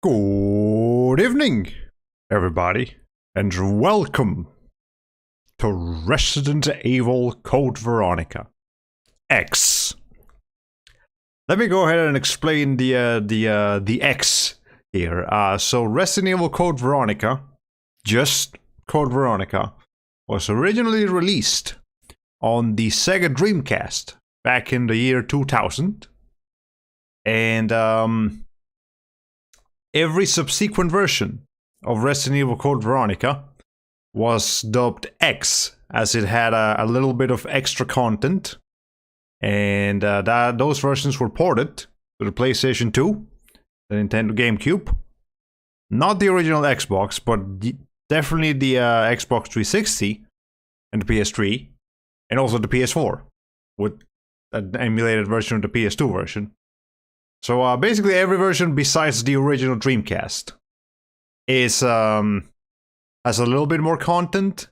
Good evening, everybody, and welcome to Resident Evil Code Veronica X. Let me go ahead and explain the X here. So Resident Evil Code Veronica, just Code Veronica, was originally released on the Sega Dreamcast back in the year 2000, and every subsequent version of Resident Evil Code Veronica was dubbed X, as it had a little bit of extra content, and those versions were ported to the PlayStation 2, the Nintendo GameCube, not the original Xbox, but definitely the Xbox 360 and the PS3, and also the PS4, with an emulated version of the PS2 version. So basically every version besides the original Dreamcast is has a little bit more content,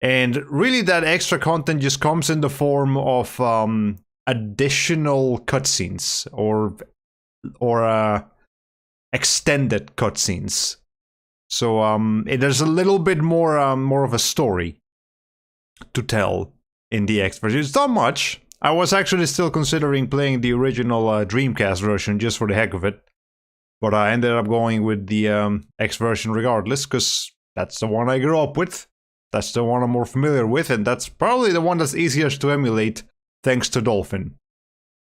and really that extra content just comes in the form of additional cutscenes or extended cutscenes. So there's a little bit more of a story to tell in the X version. It's not much. I was actually still considering playing the original Dreamcast version just for the heck of it, But I ended up going with the X version regardless, because that's the one I grew up with. That's the one I'm more familiar with, and that's probably the one that's easiest to emulate, thanks to Dolphin.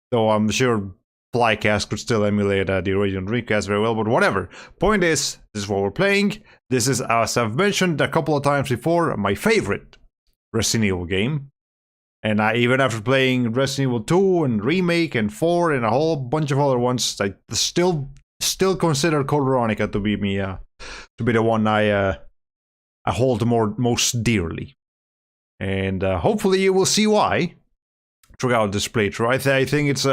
Though I'm sure Flycast could still emulate the original Dreamcast very well, but whatever. Point is, this is what we're playing. This is, as I've mentioned a couple of times before, my favorite Resident Evil game. And even after playing Resident Evil 2 and Remake and 4 and a whole bunch of other ones, I still consider Code Veronica to be the one I hold most dearly. And hopefully you will see why throughout this playthrough. I think it's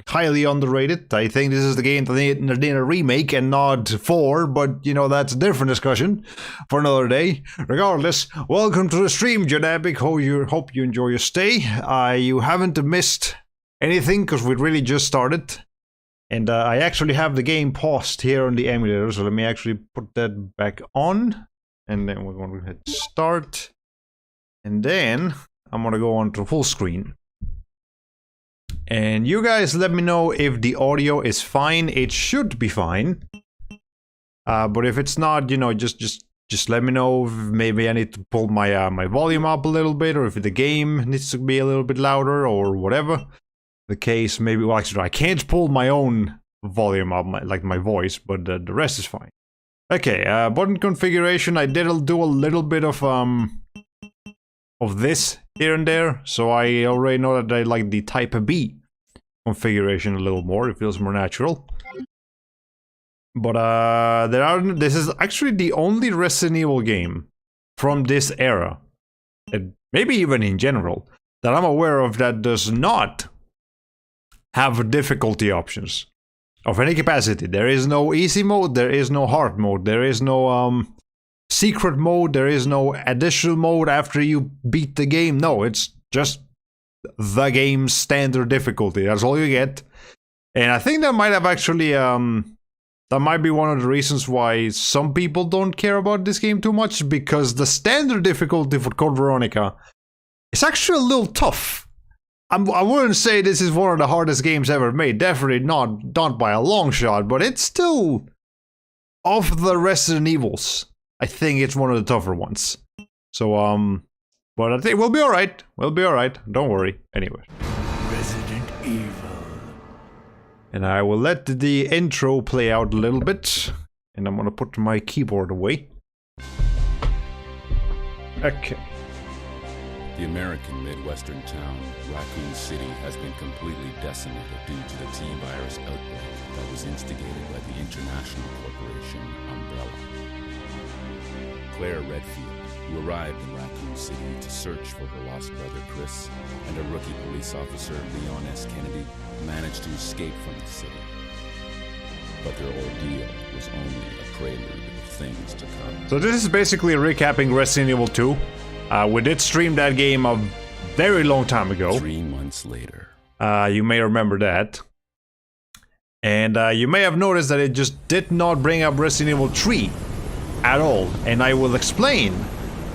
highly underrated. I think this is the game that need a remake and not 4, but you know, that's a different discussion for another day. Regardless, welcome to the stream, Janabic. Hope you enjoy your stay. You haven't missed anything because we really just started. And I actually have the game paused here on the emulator, so let me actually put that back on. And then we're going to hit start. And then I'm going to go on to full screen. And you guys let me know if the audio is fine. It should be fine. But if it's not, you know, just let me know if maybe I need to pull my my volume up a little bit, or if the game needs to be a little bit louder, or whatever the case. Maybe, well, actually, I can't pull my own volume up, like my voice, but the rest is fine. Okay, button configuration. I did do a little bit of this here and there, so I already know that I like the Type B configuration a little more. It feels more natural. But this is actually the only Resident Evil game from this era, and maybe even in general, that I'm aware of that does not have difficulty options of any capacity. There is no easy mode, there is no hard mode, there is no secret mode, there is no additional mode after you beat the game. No, it's just the game's standard difficulty. That's all you get. And I think that might have actually that might be one of the reasons why some people don't care about this game too much, because the standard difficulty for Code Veronica is actually a little tough. I wouldn't say this is one of the hardest games ever made. Definitely not by a long shot, but it's still, of the Resident Evils, I think it's one of the tougher ones. So, but I think we'll be alright. We'll be alright. Don't worry. Anyway. Resident Evil. And I will let the intro play out a little bit. And I'm gonna put my keyboard away. Okay. The American Midwestern town, Raccoon City, has been completely decimated due to the T-virus outbreak that was instigated by the international corporation Umbrella. Claire Redfield, who arrived in Raccoon City to search for her lost brother Chris, and a rookie police officer, Leon S. Kennedy, managed to escape from the city. But their ordeal was only a prelude of things to come. So this is basically recapping Resident Evil 2. We did stream that game a very long time ago. 3 months later. You may remember that. And you may have noticed that it just did not bring up Resident Evil 3 at all. And I will explain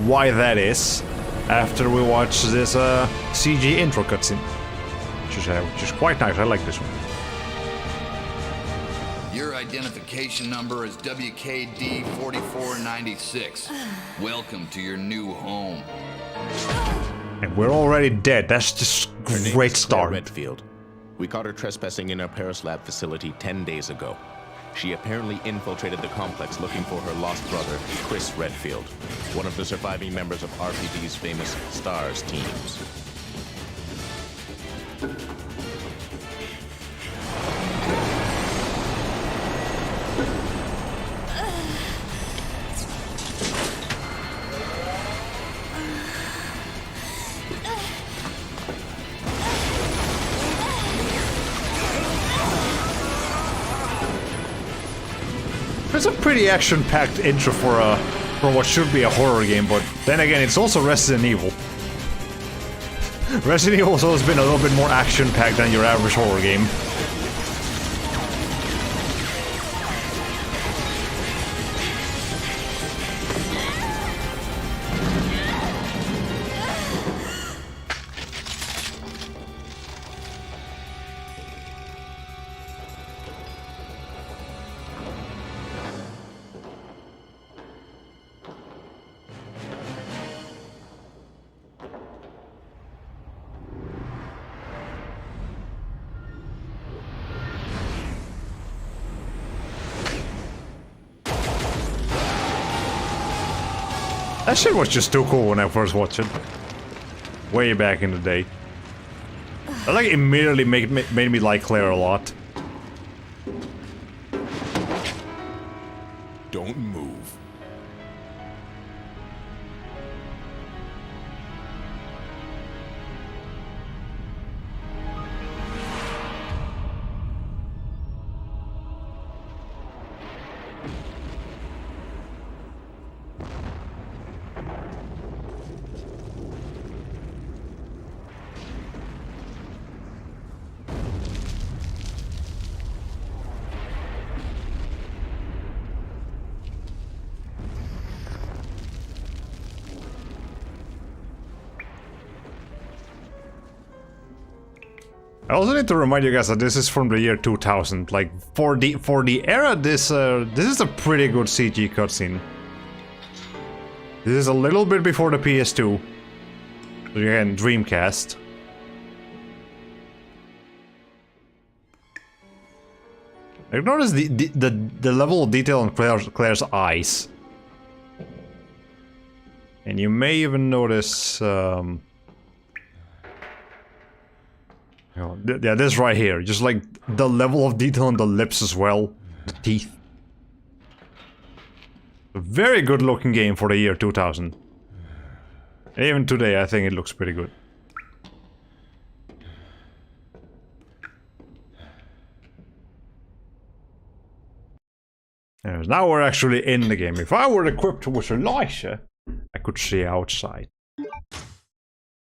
why that is after we watch this CG intro cutscene. Which is quite nice. I like this one. Your identification number is WKD 4496. Welcome to your new home. And we're already dead. That's just a great start. Redfield. We caught her trespassing in our Paris lab facility 10 days ago. She apparently infiltrated the complex looking for her lost brother, Chris Redfield, one of the surviving members of RPD's famous STARS teams. It's a pretty action-packed intro for what should be a horror game, but then again, it's also Resident Evil. Resident Evil's always been a little bit more action-packed than your average horror game. That shit was just too cool when I first watched it. Way back in the day. That like immediately made me like Claire a lot. Don't move. I also need to remind you guys that this is from the year 2000. Like, for the era, this is a pretty good CG cutscene. This is a little bit before the PS2. So again, Dreamcast. Like, notice the level of detail in Claire's eyes. And you may even notice, yeah, this right here, just like the level of detail on the lips as well, the teeth. A very good looking game for the year 2000. Even today, I think it looks pretty good. Anyways, now we're actually in the game. If I were equipped with Elisha, I could see outside.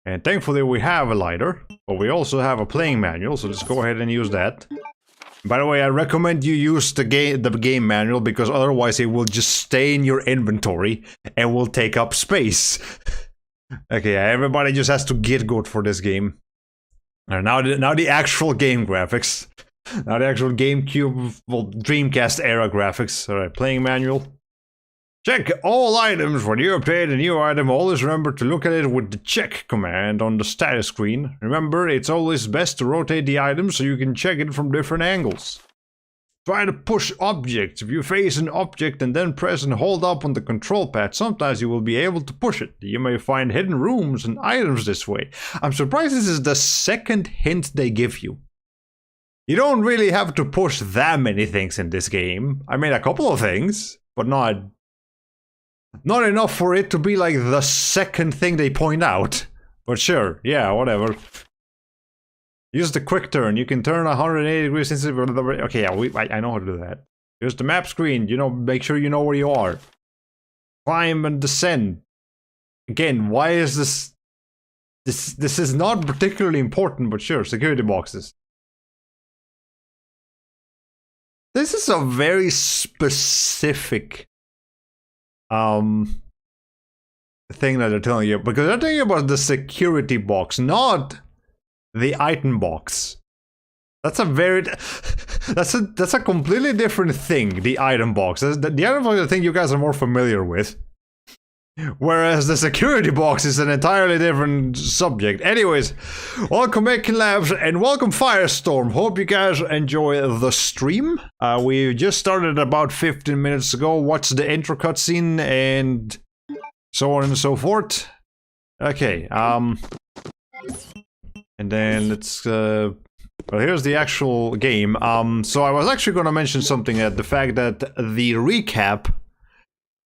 And thankfully we have a lighter, but we also have a playing manual, so let's go ahead and use that. By the way, I recommend you use the game manual, because otherwise it will just stay in your inventory and will take up space. Okay, everybody just has to get good for this game. And now the actual game graphics. Now the actual GameCube, well, Dreamcast era graphics. Alright, playing manual. Check all items. When you obtain a new item, always remember to look at it with the check command on the status screen. Remember, it's always best to rotate the item so you can check it from different angles. Try to push objects. If you face an object and then press and hold up on the control pad, sometimes you will be able to push it. You may find hidden rooms and items this way. I'm surprised this is the second hint they give you. You don't really have to push that many things in this game. I mean, a couple of things, but not enough for it to be like the second thing they point out. But sure, yeah, whatever. Use the quick turn. You can turn 180 degrees instantly. Okay, yeah, I know how to do that. Use the map screen. You know, make sure you know where you are. Climb and descend. Again, why is this? This is not particularly important, but sure, security boxes. This is a very specific thing that they're telling you, because they're telling you about the security box, not the item box. That's a very that's a completely different thing. The item box. The item box is the thing you guys are more familiar with, whereas the security box is an entirely different subject. Anyways, welcome Making Labs and welcome Firestorm. Hope you guys enjoy the stream. We just started about 15 minutes ago. Watched the intro cutscene and so on and so forth. Okay, and then let's well, here's the actual game. So I was actually gonna mention something, the fact that the recap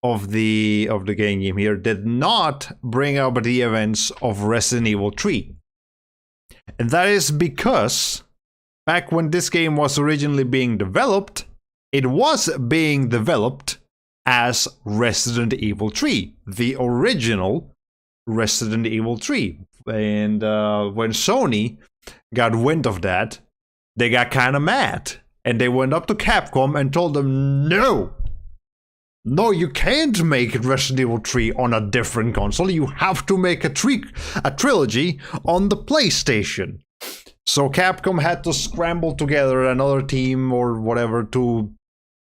of the game here did not bring up the events of Resident Evil 3. And that is because back when this game was originally being developed, it was being developed as Resident Evil 3, the original Resident Evil 3. And when Sony got wind of that, they got kind of mad. And they went up to Capcom and told them, no, you can't make Resident Evil 3 on a different console. You have to make a trilogy on the PlayStation. So Capcom had to scramble together another team or whatever to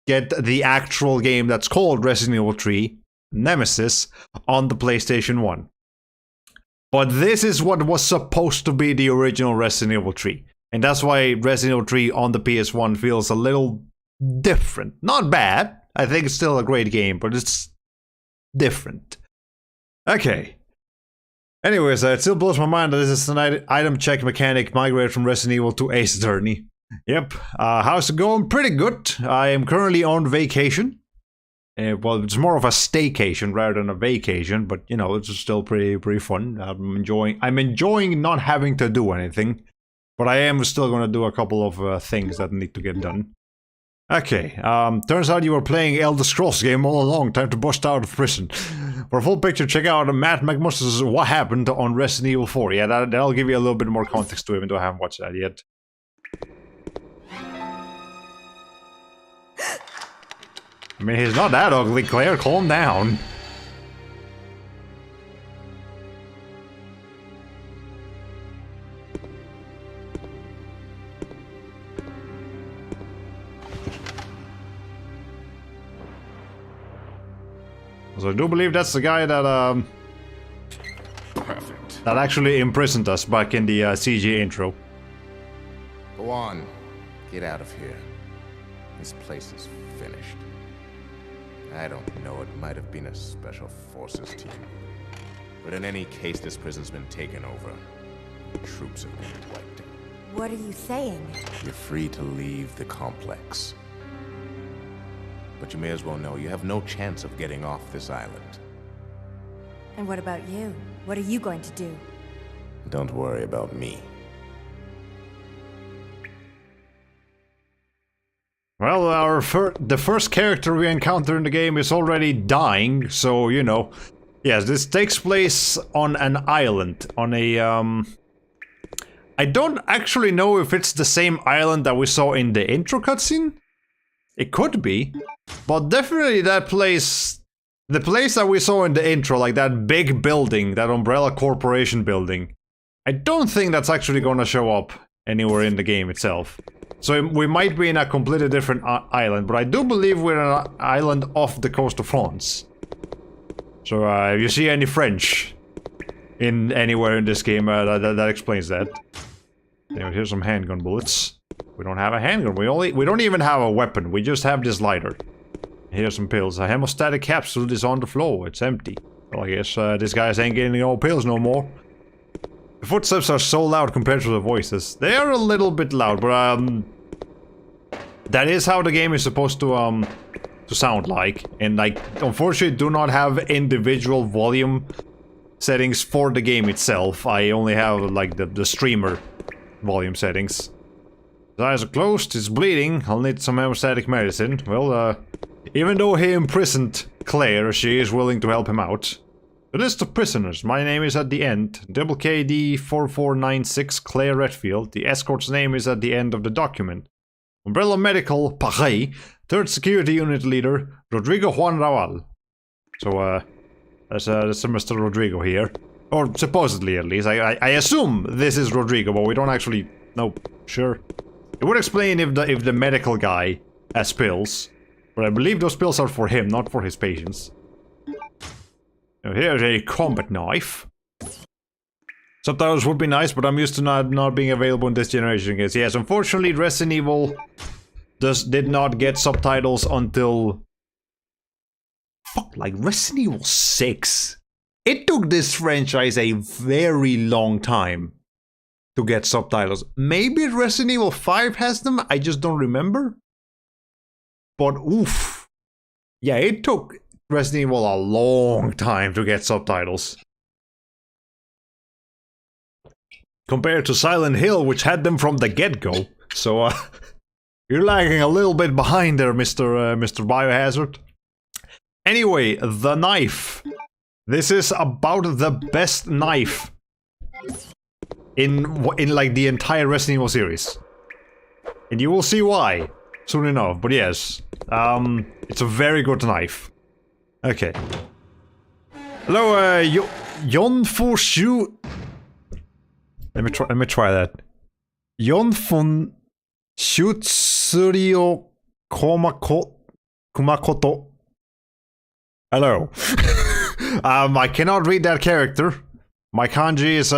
get the actual game that's called Resident Evil 3, Nemesis, on the PlayStation 1. But this is what was supposed to be the original Resident Evil 3. And that's why Resident Evil 3 on the PS1 feels a little different. Not bad. I think it's still a great game, but it's different. Okay. Anyways, it still blows my mind that this is an item check mechanic migrated from Resident Evil to Ace Attorney. Yep. How's it going? Pretty good. I am currently on vacation. Well, it's more of a staycation rather than a vacation, but you know, it's still pretty fun. I'm enjoying not having to do anything, but I am still gonna do a couple of things that need to get done. Okay, turns out you were playing Elder Scrolls game all along. Time to bust out of prison. For a full picture, check out Matt McMuster's What Happened on Resident Evil 4. Yeah, that'll give you a little bit more context to it, even though I haven't watched that yet. I mean, he's not that ugly, Claire. Calm down. So I do believe that's the guy that Perfect. that actually imprisoned us back in the CG intro. Go on. Get out of here. This place is finished. I don't know, it might have been a special forces team. But in any case, this prison's been taken over. The troops have been wiped out. What are you saying? You're free to leave the complex. But you may as well know you have no chance of getting off this island. And what about you? What are you going to do? Don't worry about me. Well, the first character we encounter in the game is already dying, so, you know. Yes, this takes place on an island, on a, I don't actually know if it's the same island that we saw in the intro cutscene. It could be, but definitely that place, the place that we saw in the intro, like that big building, that Umbrella Corporation building, I don't think that's actually gonna show up anywhere in the game itself. So we might be in a completely different island, but I do believe we're on an island off the coast of France. So if you see any French in anywhere in this game, that explains that. Anyway, here's some handgun bullets. We don't have a handgun. We don't even have a weapon. We just have this lighter. Here's some pills. A hemostatic capsule is on the floor. It's empty. Well, I guess this guy's ain't getting no pills no more. The footsteps are so loud compared to the voices. They are a little bit loud, but that is how the game is supposed to sound like. And I unfortunately do not have individual volume settings for the game itself. I only have like the streamer volume settings. His eyes are closed, he's bleeding, I'll need some hemostatic medicine. Well, even though he imprisoned Claire, she is willing to help him out. The list of prisoners, my name is at the end. KD 4496 Claire Redfield. The escort's name is at the end of the document. Umbrella Medical, Paris. 3rd Security Unit Leader, Rodrigo Juan Raval. So, there's Mr. Rodrigo here. Or supposedly, at least. I assume this is Rodrigo, but we don't actually know. Sure. It would explain if the medical guy has pills, but I believe those pills are for him, not for his patients. Now here's a combat knife. Subtitles would be nice, but I'm used to not being available in this generation. Yes, unfortunately, Resident Evil did not get subtitles until like Resident Evil 6. It took this franchise a very long time to get subtitles. Maybe Resident Evil 5 has them, I just don't remember. But oof. Yeah, it took Resident Evil a long time to get subtitles. Compared to Silent Hill, which had them from the get-go. So, you're lagging a little bit behind there, Mr. Biohazard. Anyway, the knife. This is about the best knife in like the entire Resident Evil series. And you will see why soon enough, but yes. It's a very good knife. Okay. Hello, Jon Forshu. Let me try that. Jon von Shutsurio Kumakoto. Hello. I cannot read that character. My kanji is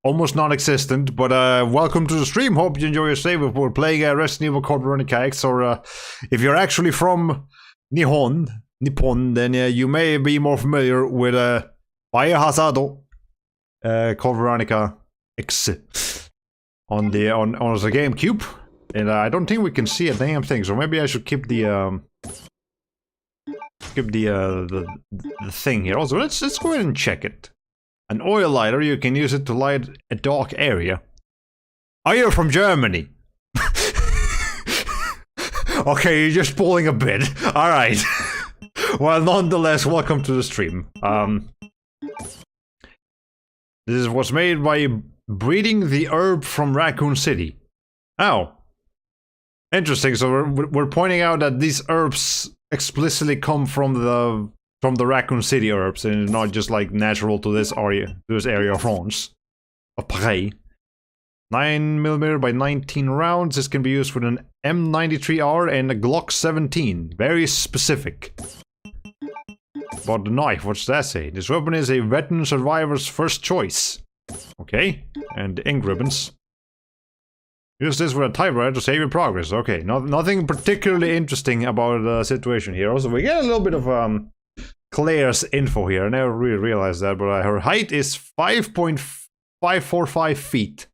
almost non-existent, but welcome to the stream. Hope you enjoy your stay. We're playing Resident Evil Code Veronica X, or if you're actually from Nippon, then you may be more familiar with Biohazard called Veronica X on the GameCube, and I don't think we can see a damn thing. So maybe I should keep the thing here. Also, let's go ahead and check it. An oil lighter, you can use it to light a dark area. Are you from Germany? Okay, you're just pulling a bit. Alright. Well, nonetheless, welcome to the stream. This was made by breeding the herb from Raccoon City. Oh. Interesting, so we're pointing out that these herbs explicitly come from the Raccoon City herbs, and not just like natural to this area of France. Of Paris. 9mm by 19 rounds. This can be used with an M93R and a Glock 17. Very specific. About the knife, what's that say? This weapon is a veteran survivor's first choice. Okay, and ink ribbons. Use this with a typewriter to save your progress. Okay, nothing particularly interesting about the situation here. Also, we get a little bit of Claire's info here. I never really realized that, but her height is 5.545 feet.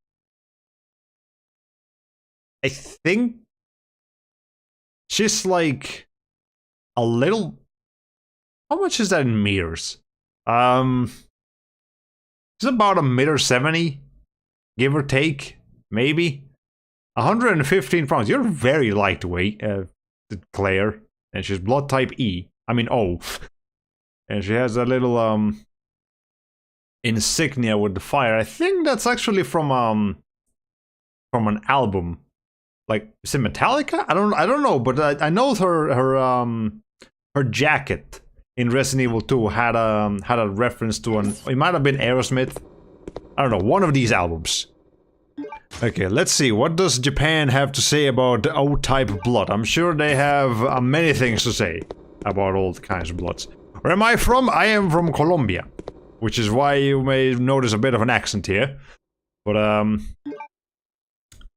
I think she's like a little. How much is that in meters? It's about 1.70 m, give or take, maybe. 115 pounds. You're very lightweight, Claire, and she's blood type E. I mean O, and she has a little insignia with the fire. I think that's actually from an album. Like, is it Metallica? I don't know, but I know her jacket in Resident Evil 2 had a reference to it might have been Aerosmith. I don't know, one of these albums. Okay, let's see. What does Japan have to say about the O-type blood? I'm sure they have many things to say about all kinds of bloods. Where am I from? I am from Colombia, which is why you may notice a bit of an accent here. But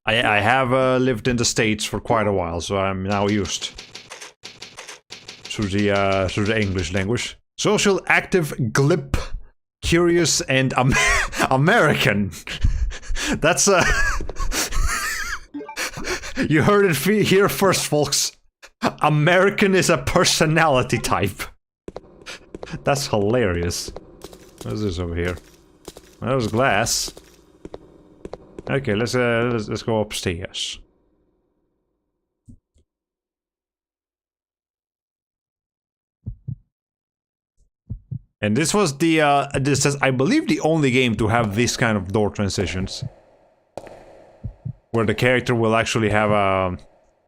I have lived in the States for quite a while, so I'm now used to the English language. Social, active, glib, curious, and American. That's you heard it here first, folks. American is a personality type. That's hilarious. What is this over here? There's glass. Okay, let's go upstairs. And this was this is, I believe, the only game to have this kind of door transitions. Where the character will actually have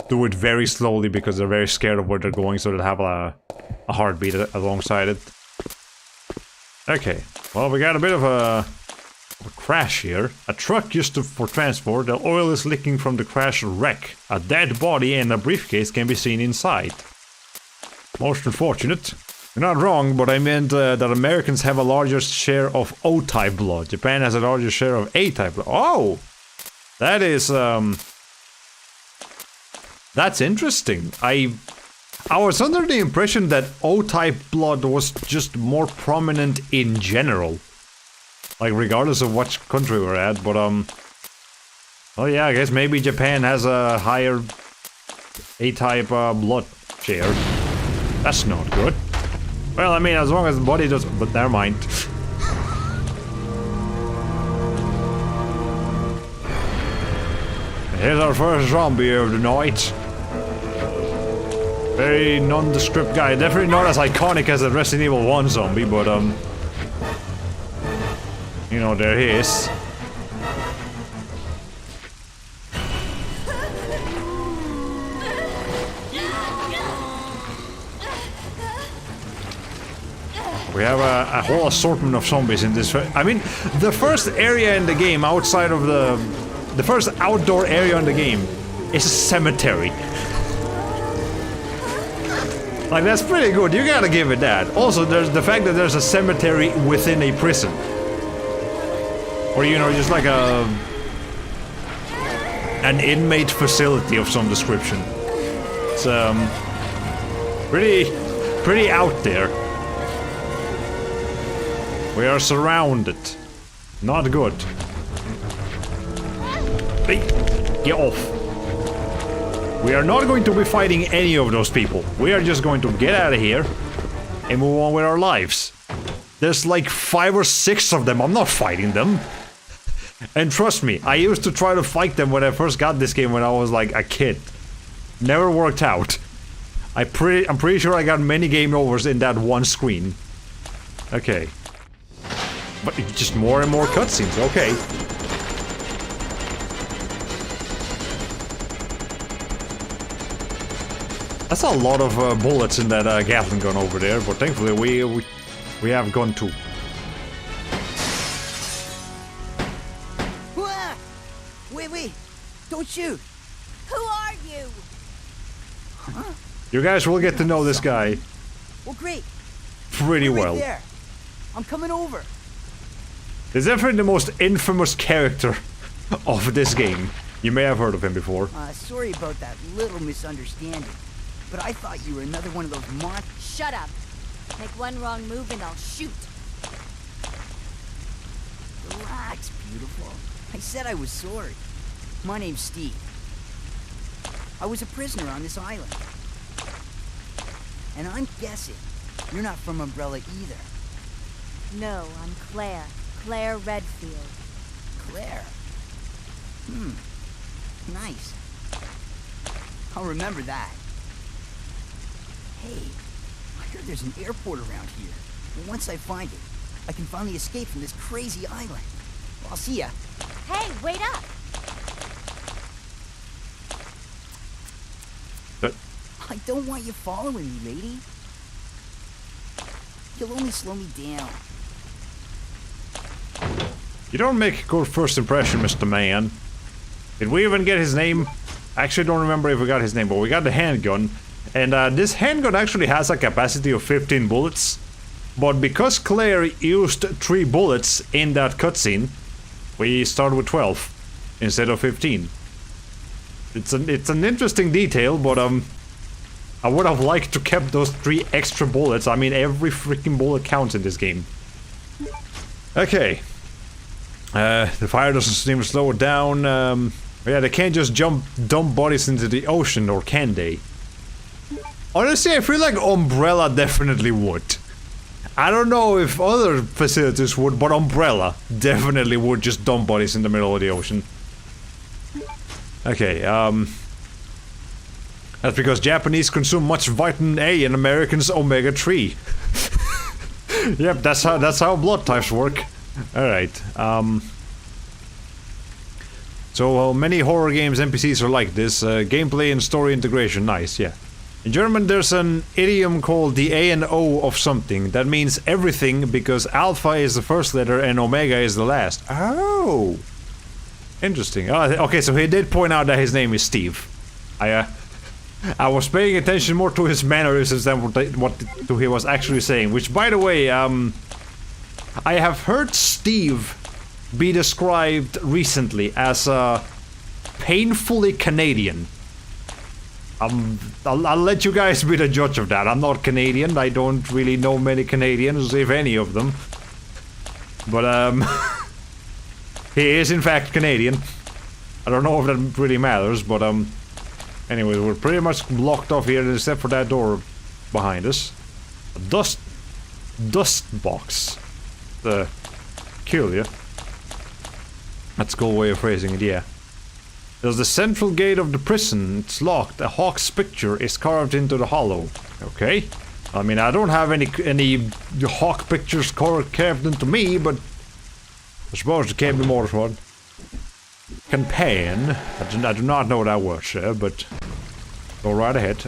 do it very slowly because they're very scared of where they're going, so they'll have a heartbeat alongside it. Okay, well, we got a bit of a crash here. A truck used for transport. The oil is leaking from the crash wreck. A dead body and a briefcase can be seen inside. Most unfortunate. You're not wrong, but I meant that Americans have a larger share of O-type blood. Japan has a larger share of A-type blood. Oh! That is, that's interesting. I was under the impression that O-type blood was just more prominent in general. Like, regardless of which country we're at, but, oh yeah, I guess maybe Japan has a higher A-type, blood share. That's not good. Well, I mean, as long as the body does... But never mind. Here's our first zombie of the night. Very nondescript guy. Definitely not as iconic as the Resident Evil 1 zombie, but, you know, there he is. We have a whole assortment of zombies in this. I mean, the first area in the game outside of the first outdoor area in the game is a cemetery. Like, that's pretty good. You gotta give it that. Also, there's the fact that there's a cemetery within a prison, or you know, just like an inmate facility of some description. It's pretty out there. We are surrounded. Not good. Hey, get off. We are not going to be fighting any of those people. We are just going to get out of here and move on with our lives. There's like 5 or 6 of them. I'm not fighting them. And trust me, I used to try to fight them when I first got this game when I was like a kid. Never worked out. I'm pretty sure I got many game overs in that one screen. Okay. But it's just more and more cutscenes, okay. That's a lot of bullets in that Gatling gun over there, but thankfully we have gun too. Wait, don't shoot. Who are you? Huh? You guys will get to know this guy Well, great. pretty Right well. there. I'm coming over. He's definitely the most infamous character of this game. You may have heard of him before. Sorry about that little misunderstanding. But I thought you were another one of those Shut up. Make one wrong move and I'll shoot. Relax, beautiful. I said I was sorry. My name's Steve. I was a prisoner on this island. And I'm guessing you're not from Umbrella either. No, I'm Claire. Claire Redfield. Claire? Nice. I'll remember that. Hey, I heard there's an airport around here. And once I find it, I can finally escape from this crazy island. Well, I'll see ya. Hey, wait up! I don't want you following me, lady. You'll only slow me down. You don't make a good first impression, Mr. Man. Did we even get his name? I actually don't remember if we got his name, but we got the handgun. And this handgun actually has a capacity of 15 bullets. But because Claire used 3 bullets in that cutscene, we start with 12 instead of 15. It's an interesting detail, but I would have liked to kept those 3 extra bullets. I mean, every freaking bullet counts in this game. Okay. The fire doesn't seem to slow it down. Yeah, they can't just dump bodies into the ocean, or can they? Honestly, I feel like Umbrella definitely would. I don't know if other facilities would, but Umbrella definitely would just dump bodies in the middle of the ocean. Okay, that's because Japanese consume much vitamin A and Americans omega-3. Yep, that's how blood types work. Alright, so many horror games NPCs are like this. Gameplay and story integration, nice, yeah. In German there's an idiom called the A and O of something. That means everything because alpha is the first letter and omega is the last. Oh! Interesting. Okay, so he did point out that his name is Steve. I was paying attention more to his mannerisms than what he was actually saying. Which, by the way, I have heard Steve be described recently as painfully Canadian. I'll let you guys be the judge of that. I'm not Canadian. I don't really know many Canadians, if any of them. But he is in fact Canadian. I don't know if that really matters, but anyway, we're pretty much blocked off here except for that door behind us. A dust box. Peculiar. That's a cool way of phrasing it, yeah. There's the central gate of the prison. It's locked. A hawk's picture is carved into the hollow. Okay. I mean, I don't have any hawk pictures carved into me, but I suppose there can be more to one. Campaign. I do not know that word, sir, but go right ahead.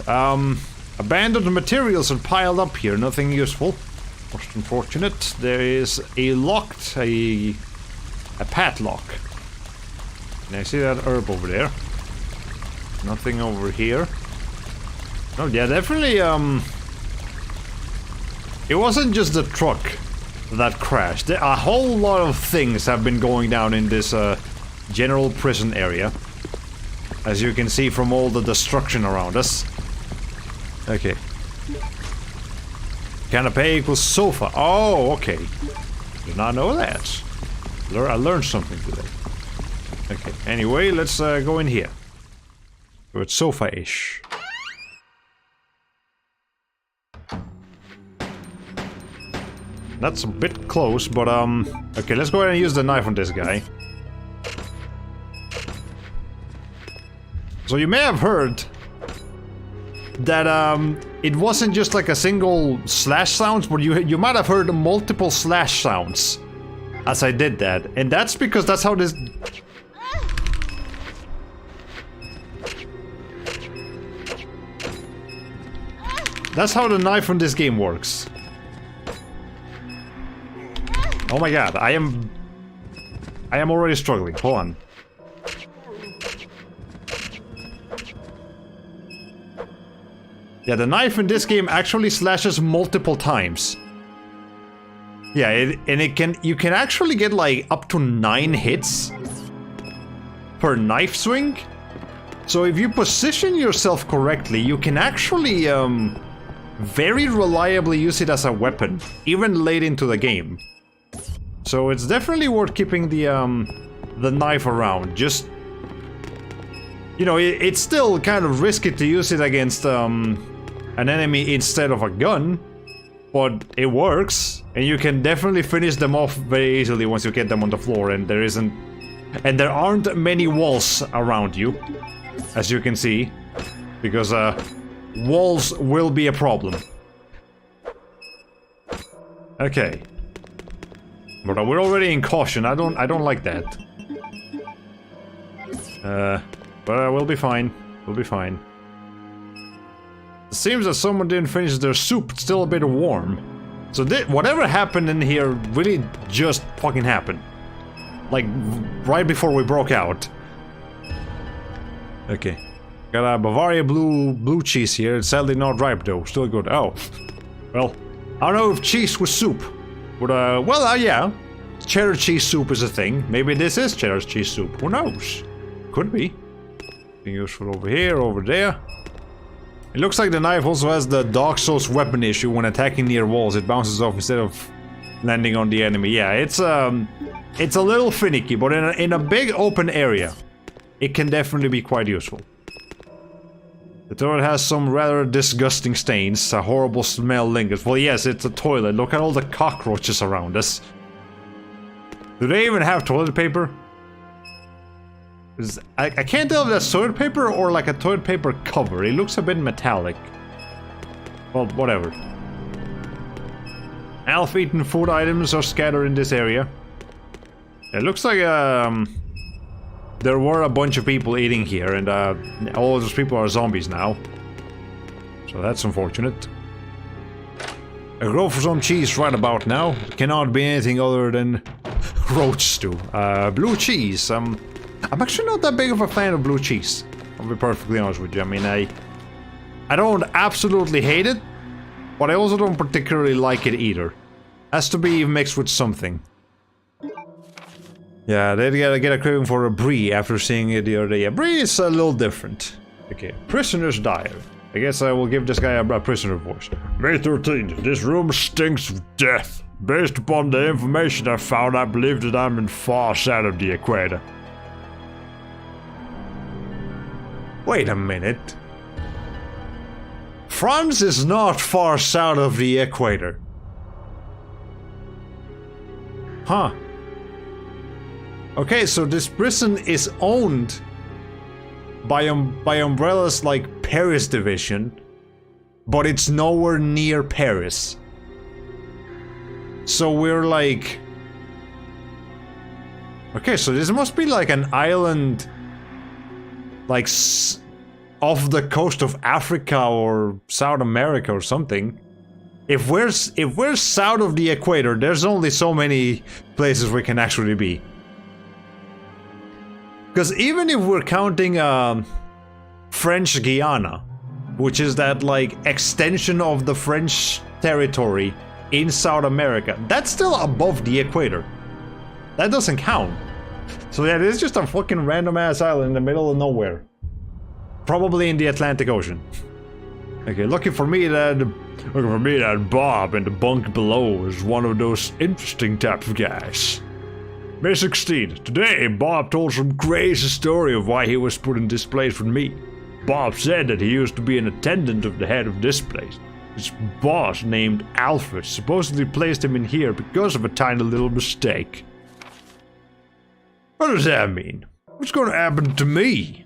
Abandoned materials are piled up here. Nothing useful. Most unfortunate. There is a padlock. Can I see that herb over there? Nothing over here. Oh yeah, definitely it wasn't just the truck that crashed. A whole lot of things have been going down in this general prison area. As you can see from all the destruction around us. Okay. Canapé equals sofa. Oh, okay. Did not know that. I learned something today. Okay, anyway, let's go in here. So it's sofa-ish. That's a bit close, but okay, let's go ahead and use the knife on this guy. So you may have heard that it wasn't just like a single slash sounds, but you might have heard multiple slash sounds as I did that, and that's because that's how this. That's how the knife on this game works. Oh my god, I am already struggling. Hold on. Yeah, the knife in this game actually slashes multiple times. Yeah, you can actually get like up to 9 hits per knife swing. So if you position yourself correctly, you can actually very reliably use it as a weapon, even late into the game. So it's definitely worth keeping the knife around. Just, you know, it's still kind of risky to use it against an enemy instead of a gun, but it works, and you can definitely finish them off very easily once you get them on the floor, and there aren't many walls around you, as you can see, because walls will be a problem. Okay. But we're already in caution. I don't like that. But we'll be fine. We'll be fine. It seems that someone didn't finish their soup. It's still a bit warm. So whatever happened in here really just fucking happened. Like, right before we broke out. Okay. Got a Bavaria blue cheese here. It's sadly not ripe though. Still good. Oh. Well, I don't know if cheese was soup. But, well, yeah. Cheddar cheese soup is a thing. Maybe this is cheddar cheese soup. Who knows? Could be. Being useful over here, over there. It looks like the knife also has the Dark Souls weapon issue. When attacking near walls, it bounces off instead of landing on the enemy. Yeah, it's a little finicky, but in a big open area, it can definitely be quite useful. The toilet has some rather disgusting stains. A horrible smell lingers. Well, yes, it's a toilet. Look at all the cockroaches around us. Do they even have toilet paper? I can't tell if that's toilet paper or like a toilet paper cover. It looks a bit metallic. Well, whatever. Half-eaten food items are scattered in this area. It looks like there were a bunch of people eating here, and all those people are zombies now. So that's unfortunate. A go for some cheese right about now. It cannot be anything other than roach stew. Blue cheese. I'm actually not that big of a fan of blue cheese. I'll be perfectly honest with you. I mean, I don't absolutely hate it, but I also don't particularly like it either. Has to be mixed with something. Yeah, they gotta get a craving for a brie after seeing it the other day. Yeah, brie is a little different. Okay, prisoner's diary. I guess I will give this guy a prisoner voice. May 13th, this room stinks of death. Based upon the information I found, I believe that I'm in far south of the equator. Wait a minute. France is not far south of the equator. Huh. Okay, so this prison is owned by Umbrella's like Paris division, but it's nowhere near Paris. So we're like... Okay, so this must be like an island like off the coast of Africa or South America or something. If we're south of the equator, there's only so many places we can actually be. Because even if we're counting French Guiana, which is that like extension of the French territory in South America, that's still above the equator. That doesn't count. So yeah, it's just a fucking random ass island in the middle of nowhere. Probably in the Atlantic Ocean. Okay, looking for me that Bob in the bunk below is one of those interesting type of guys. May 16th. Today, Bob told some crazy story of why he was put in this place with me. Bob said that he used to be an attendant of the head of this place. His boss, named Alfred, supposedly placed him in here because of a tiny little mistake. What does that mean? What's going to happen to me?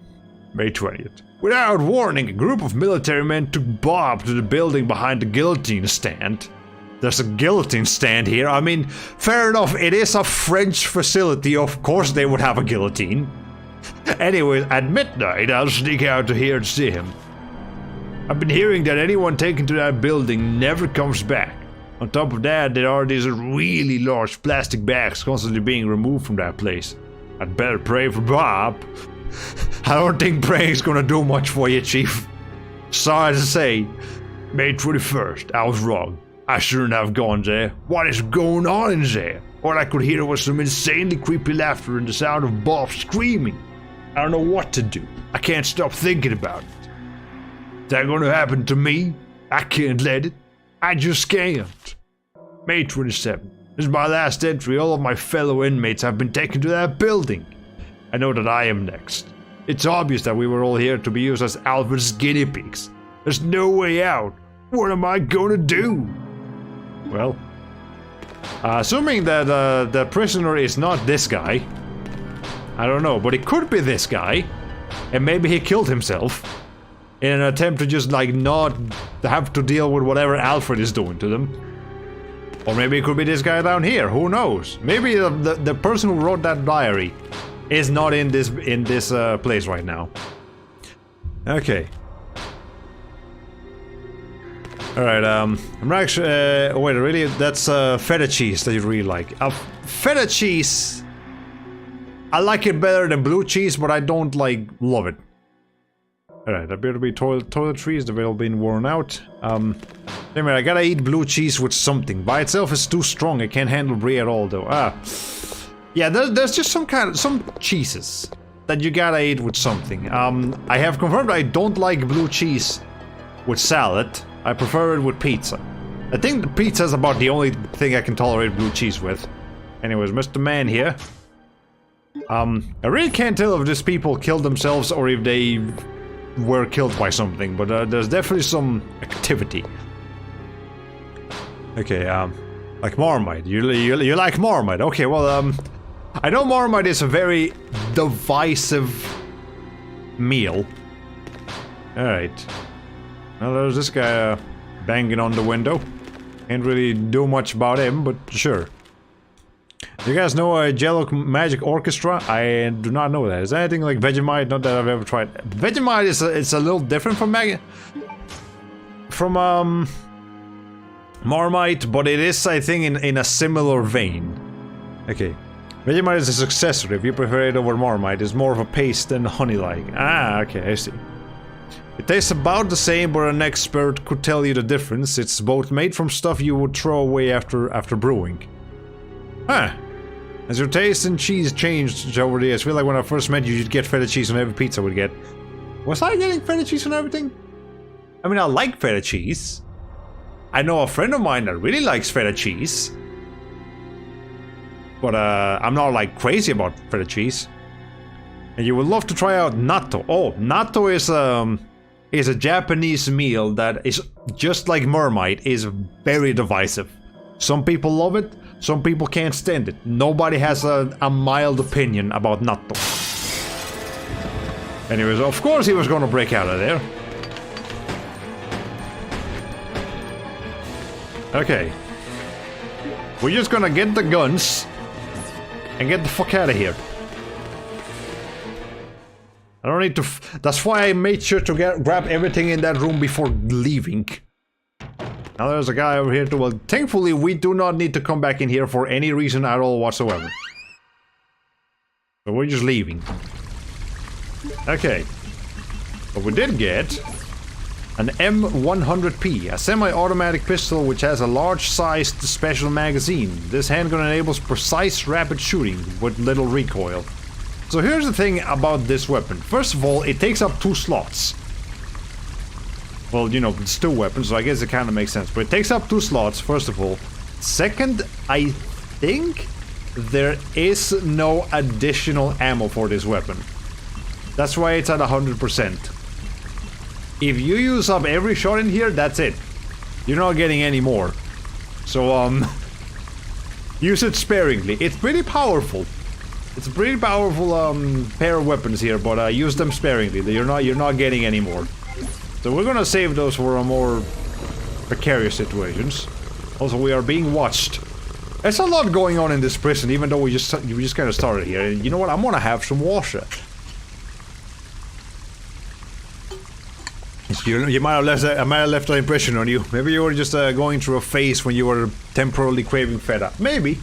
May 20th. Without warning, a group of military men took Bob to the building behind the guillotine stand. There's a guillotine stand here. I mean, fair enough, it is a French facility. Of course they would have a guillotine. Anyway, at midnight, I'll sneak out to here to see him. I've been hearing that anyone taken to that building never comes back. On top of that, there are these really large plastic bags constantly being removed from that place. I'd better pray for Bob. I don't think praying's gonna do much for you, Chief. Sorry to say, May 21st, I was wrong. I shouldn't have gone there. What is going on in there? All I could hear was some insanely creepy laughter and the sound of Bob screaming. I don't know what to do. I can't stop thinking about it. Is that gonna happen to me? I can't let it. I just can't. May 27th. This is my last entry. All of my fellow inmates have been taken to that building. I know that I am next. It's obvious that we were all here to be used as Alfred's guinea pigs. There's no way out. What am I gonna do? Well, assuming that the prisoner is not this guy, I don't know, but it could be this guy, and maybe he killed himself in an attempt to just like not have to deal with whatever Alfred is doing to them. Or maybe it could be this guy down here, who knows? Maybe the person who wrote that diary is not in this place right now. Okay. Alright, I'm actually, wait, really? That's feta cheese that you really like. Feta cheese, I like it better than blue cheese, but I don't, like, love it. Alright, appear to be toiletries, they've all been worn out. Anyway, I gotta eat blue cheese with something. By itself, it's too strong, I can't handle brie at all, though. Yeah, there's just some cheeses that you gotta eat with something. I have confirmed I don't like blue cheese with salad. I prefer it with pizza. I think the pizza is about the only thing I can tolerate blue cheese with. Anyways, Mr. Man here. I really can't tell if these people killed themselves or if they were killed by something, but there's definitely some activity. Okay, like Marmite. You like Marmite? Okay, well, I know Marmite is a very divisive meal. Alright. Well, there's this guy banging on the window. Can't really do much about him, but sure. Do you guys know a Jello Magic Orchestra? I do not know that. Is there anything like Vegemite? Not that I've ever tried. Vegemite is it's a little different from Marmite, but it is, I think, in a similar vein. Okay. Vegemite is a successor. If you prefer it over Marmite, it's more of a paste than honey-like. Ah, okay, I see. It tastes about the same, but an expert could tell you the difference. It's both made from stuff you would throw away after brewing. Huh. As your taste in cheese changed over the years, I feel like when I first met you, you'd get feta cheese on every pizza we'd get. Was I getting feta cheese on everything? I mean, I like feta cheese. I know a friend of mine that really likes feta cheese. But I'm not like crazy about feta cheese. And you would love to try out natto. Oh, natto is a Japanese meal that is just like Marmite, is very divisive. Some people love it, some people can't stand it. Nobody has a mild opinion about natto. Anyways, of course he was gonna break out of there. Okay. We're just gonna get the guns and get the fuck out of here. I don't need to. That's why I made sure to grab everything in that room before leaving. Now there's a guy over here too. Well, thankfully we do not need to come back in here for any reason at all whatsoever. So we're just leaving. Okay. But we did get an M100P, a semi-automatic pistol which has a large-sized special magazine. This handgun enables precise, rapid shooting with little recoil. So here's the thing about this weapon. First of all, it takes up 2 slots. Well, you know, it's 2 weapons, so I guess it kind of makes sense. But it takes up 2 slots, first of all. Second, I think there is no additional ammo for this weapon. That's why it's at 100%. If you use up every shot in here, that's it. You're not getting any more. So, use it sparingly. It's pretty powerful. It's a pretty powerful, pair of weapons here, but, use them sparingly. You're not getting any more. So we're gonna save those for more precarious situations. Also, we are being watched. There's a lot going on in this prison, even though we just kind of started here. And you know what? I'm gonna have some water. You might have left an impression on you. Maybe you were just going through a phase when you were temporarily craving feta. Maybe.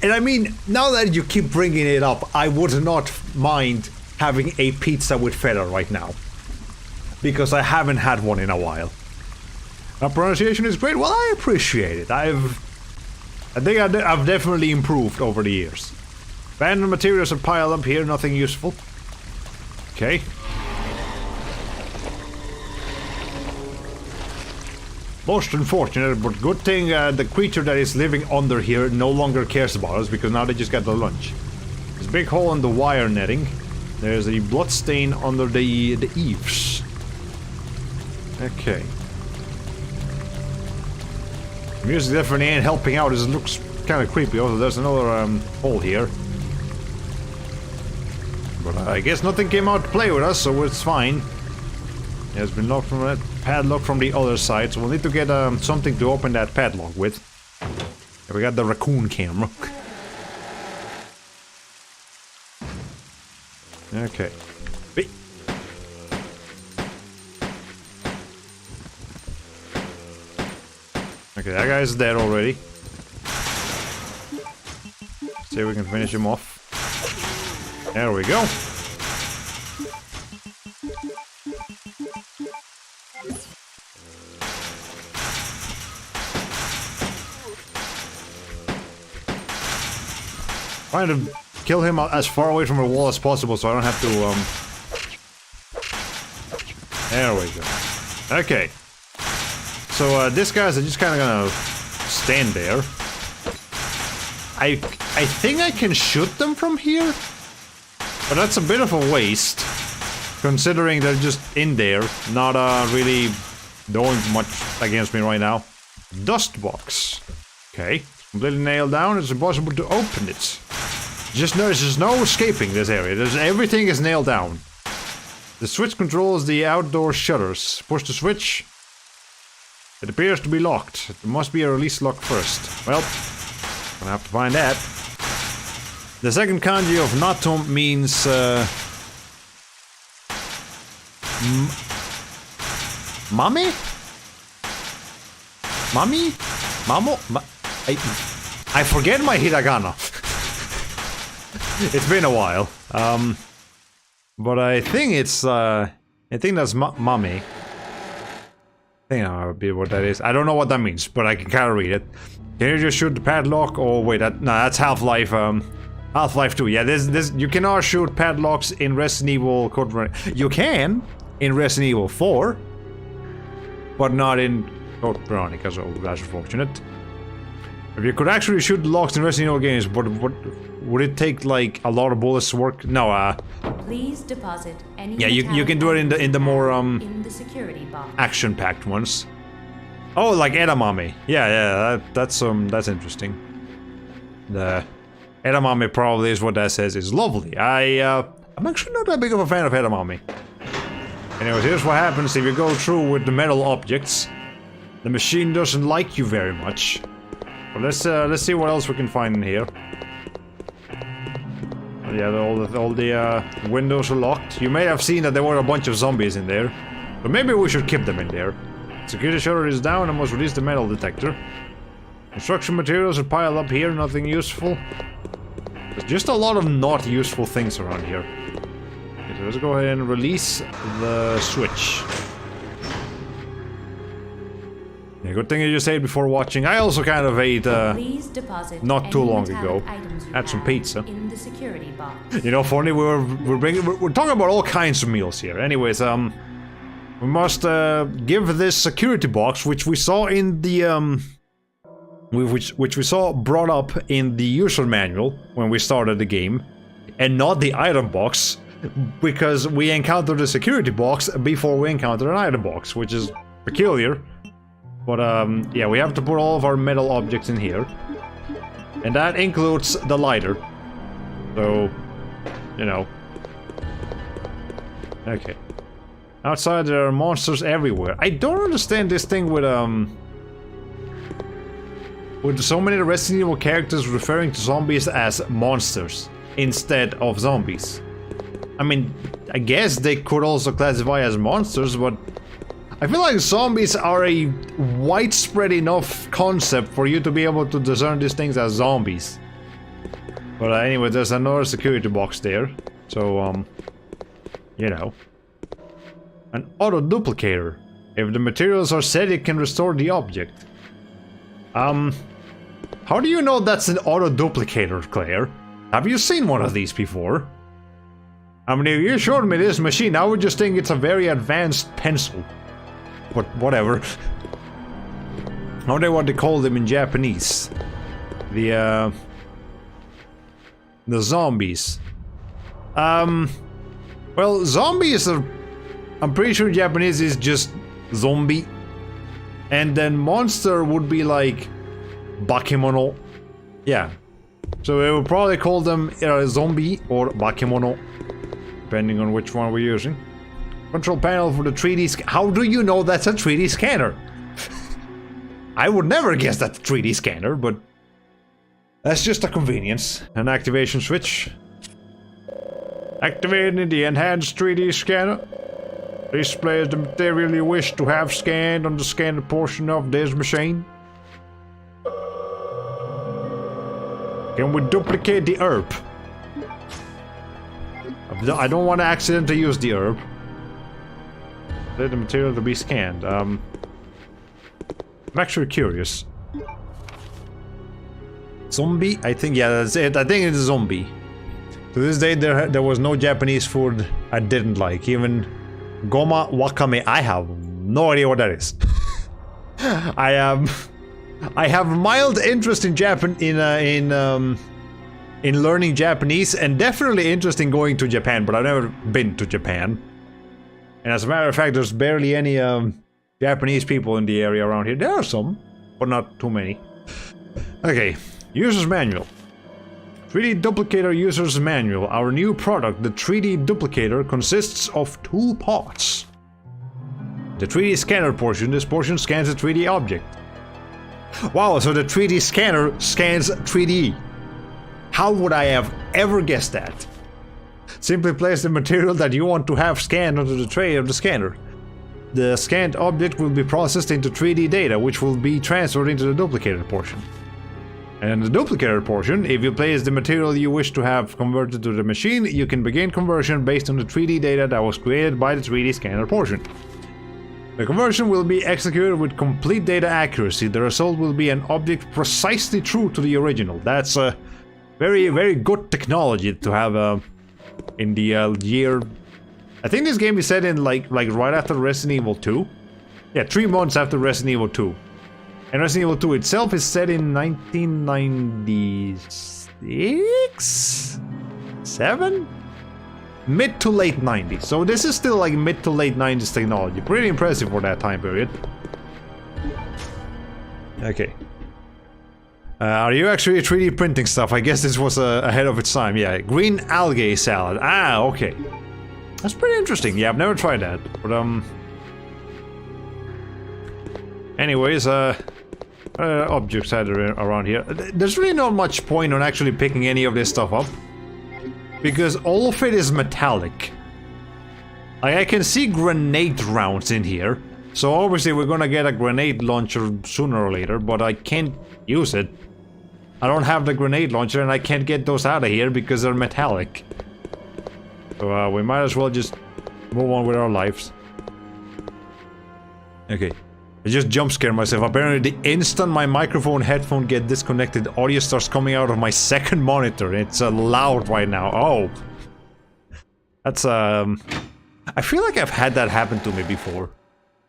And I mean, now that you keep bringing it up, I would not mind having a pizza with feta right now. Because I haven't had one in a while. My pronunciation is great. Well, I appreciate it. I think I've definitely improved over the years. Abandoned materials are piled up here, nothing useful. Okay. Most unfortunate, but good thing the creature that is living under here no longer cares about us, because now they just got the lunch. There's a big hole in the wire netting. There's a blood stain under the eaves. Okay. Music definitely ain't helping out, as it looks kind of creepy. Also, there's another hole here. But I guess nothing came out to play with us, so it's fine. It has been locked from that padlock from the other side, so we'll need to get something to open that padlock with. And we got the raccoon camera. Okay. Okay, that guy's dead already. See if we can finish him off. There we go. Trying to kill him as far away from the wall as possible so I don't have to, There we go. Okay. So, this guy's just kind of gonna stand there. I think I can shoot them from here? But that's a bit of a waste. Considering they're just in there, not, really doing much against me right now. Dust box. Okay. Completely nailed down, it's impossible to open it. There's just no escaping this area. Everything is nailed down. The switch controls the outdoor shutters. Push the switch. It appears to be locked. There must be a release lock first. Well, gonna have to find that. The second kanji of Natom means, Mami? Mami? Mamo? I forget my hiragana. It's been a while. But I think it's, I think that's Mami. I think that might be what that is. I don't know what that means, but I can kind of read it. Can you just shoot the padlock? Oh wait, that's Half-Life. Half-Life 2. Yeah, this you cannot shoot padlocks in Resident Evil Code Veronica. You can in Resident Evil 4, but not in Code Veronica. So that's unfortunate. If you could actually shoot the locks in Resident Evil games, but would it take like a lot of bullets to work? No. Please deposit any. Yeah, you can do it in the more in the security box. Action-packed ones. Oh, like edamame. Yeah, that's interesting. The edamame probably is what that says is lovely. I'm actually not that big of a fan of edamame. Anyways, here's what happens if you go through with the metal objects. The machine doesn't like you very much. But let's see what else we can find in here. Yeah, all the windows are locked. You may have seen that there were a bunch of zombies in there. But maybe we should keep them in there. Security shutter is down and must release the metal detector. Construction materials are piled up here, nothing useful. There's just a lot of not useful things around here. Okay, so let's go ahead and release the switch. Yeah, good thing you just ate before watching. I also kind of ate, not too long ago. Had some pizza. In the security box. You know, funny, we're talking about all kinds of meals here. Anyways, we must give this security box, which we saw in the which we saw brought up in the user manual when we started the game, and not the item box, because we encountered the security box before we encountered an item box, which is peculiar. But yeah, we have to put all of our metal objects in here, and that includes the lighter. So, you know. Okay. Outside there are monsters everywhere. I don't understand this thing with so many Resident Evil characters referring to zombies as monsters instead of zombies. I mean, I guess they could also classify as monsters, but I feel like zombies are a widespread enough concept for you to be able to discern these things as zombies. But anyway, there's another security box there, so you know. An auto-duplicator. If the materials are set, it can restore the object. How do you know that's an auto-duplicator, Claire? Have you seen one of these before? I mean, if you showed me this machine, I would just think it's a very advanced pencil. But whatever. How do what they call them in Japanese? The zombies. Well, zombies are... I'm pretty sure Japanese is just zombie. And then monster would be like... bakemono. Yeah. So we would probably call them zombie or bakemono. Depending on which one we're using. Control panel for the 3D scan. How do you know that's a 3D scanner? I would never guess that's a 3D scanner, but... that's just a convenience. An activation switch. Activating the enhanced 3D scanner. Displays the material you wish to have scanned on the scanned portion of this machine. Can we duplicate the herb? I don't want to accidentally use the herb. Let the material to be scanned. I'm actually curious. Zombie? I think, yeah, that's it. I think it's a zombie. To this day, there was no Japanese food I didn't like. Even goma wakame, I have no idea what that is. I have mild interest in in learning Japanese, and definitely interest in going to Japan, but I've never been to Japan. And as a matter of fact, there's barely any Japanese people in the area around here. There are some, but not too many. Okay, user's manual. 3D Duplicator User's Manual. Our new product, the 3D Duplicator, consists of 2 parts. The 3D scanner portion. This portion scans a 3D object. Wow, so the 3D scanner scans 3D. How would I have ever guessed that? Simply place the material that you want to have scanned onto the tray of the scanner. The scanned object will be processed into 3D data, which will be transferred into the duplicator portion. And in the duplicator portion, if you place the material you wish to have converted to the machine, you can begin conversion based on the 3D data that was created by the 3D scanner portion. The conversion will be executed with complete data accuracy. The result will be an object precisely true to the original. That's a very, very good technology to have in the year... I think this game is set in like right after Resident Evil 2. Yeah, 3 months after Resident Evil 2. And Resident Evil 2 itself is set in 1996? 7? Mid to late 90s. So this is still like mid to late 90s technology. Pretty impressive for that time period. Okay. Are you actually 3D printing stuff? I guess this was ahead of its time. Yeah, green algae salad. Ah, okay. That's pretty interesting. Yeah, I've never tried that. But, anyways, objects around here. There's really not much point on actually picking any of this stuff up. Because all of it is metallic. I can see grenade rounds in here. So obviously we're gonna get a grenade launcher sooner or later, but I can't use it. I don't have the grenade launcher and I can't get those out of here because they're metallic. So we might as well just move on with our lives. Okay. I just jump scared myself. Apparently the instant my microphone headphone get disconnected, audio starts coming out of my second monitor. It's loud right now. Oh. That's I feel like I've had that happen to me before.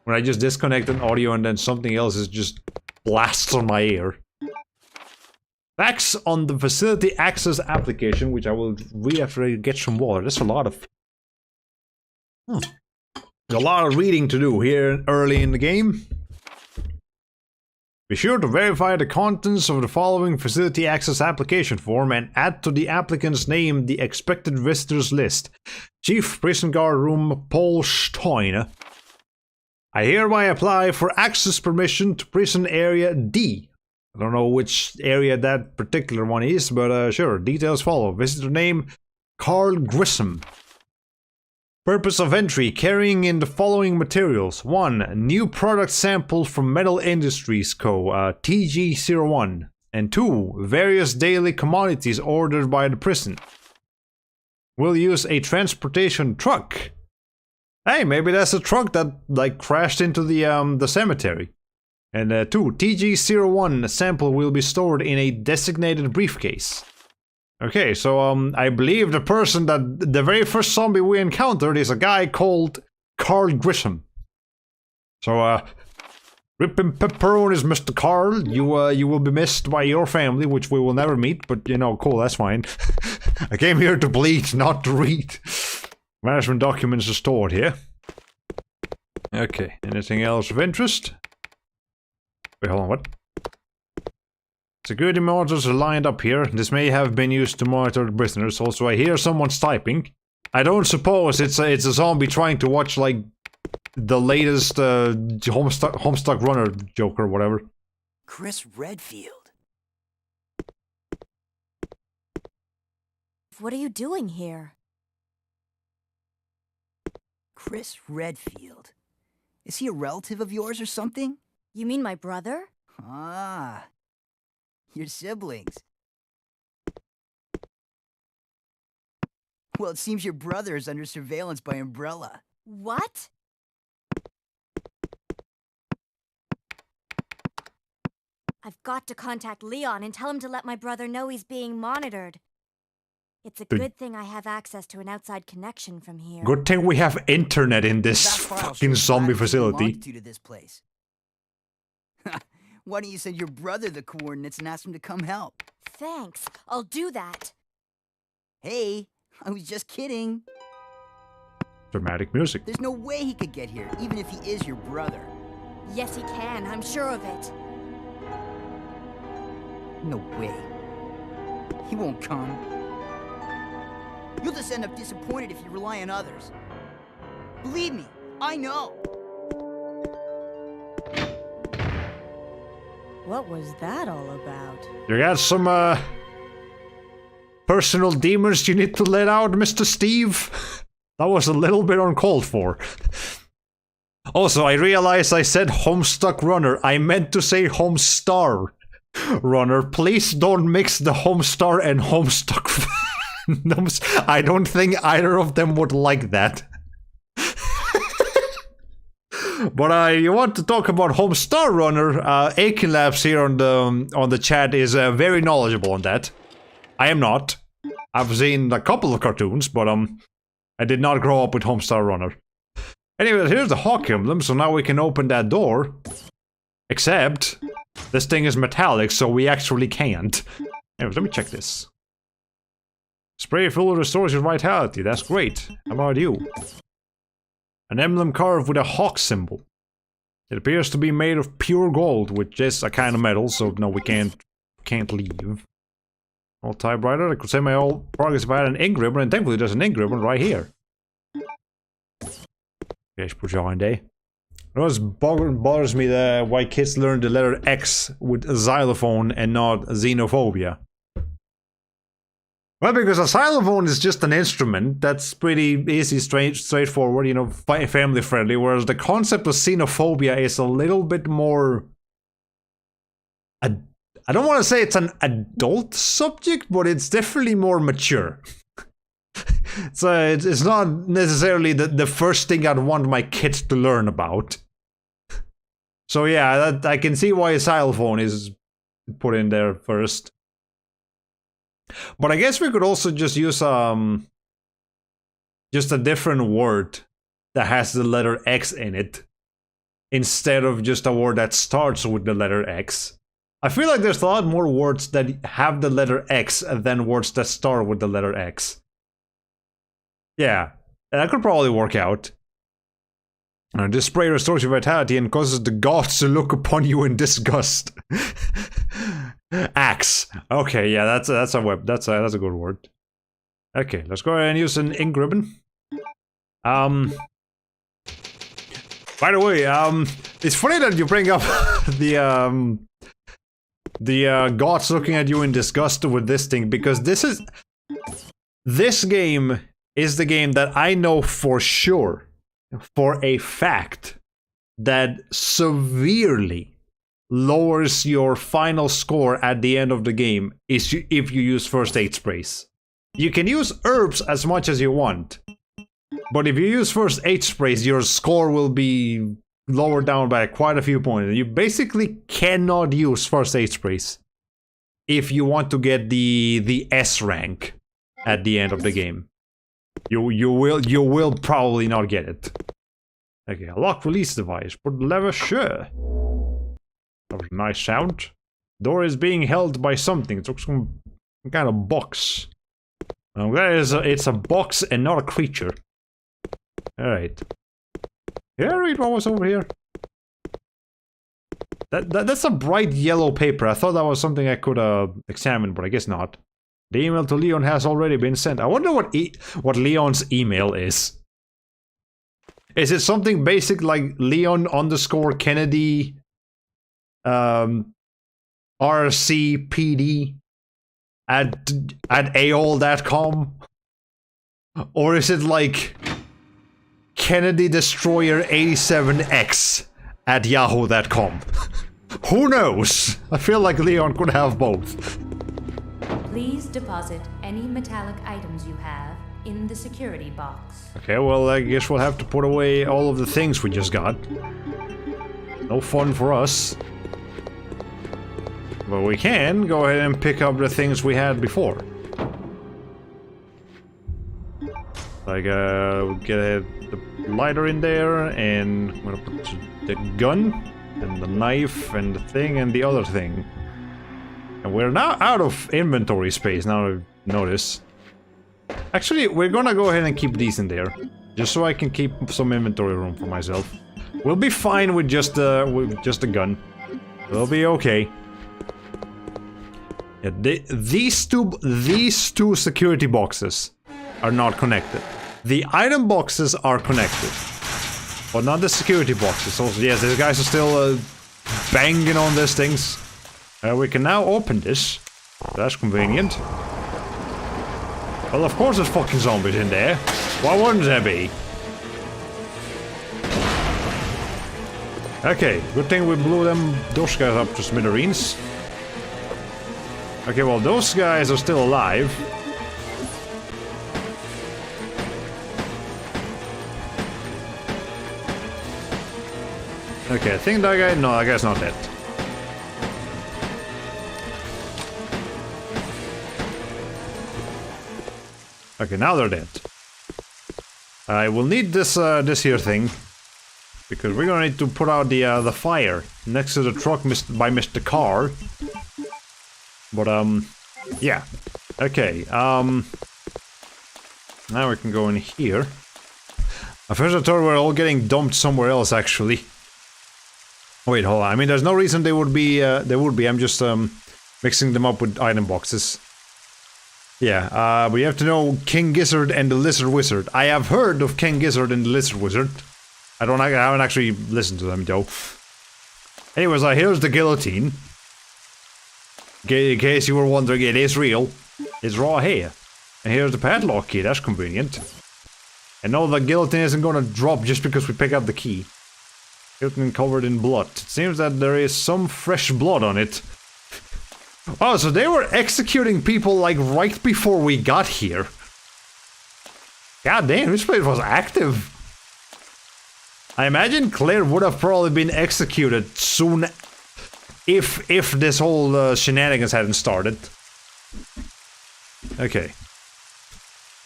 When I just disconnect an audio and then something else is just blasts on my ear. Facts on the facility access application, which I will read after I get some water. There's a lot of... There's a lot of reading to do here early in the game. Be sure to verify the contents of the following facility access application form and add to the applicant's name the expected visitors list. Chief Prison Guard Room Paul Steiner. I hereby apply for access permission to prison area D. I don't know which area that particular one is, but sure, details follow. Visitor name, Carl Grissom. Purpose of entry, carrying in the following materials. 1. New product sample from Metal Industries Co., TG01. And 2. Various daily commodities ordered by the prison. We'll use a transportation truck. Hey, maybe that's a truck that, like, crashed into the cemetery. And 2. TG01 sample will be stored in a designated briefcase. Okay, so I believe the person that the very first zombie we encountered is a guy called Carl Grissom. So rip and pepperonis, Mr. Carl. You will be missed by your family, which we will never meet. But you know, cool, that's fine. I came here to bleed, not to read. Management documents are stored here. Okay, anything else of interest? Wait, hold on, what? Security monitors are lined up here. This may have been used to monitor the prisoners. Also, I hear someone's typing. I don't suppose it's a zombie trying to watch, like, the latest Homestuck Runner joke or whatever. Chris Redfield. What are you doing here? Chris Redfield. Is he a relative of yours or something? You mean my brother? Ah. Your siblings. Well, it seems your brother is under surveillance by Umbrella. What? I've got to contact Leon and tell him to let my brother know he's being monitored. It's a good thing I have access to an outside connection from here. Good thing we have internet in this fucking zombie facility. To this place. Why don't you send your brother the coordinates and ask him to come help? Thanks. I'll do that. Hey, I was just kidding. Dramatic music. There's no way he could get here, even if he is your brother. Yes, he can. I'm sure of it. No way. He won't come. You'll just end up disappointed if you rely on others. Believe me, I know. What was that all about? You got some, personal demons you need to let out, Mr. Steve? That was a little bit uncalled for. Also, I realized I said Homestuck Runner. I meant to say Homestar Runner. Please don't mix the Homestar and Homestuck fandoms. I don't think either of them would like that. But you want to talk about Homestar Runner? Aiken Labs here on the chat is very knowledgeable on that. I am not. I've seen a couple of cartoons, but I did not grow up with Homestar Runner. Anyway, here's the Hawk Emblem, so now we can open that door. Except this thing is metallic, so we actually can't. Anyway, let me check this. Spray full restores your vitality. That's great. How about you? An emblem carved with a hawk symbol. It appears to be made of pure gold, which is a kind of metal, so no, we can't leave. Old typewriter, I could say my old progress if I had an ink ribbon, and thankfully there's an ink ribbon right here. Yes, Projande. It always bothers me that why kids learn the letter X with xylophone and not xenophobia. Well, because a xylophone is just an instrument that's pretty easy, straightforward, you know, family friendly, whereas the concept of xenophobia is a little bit more... I don't want to say it's an adult subject, but it's definitely more mature. So it's not necessarily the first thing I'd want my kids to learn about. So yeah, I can see why a xylophone is put in there first. But I guess we could also just use just a different word that has the letter X in it, instead of just a word that starts with the letter X. I feel like there's a lot more words that have the letter X than words that start with the letter X. Yeah, that could probably work out. This spray restores your vitality and causes the gods to look upon you in disgust. Axe. Okay, yeah, that's a web. That's a good word. Okay, let's go ahead and use an ink ribbon. By the way, it's funny that you bring up the gods looking at you in disgust with this thing, because this game is the game that I know for sure, for a fact, that severely lowers your final score at the end of the game if you use first aid sprays. You can use herbs as much as you want, but if you use first aid sprays, your score will be lowered down by quite a few points. You basically cannot use first aid sprays if you want to get the S rank at the end of the game. You will probably not get it. Okay, a lock release device. Put the lever, sure. That was a nice sound. Door is being held by something. It looks like some kind of box. I'm glad it's a box and not a creature. Alright. Yeah, read what was over here. That's a bright yellow paper. I thought that was something I could examine, but I guess not. The email to Leon has already been sent. I wonder what Leon's email is. Is it something basic like Leon_Kennedy RCPD at AOL.com? Or is it like Kennedy Destroyer 87X at Yahoo.com? Who knows? I feel like Leon could have both. Please deposit any metallic items you have in the security box. Okay, well, I guess we'll have to put away all of the things we just got. No fun for us. But we can go ahead and pick up the things we had before. Like, we'll get the lighter in there, and I'm gonna put the gun, and the knife, and the thing, and the other thing. And we're now out of inventory space, now I notice. Actually, we're gonna go ahead and keep these in there, just so I can keep some inventory room for myself. We'll be fine with just the gun. We'll be okay. Yeah, these two security boxes are not connected. The item boxes are connected, but not the security boxes. Also, yes, these guys are still banging on these things. We can now open this. That's convenient. Well, of course there's fucking zombies in there. Why wouldn't there be? Okay, good thing we blew those guys up to smithereens. Okay, well, those guys are still alive. Okay, I think that guy... No, that guy's not dead. Okay, now they're dead. I will need this this here thing, because we're gonna need to put out the fire next to the truck by Mr. Carr. But yeah. Okay. Now we can go in here. At first I thought we were all getting dumped somewhere else, actually. Wait, hold on. I mean, there's no reason they would be. I'm just mixing them up with item boxes. Yeah, but you have to know King Gizzard and the Lizard Wizard. I have heard of King Gizzard and the Lizard Wizard. I haven't actually listened to them, though. Anyways, here's the guillotine. In case you were wondering, it is real. It's raw hair. And here's the padlock key, that's convenient. And no, the guillotine isn't gonna drop just because we pick up the key. Guillotine covered in blood. It seems that there is some fresh blood on it. Oh, so they were executing people like right before we got here. God damn, this place was active. I imagine Claire would have probably been executed soon if this whole shenanigans hadn't started. Okay.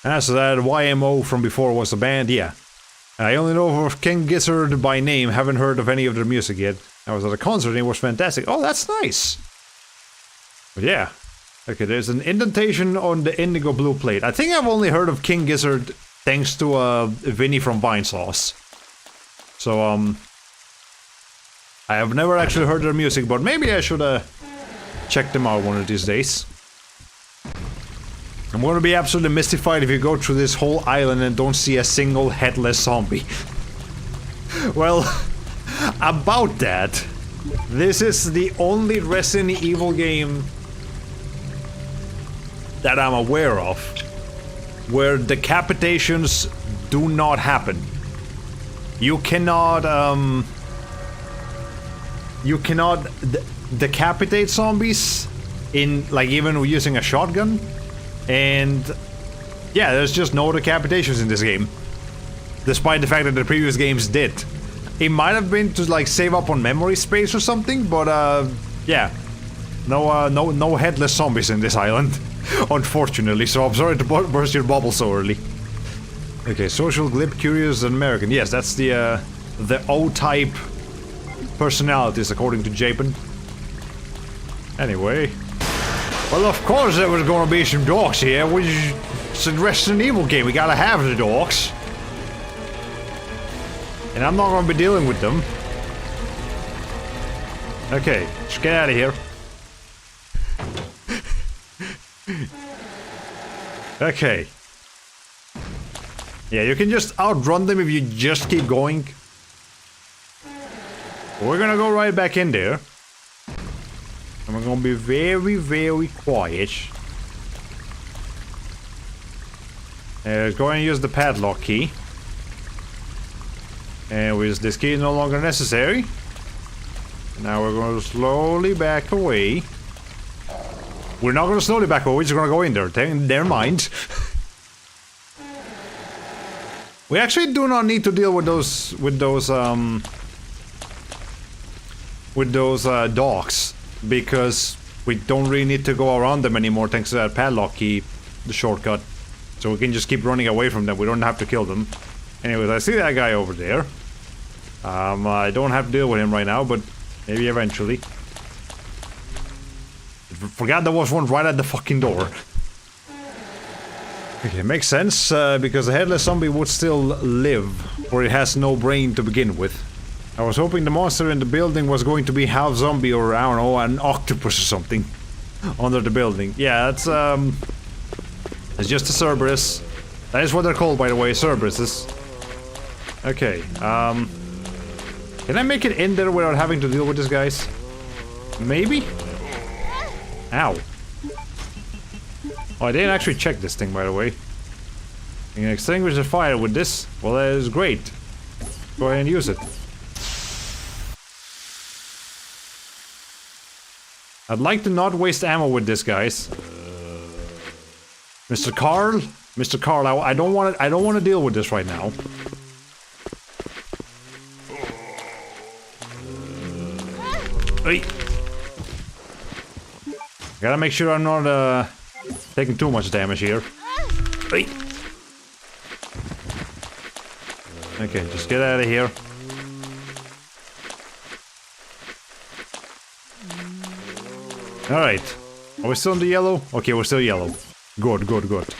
Ah, so that YMO from before was a band, yeah. I only know of King Gizzard by name, haven't heard of any of their music yet. I was at a concert and it was fantastic. Oh, that's nice! But yeah. Okay, there's an indentation on the indigo blue plate. I think I've only heard of King Gizzard thanks to Vinny from Vine Sauce. So, I have never actually heard their music, but maybe I should check them out one of these days. I'm gonna be absolutely mystified if you go through this whole island and don't see a single headless zombie. Well, about that, this is the only Resident Evil game that I'm aware of where decapitations do not happen. You cannot decapitate zombies in, like, even using a shotgun. And yeah, there's just no decapitations in this game, despite the fact that the previous games did. It might have been to like save up on memory space or something, but yeah, no headless zombies in this island, unfortunately. So I'm sorry to burst your bubble so early. Okay, social, glib, curious, and American. Yes, that's the O-type personalities according to Japan. Anyway. Well, of course there was gonna be some dogs here. It's a Resident Evil game, we gotta have the dogs. And I'm not gonna be dealing with them. Okay, let's get out of here. Okay. Yeah, you can just outrun them if you just keep going. We're gonna go right back in there. And we're gonna be very, very quiet. Go and use the padlock key. And with this key no longer necessary. Now we're gonna slowly back away. We're not gonna slowly back away, we're just gonna go in there. Never mind. We actually do not need to deal with those dogs. Because we don't really need to go around them anymore thanks to that padlock key, the shortcut. So we can just keep running away from them, we don't have to kill them. Anyways, I see that guy over there. I don't have to deal with him right now, but maybe eventually. Forgot there was one right at the fucking door. Okay, makes sense, because the headless zombie would still live, or it has no brain to begin with. I was hoping the monster in the building was going to be half zombie or, I don't know, an octopus or something under the building. Yeah, it's just a Cerberus. That is what they're called, by the way, Cerberuses. Okay, can I make it in there without having to deal with these guys? Maybe? Ow. Oh, I didn't actually check this thing, by the way. You can extinguish the fire with this. Well, that is great. Go ahead and use it. I'd like to not waste ammo with this, guys. Mr. Carl? Mr. Carl, I don't want to deal with this right now. Hey. Gotta make sure I'm not taking too much damage here. Hey. Okay, just get out of here. Alright. Are we still in the yellow? Okay, we're still yellow. Good, good, good.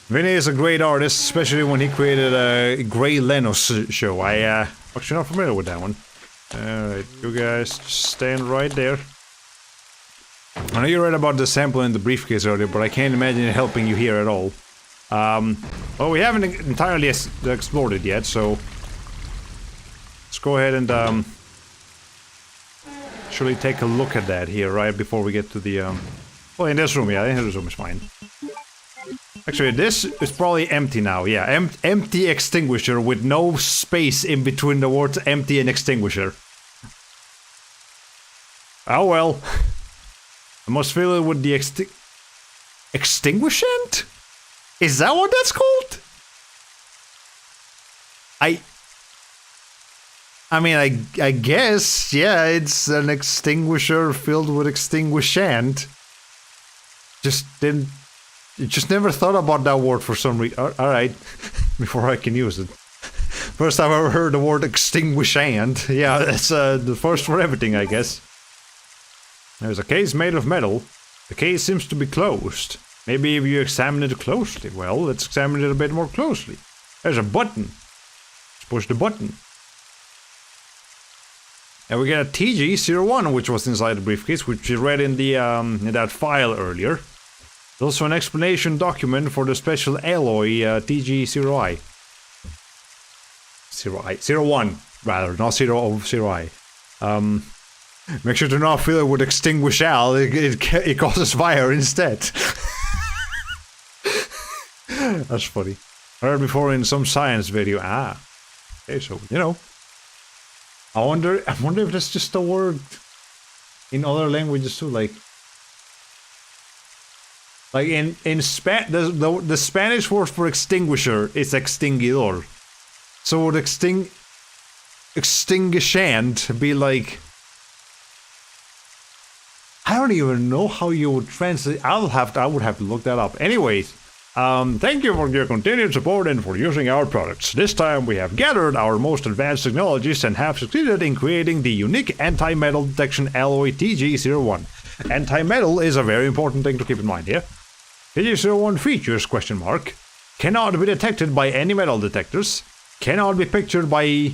Vinny is a great artist, especially when he created a Grey Lenos show. Actually not familiar with that one. Alright, you guys just stand right there. I know you read about the sample in the briefcase earlier, but I can't imagine it helping you here at all. Well, we haven't entirely explored it yet, so... Let's go ahead and, actually take a look at that here, right before we get to the, well, in this room, yeah, in this room is fine. Actually, this is probably empty now, yeah. Empty extinguisher with no space in between the words empty and extinguisher. Oh well. I must fill it with the extinguishant? Is that what that's called? I mean, I guess, yeah, it's an extinguisher filled with extinguishant. Just didn't just never thought about that word for some reason. Alright, before I can use it. First time I ever heard the word extinguish and. Yeah, that's the first for everything, I guess. There's a case made of metal. The case seems to be closed. Maybe if you examine it closely. Well, let's examine it a bit more closely. There's a button. Let's push the button. And we get a TG-01, which was inside the briefcase, which we read in the in that file earlier. There's also an explanation document for the special alloy TG-0I. 01, rather, not 0I. Make sure to not fill it with extinguish Al, it causes fire instead. That's funny. I heard before in some science video. Okay, so, you know. I wonder if that's just a word in other languages too, like in the Spanish word for extinguisher is extinguidor. So would extinguishant be like, I don't even know how you would translate. I would have to look that up. Anyways, thank you for your continued support and for using our products. This time we have gathered our most advanced technologies and have succeeded in creating the unique anti-metal detection alloy TG-01. Anti-metal is a very important thing to keep in mind here. TG-01 features, cannot be detected by any metal detectors, cannot be pictured by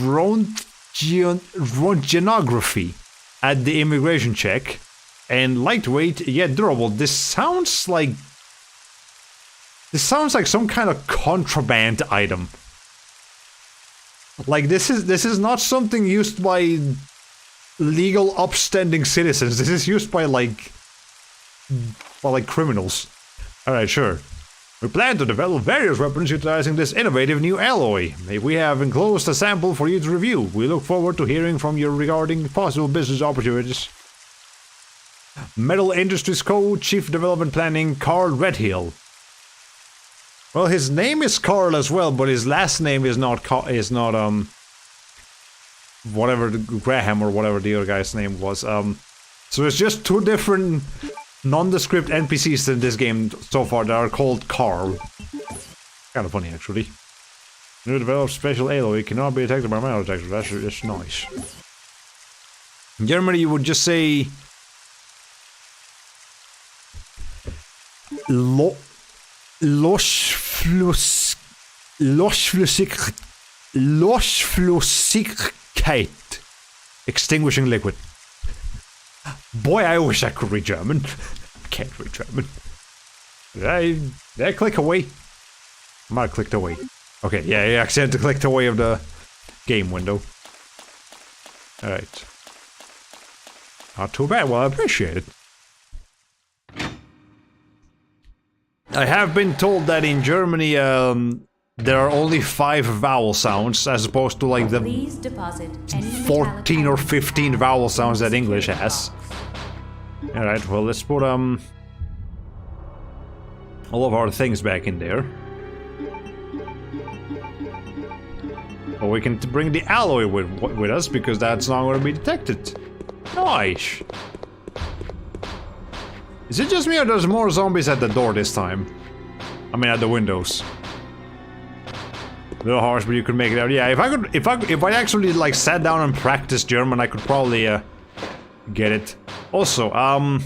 röntgenography at the immigration check, and lightweight yet durable. This sounds like some kind of contraband item. Like this is not something used by legal upstanding citizens. This is used by like criminals. Alright, sure. We plan to develop various weapons utilizing this innovative new alloy. We have enclosed a sample for you to review. We look forward to hearing from you regarding possible business opportunities. Metal Industries Co. Chief Development Planning, Carl Redhill. Well, his name is Carl as well, but his last name is not whatever, Graham or whatever the other guy's name was. So it's just two different nondescript NPCs in this game so far that are called Carl. Kind of funny, actually. New developed special alloy cannot be detected by metal detectors. That's nice. In Germany, you would just say Losflüssigkeit. Extinguishing liquid. Boy, I wish I could read German. I can't read German. Did I click away? I might have clicked away. Okay, yeah, I accidentally clicked away of the game window. Alright. Not too bad, well, I appreciate it. I have been told that in Germany, there are only 5 vowel sounds, as opposed to like the 14 or 15 vowel sounds that English has. Alright, well, let's put all of our things back in there. Or we can bring the alloy with us, because that's not going to be detected. Nice! Is it just me, or there's more zombies at the door this time? I mean, at the windows. A little harsh, but you could make it out. Yeah, if I actually like sat down and practiced German, I could probably get it. Also, I'm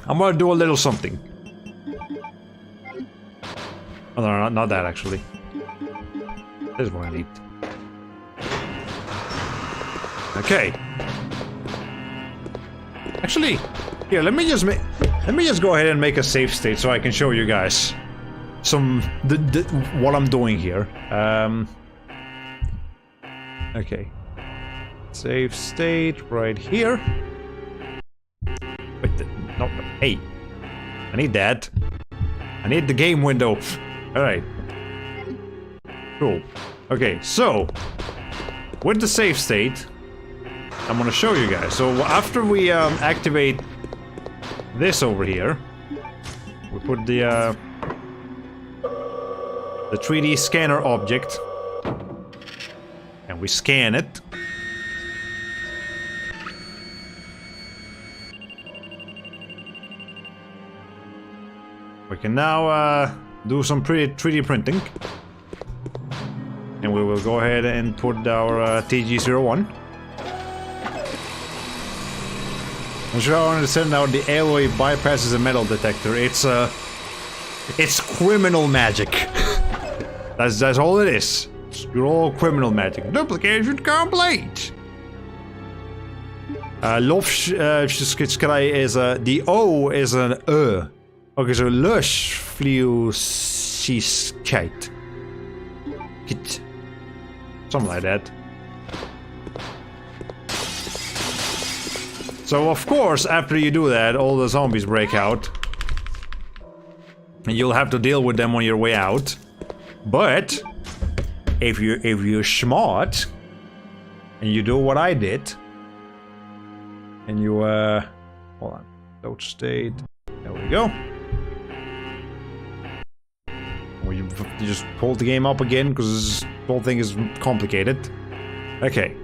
gonna do a little something. Oh no, not that actually. This is what I need. Okay. Actually, here, let me just go ahead and make a save state so I can show you guys what I'm doing here. Okay. Save state right here. Wait, no, hey. I need that. I need the game window. Alright. Cool. Okay, so with the save state, I'm gonna show you guys. So after we activate this over here, we put the 3D scanner object, and we scan it. We can now do some pretty 3D printing. And we will go ahead and put our TG01. I'm sure I understand now the alloy bypasses a metal detector. It's criminal magic. that's all it is. You're all criminal magic. Duplication complete. Loftskrij is the O is an Okay, so lush fluoskite. Something like that. So of course, after you do that, all the zombies break out. And you'll have to deal with them on your way out. But if you're smart and you do what I did, and you hold on, load state. There we go. You just pull the game up again because this whole thing is complicated. Okay.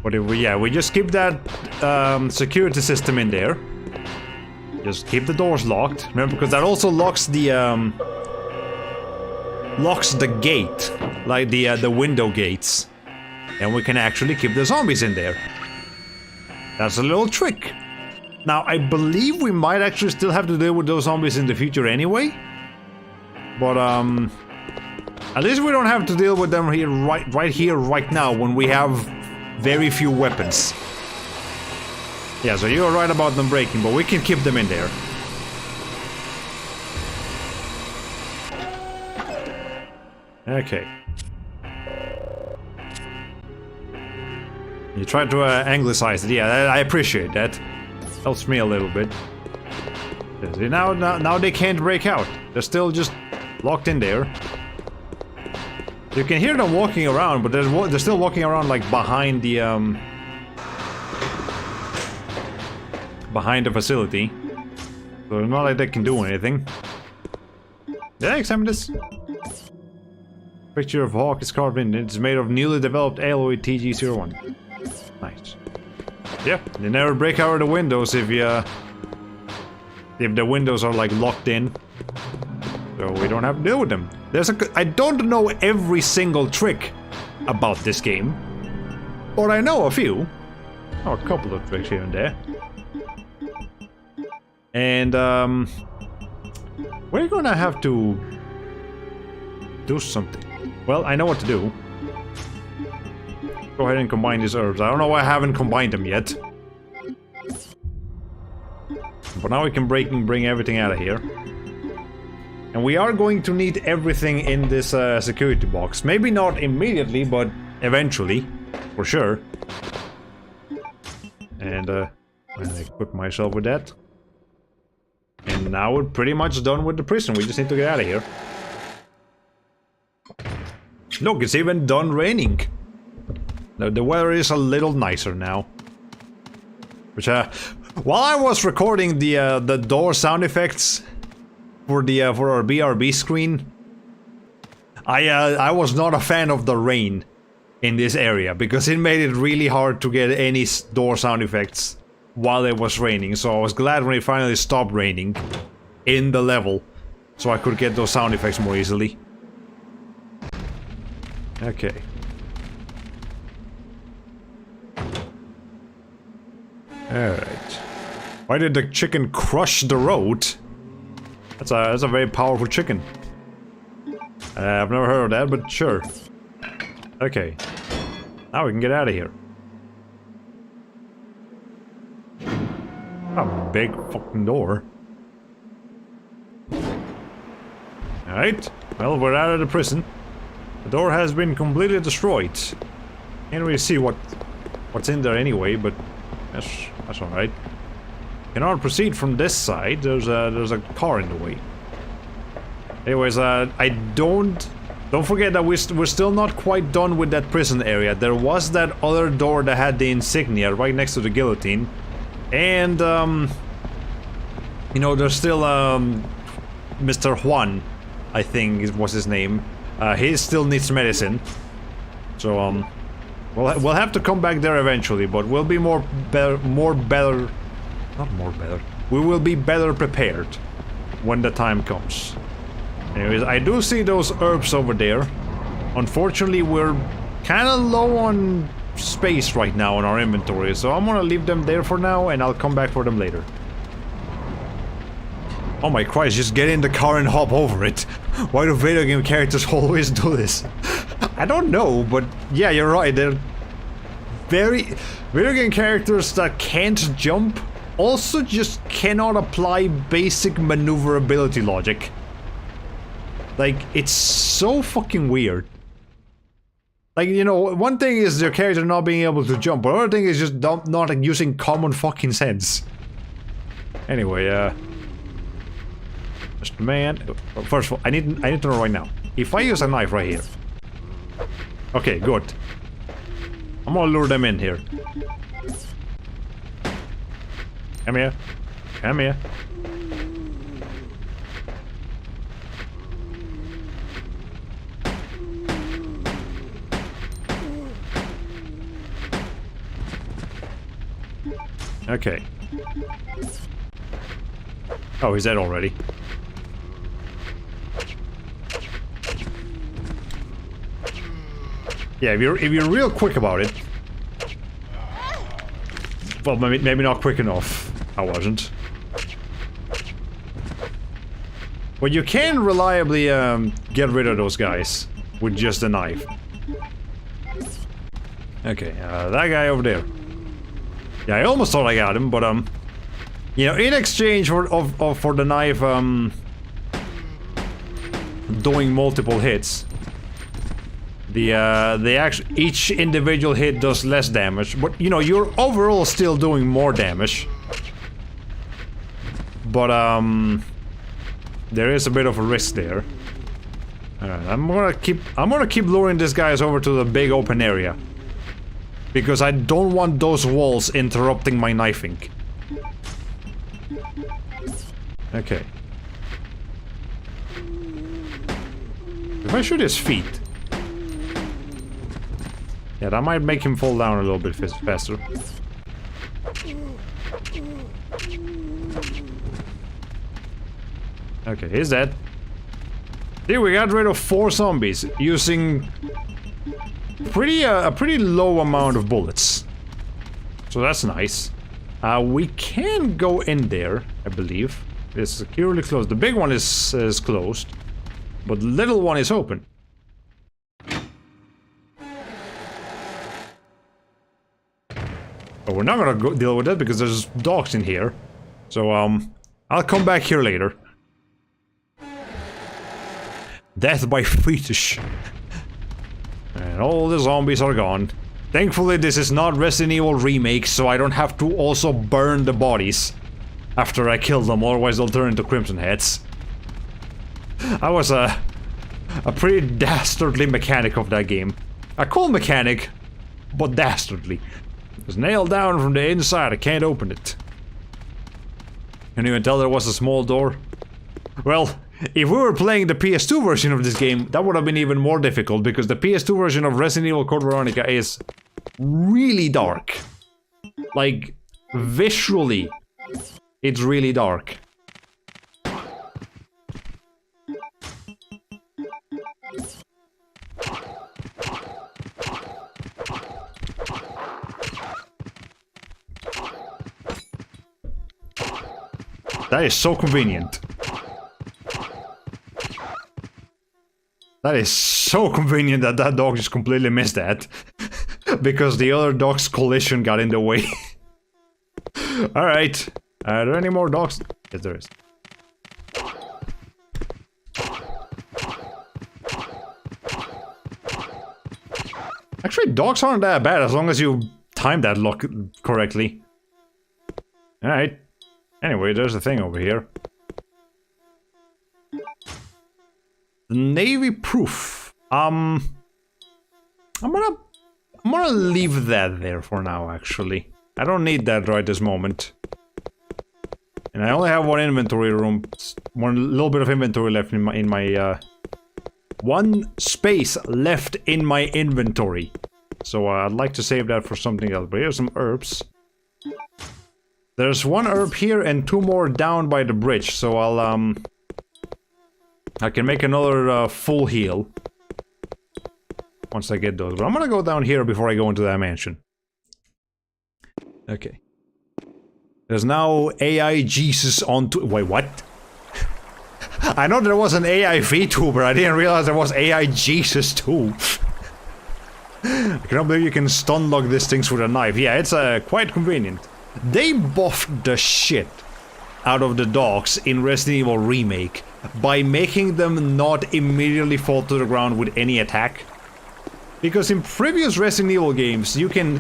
But if we just keep that security system in there. Just keep the doors locked. Remember, because that also locks the gate, like the window gates, and we can actually keep the zombies in there. That's a little trick. Now, I believe we might actually still have to deal with those zombies in the future anyway. But at least we don't have to deal with them here, right here, right now, when we have very few weapons. Yeah, so you're right about them breaking, but we can keep them in there. Okay. You tried to anglicize it. Yeah, I appreciate that. Helps me a little bit. See, now they can't break out. They're still just locked in there. You can hear them walking around, but they're still walking around like behind the facility. So it's not like they can do anything. Did I examine this? Picture of Hawk is carved in. It's made of newly developed alloy TG01. Nice. Yeah, they never break out of the windows if the windows are like locked in. So we don't have to deal with them. I don't know every single trick about this game, but I know a few. Oh, a couple of tricks here and there. And we're gonna have to do something. Well, I know what to do. Go ahead and combine these herbs. I don't know why I haven't combined them yet. But now we can bring everything out of here. And we are going to need everything in this security box. Maybe not immediately, but eventually. For sure. And I'm gonna equip myself with that. And now we're pretty much done with the prison. We just need to get out of here. Look, it's even done raining. The weather is a little nicer now. Which, while I was recording the door sound effects for our BRB screen, I was not a fan of the rain in this area because it made it really hard to get any door sound effects while it was raining. So I was glad when it finally stopped raining in the level, so I could get those sound effects more easily. Okay. Alright. Why did the chicken crush the road? That's a very powerful chicken. I've never heard of that, but sure. Okay. Now we can get out of here. A big fucking door. Alright. Well, we're out of the prison. The door has been completely destroyed. Can't really see what's in there anyway, but that's alright. Cannot proceed from this side. There's a car in the way. Anyways, don't forget that we're still not quite done with that prison area. There was that other door that had the insignia right next to the guillotine, and you know, there's still Mr. Juan, I think was his name. He still needs medicine, so we'll have to come back there eventually, but we'll be more better Not more better. We will be better prepared when the time comes. Anyways, I do see those herbs over there. Unfortunately, we're kind of low on space right now in our inventory, so I'm gonna leave them there for now, and I'll come back for them later. Oh my Christ, just get in the car and hop over it. Why do video game characters always do this? I don't know, but yeah, you're right. They're video game characters that can't jump also just cannot apply basic maneuverability logic. Like, it's so fucking weird. Like, you know, one thing is their character not being able to jump, but another thing is just not using common fucking sense. Anyway, Mr. Man, first of all, I need to know right now. If I use a knife right here. Okay, good. I'm gonna lure them in here. Come here. Come here. Okay. Oh, he's dead already. Yeah, if you're real quick about it. Well, maybe not quick enough. I wasn't. But you can reliably get rid of those guys with just a knife. Okay, that guy over there. Yeah, I almost thought I got him, but you know, in exchange for the knife doing multiple hits, each individual hit does less damage, but you know, you're overall still doing more damage. But there is a bit of a risk there. Alright, I'm gonna keep luring these guys over to the big open area. Because I don't want those walls interrupting my knifing. Okay. If I shoot his feet... yeah, that might make him fall down a little bit faster. Okay, he's dead. Here we got rid of 4 zombies using... a pretty low amount of bullets. So that's nice. We can go in there, I believe. It's securely closed. The big one is closed. But the little one is open. But we're not gonna deal with that because there's dogs in here. So, I'll come back here later. Death by fetish. And all the zombies are gone. Thankfully, this is not Resident Evil Remake, so I don't have to also burn the bodies after I kill them, otherwise they'll turn into Crimson Heads. I was a pretty dastardly mechanic of that game. A cool mechanic, but dastardly. It's nailed down from the inside, I can't open it. Can you even tell there was a small door? Well, if we were playing the PS2 version of this game, that would have been even more difficult, because the PS2 version of Resident Evil Code Veronica is really dark. Like, visually, it's really dark. That is so convenient. That is so convenient that that dog just completely missed that. Because the other dog's collision got in the way. Alright. Are there any more dogs? Yes, there is. Actually, dogs aren't that bad as long as you time that lock correctly. Alright. Anyway, there's a thing over here. The Navy proof. I'm gonna leave that there for now, actually. I don't need that right this moment. And I only have one inventory room, one little bit of inventory left in my one space left in my inventory. So I'd like to save that for something else. But here's some herbs. There's one herb here and 2 more down by the bridge, so I can make another full heal once I get those. But I'm gonna go down here before I go into that mansion. Okay. There's now AI Jesus on... Wait, what? I know there was an AI VTuber, I didn't realize there was AI Jesus too. I cannot believe you can stun lock these things with a knife. Yeah, it's quite convenient. They buffed the shit out of the dogs in Resident Evil Remake by making them not immediately fall to the ground with any attack. Because in previous Resident Evil games, you can,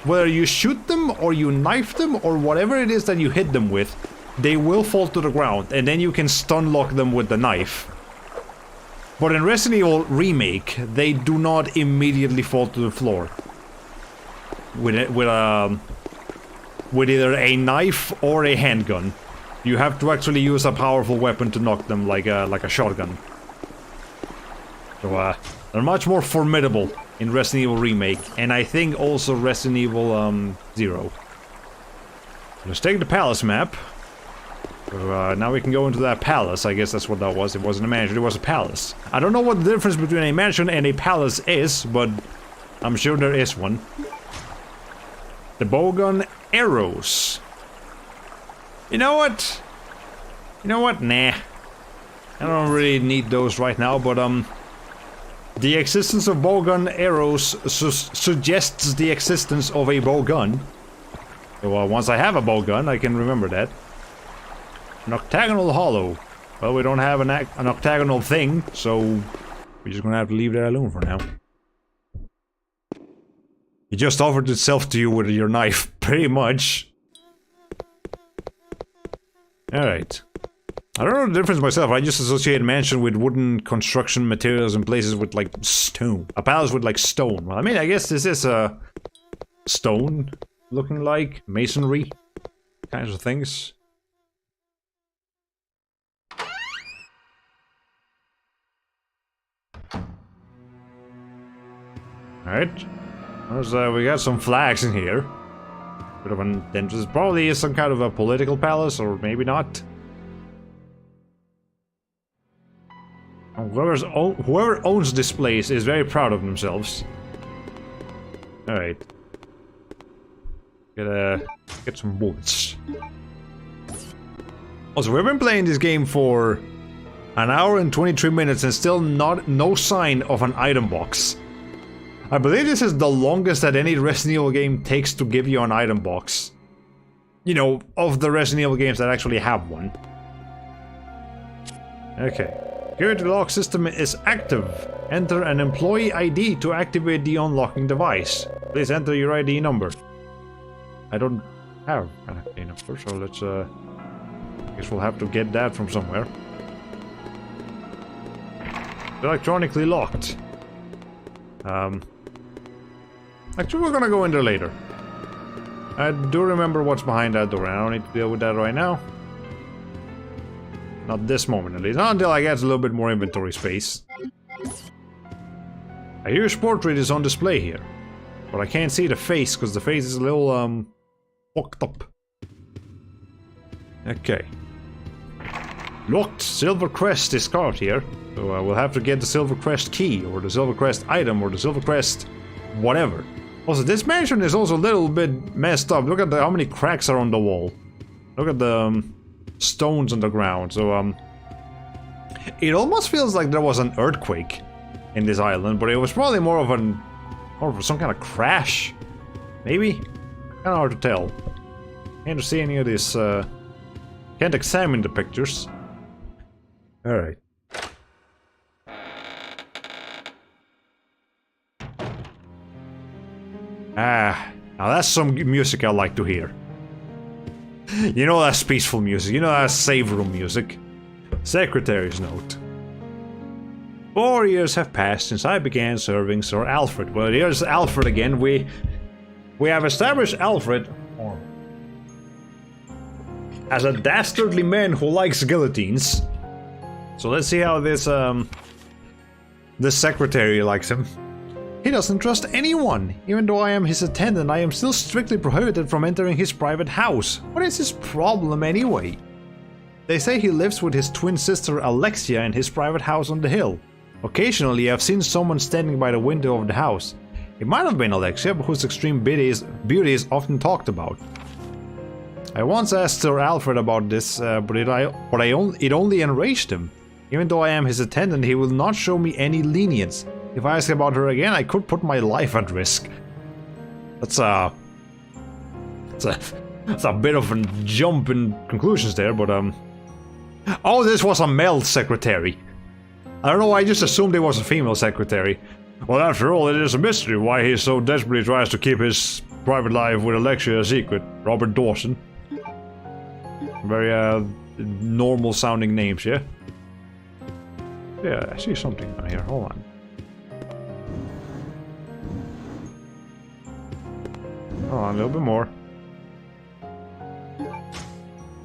whether you shoot them or you knife them or whatever it is that you hit them with, they will fall to the ground and then you can stun lock them with the knife. But in Resident Evil Remake, they do not immediately fall to the floor with either a knife or a handgun. You have to actually use a powerful weapon to knock them, like a shotgun. So they're much more formidable in Resident Evil Remake, and I think also Resident Evil 0. Let's take the palace map. So, now we can go into that palace. I guess that's what that was. It wasn't a mansion, it was a palace. I don't know what the difference between a mansion and a palace is, but I'm sure there is one. The bowgun arrows. You know what? You know what? Nah. I don't really need those right now, but the existence of bowgun arrows suggests the existence of a bowgun. So once I have a bowgun, I can remember that. An octagonal hollow. Well, we don't have an octagonal thing, so we're just gonna have to leave that alone for now. It just offered itself to you with your knife, pretty much. Alright. I don't know the difference myself, I just associate mansion with wooden construction materials and places with, like, stone. A palace with, like, stone. Well, I mean, I guess this is a stone looking like masonry kinds of things. Alright. We got some flags in here. Bit of an entrance. Probably is some kind of a political palace, or maybe not. Whoever owns this place is very proud of themselves. Alright. Get some bullets. Also, we've been playing this game for an hour and 23 minutes and still no sign of an item box. I believe this is the longest that any Resident Evil game takes to give you an item box. You know, of the Resident Evil games that actually have one. Okay. Security lock system is active. Enter an employee ID to activate the unlocking device. Please enter your ID number. I don't have an ID number, so let's I guess we'll have to get that from somewhere. Electronically locked. Actually, we're gonna go in there later. I do remember what's behind that door, and I don't need to deal with that right now. Not this moment, at least. Not until I get a little bit more inventory space. A huge portrait is on display here. But I can't see the face, because the face is a little, fucked up. Okay. Locked Silver Crest is carved here. So we'll have to get the Silver Crest key, or the Silver Crest item, or the Silver Crest whatever. Also, this mansion is also a little bit messed up. Look at how many cracks are on the wall. Look at the stones on the ground. So, it almost feels like there was an earthquake in this island, but it was probably more of some kind of crash. Maybe? Kind of hard to tell. Can't see any of this, can't examine the pictures. Alright. Ah, now that's some music I like to hear. You know that's peaceful music, you know that's save room music. Secretary's note. 4 years have passed since I began serving Sir Alfred. Well, here's Alfred again. We have established Alfred as a dastardly man who likes guillotines. So let's see how this secretary likes him. He doesn't trust anyone. Even though I am his attendant, I am still strictly prohibited from entering his private house. What is his problem anyway? They say he lives with his twin sister Alexia in his private house on the hill. Occasionally, I've seen someone standing by the window of the house. It might have been Alexia, whose extreme beauty is often talked about. I once asked Sir Alfred about this, but it only enraged him. Even though I am his attendant, he will not show me any lenience. If I ask about her again, I could put my life at risk. That's a bit of a jump in conclusions there, but oh, this was a male secretary. I don't know why I just assumed it was a female secretary. Well, after all, it is a mystery why he so desperately tries to keep his private life with Alexia a secret. Robert Dawson. Very normal sounding names, yeah? Yeah, I see something down here. Hold on. Hold on, a little bit more.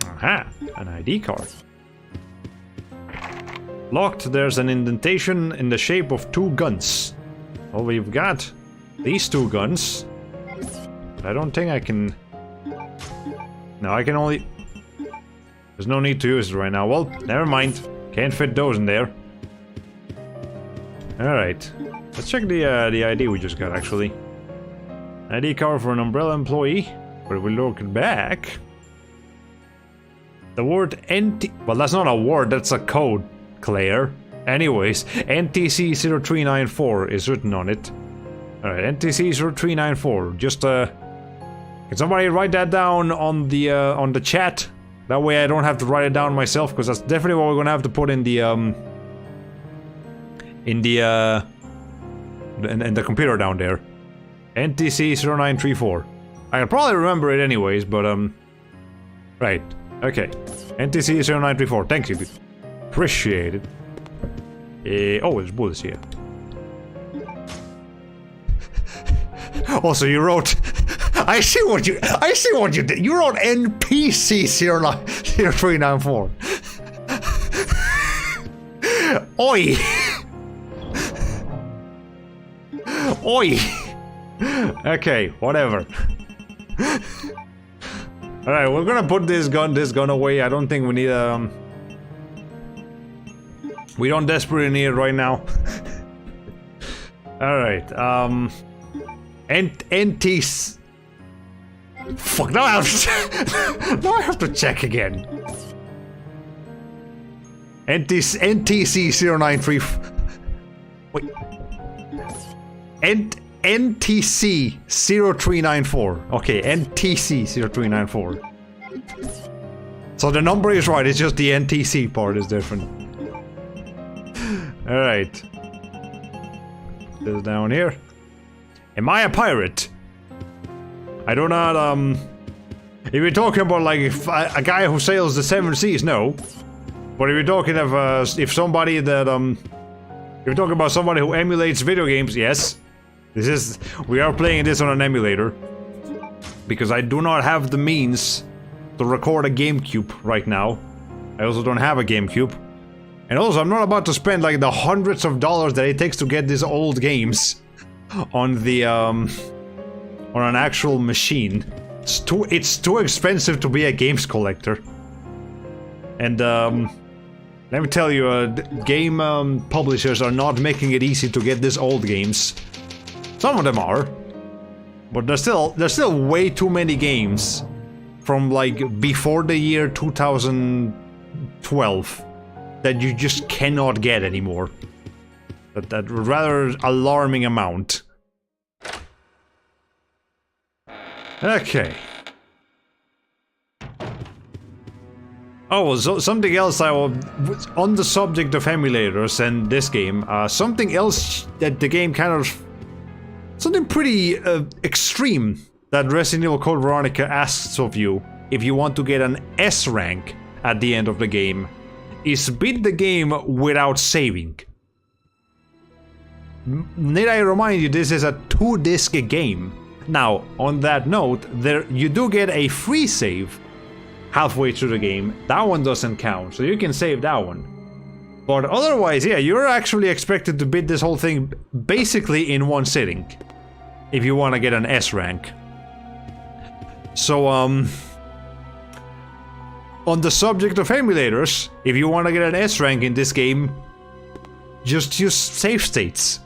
Aha! An ID card. Locked, there's an indentation in the shape of 2 guns. Well, we've got these 2 guns. But I don't think I can... No, I can only... There's no need to use it right now. Well, never mind. Can't fit those in there. Alright. Let's check the ID we just got, actually. ID card for an Umbrella employee. But if we look back... The word NT... Well, that's not a word, that's a code, Claire. Anyways, NTC0394 is written on it. Alright, NTC0394. Just, can somebody write that down on the chat? That way I don't have to write it down myself, because that's definitely what we're gonna have to put in the computer down there. NTC0934. I can probably remember it anyways, but right. Okay. NTC0934. Thank you. Appreciate it. Oh, there's bullets here. Also, you wrote... I see what you did. You wrote NPC0394. Oi! Oi! Okay, whatever. Alright, we're gonna put this gun away. I don't think we need we don't desperately need it right now. Alright, NTC... Fuck, now I have to check again. NTC0934. Wait. NTC0394. Okay, NTC0394. So the number is right, it's just the NTC part is different. Alright. This is down here. Am I a pirate? I do not, if you're talking about, like, a guy who sails the 7 seas, no. But if you're talking of, if somebody that, if you're talking about somebody who emulates video games, yes. We are playing this on an emulator. Because I do not have the means to record a GameCube right now. I also don't have a GameCube. And also, I'm not about to spend, like, the hundreds of dollars that it takes to get these old games on the, on an actual machine. It's too expensive to be a games collector. And, let me tell you, game publishers are not making it easy to get these old games. Some of them are. But there's still way too many games from, like, before the year 2012 that you just cannot get anymore. That rather alarming amount. Okay. Oh, well, so something else on the subject of emulators and this game, something else that the game kind of... Something pretty extreme that Resident Evil Code Veronica asks of you if you want to get an S rank at the end of the game is beat the game without saving. Need I remind you, this is a 2-disc game. Now, on that note, you do get a free save halfway through the game. That one doesn't count, so you can save that one. But otherwise, yeah, you're actually expected to beat this whole thing basically in one sitting. If you want to get an S rank. So, on the subject of emulators, if you want to get an S rank in this game, just use save states.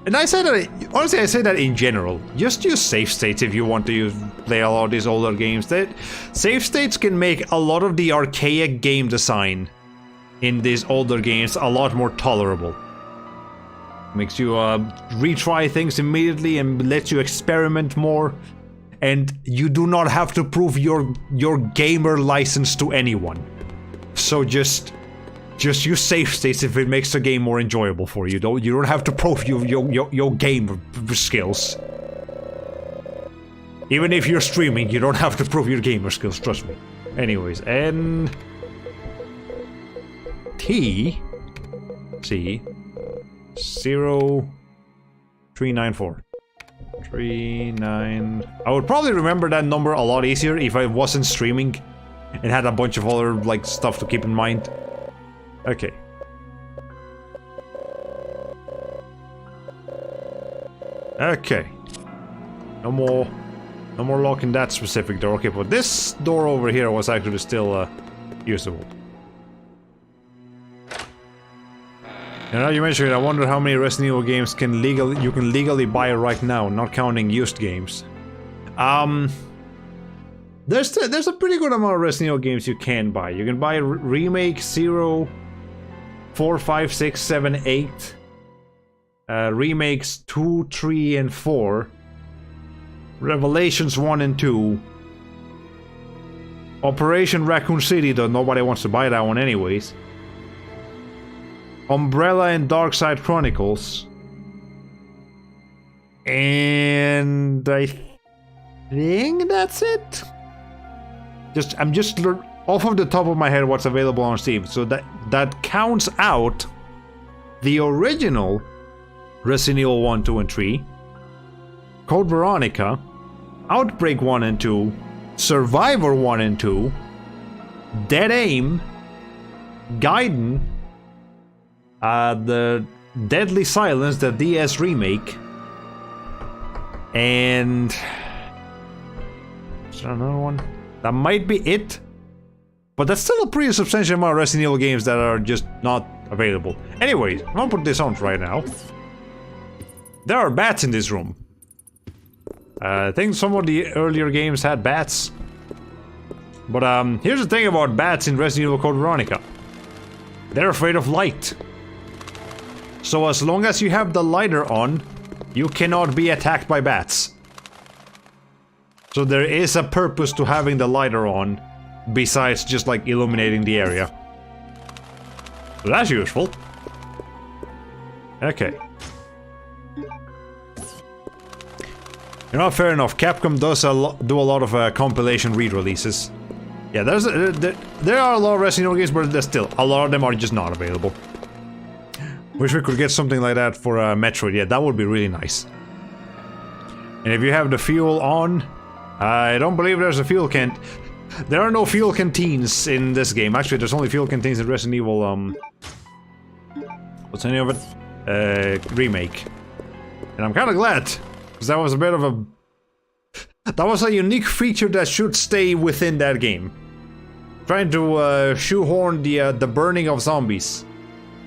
And I say that, honestly, I say that in general. Just use save states if you want to play a lot of these older games. Save states can make a lot of the archaic game design in these older games a lot more tolerable. Makes you retry things immediately and lets you experiment more. And you do not have to prove your gamer license to anyone. So just use save states if it makes the game more enjoyable for you. You don't have to prove your game skills. Even if you're streaming, you don't have to prove your gamer skills, trust me. Anyways, N T C 0394. 39. I would probably remember that number a lot easier if I wasn't streaming and had a bunch of other like stuff to keep in mind. Okay. Okay. No more locking that specific door. Okay, but this door over here was actually still usable. And now you mentioned it, I wonder how many Resident Evil games you can legally buy right now, not counting used games. There's a pretty good amount of Resident Evil games you can buy. You can buy Remake 0, 4, 5, 6, 7, 8. Remakes 2, 3, and 4. Revelations 1 and 2. Operation Raccoon City, though nobody wants to buy that one anyways. Umbrella and Darkside Chronicles. And I think that's it. I'm just off of the top of my head what's available on Steam. So that counts out the original Resident Evil 1, 2, and 3, Code Veronica, Outbreak 1 and 2, Survivor 1 and 2, Dead Aim, Gaiden, the Deadly Silence, the DS remake, and is there another one? That might be it, but that's still a pretty substantial amount of Resident Evil games that are just not available. Anyways, I'm gonna put this on right now. There are bats in this room. I think some of the earlier games had bats. But here's the thing about bats in Resident Evil Code Veronica. They're afraid of light. So as long as you have the lighter on, you cannot be attacked by bats. So there is a purpose to having the lighter on, besides just like illuminating the area. So that's useful. Okay. You know, fair enough. Capcom does do a lot of compilation re-releases. Yeah, there are a lot of Resident Evil games, but there's still a lot of them are just not available. Wish we could get something like that for Metroid. Yeah, that would be really nice. And if you have the fuel on, I don't believe there's a fuel can. There are no fuel canteens in this game. Actually, there's only fuel canteens in Resident Evil. What's the name of it? Remake. And I'm kind of glad. That was a bit of a... That was a unique feature that should stay within that game. Trying to shoehorn the burning of zombies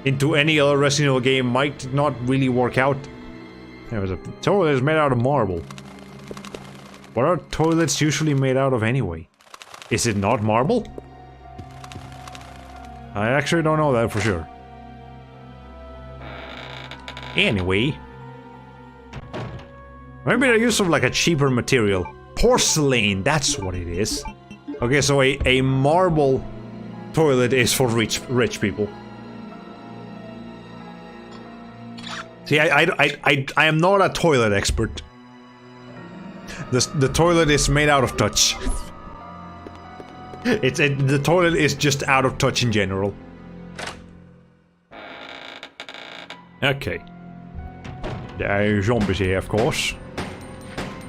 into any other Resident Evil game might not really work out. There was a toilet is made out of marble. What are toilets usually made out of anyway? Is it not marble? I actually don't know that for sure. Anyway... Maybe they're used of like a cheaper material. Porcelain, that's what it is. Okay, so a marble toilet is for rich people. See, I am not a toilet expert. The toilet is made out of touch. The toilet is just out of touch in general. Okay. There are zombies here, of course.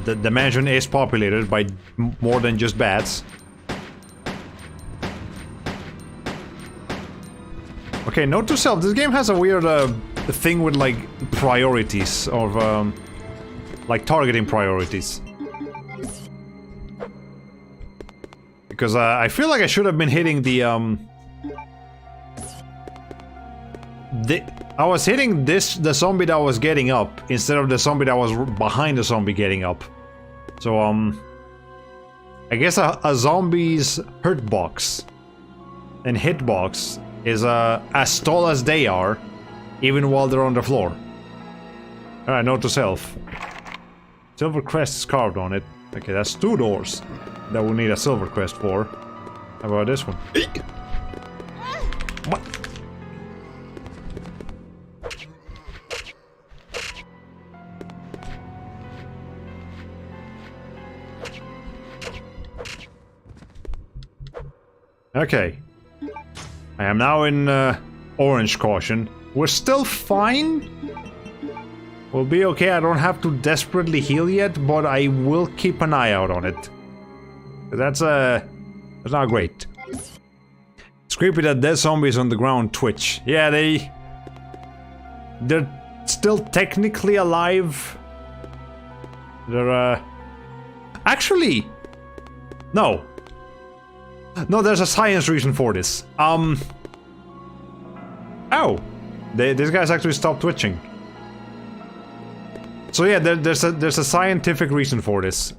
The mansion is populated by more than just bats. Okay, note to self, this game has a weird thing with like priorities of like targeting priorities. Because I feel like I should have been hitting the I was hitting the zombie that was getting up instead of the zombie that was behind the zombie getting up. So I guess a zombie's hurt box and hitbox is as tall as they are, even while they're on the floor. Alright, note to self. Silver crest is carved on it. Okay, that's 2 doors that we'll need a silver crest for. How about this one? What? Okay. I am now in orange caution. We're still fine. We'll be okay. I don't have to desperately heal yet, but I will keep an eye out on it. That's not great. It's creepy that dead zombies on the ground twitch. Yeah, they're still technically alive. They're actually no. No, there's a science reason for this. Oh, these guys actually stopped twitching. So yeah, there's a scientific reason for this.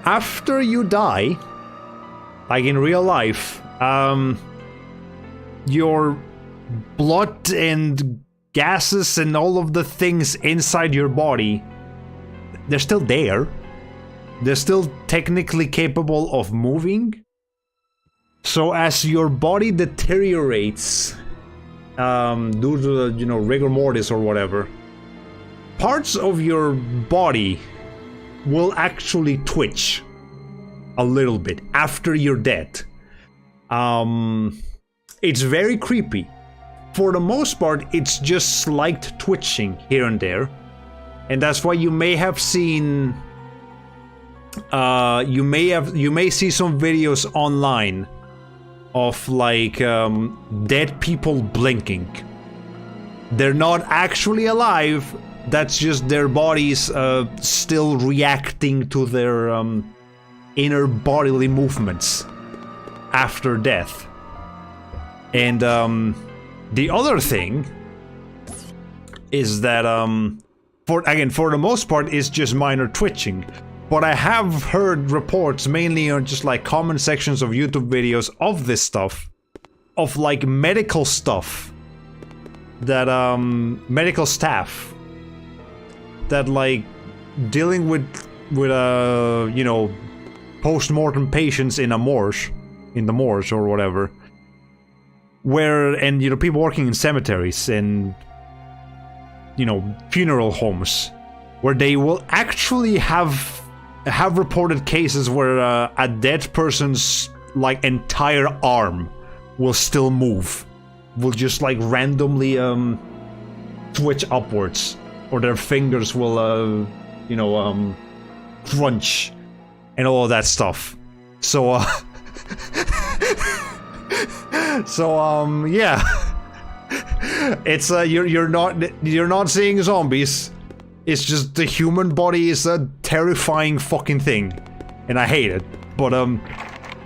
After you die, like in real life, your blood and gases and all of the things inside your body, they're still there. They're still technically capable of moving. So as your body deteriorates, due to the, rigor mortis or whatever, parts of your body will actually twitch a little bit after you're dead. It's very creepy. For the most part, it's just slight twitching here and there, and that's why you may have seen. You may see some videos online of like dead people blinking. They're not actually alive. That's just their bodies still reacting to their inner bodily movements after death. And the other thing is that for the most part, it's just minor twitching. But I have heard reports, mainly on just like comment sections of YouTube videos of this stuff, of like medical stuff that medical staff that like dealing with post-mortem patients in the morgue or whatever, and people working in cemeteries and funeral homes, where they will actually have reported cases where a dead person's like entire arm will still move, will just like randomly twitch upwards, or their fingers will crunch and all of that stuff. So yeah, it's you're not seeing zombies. It's just the human body is a terrifying fucking thing, and I hate it. But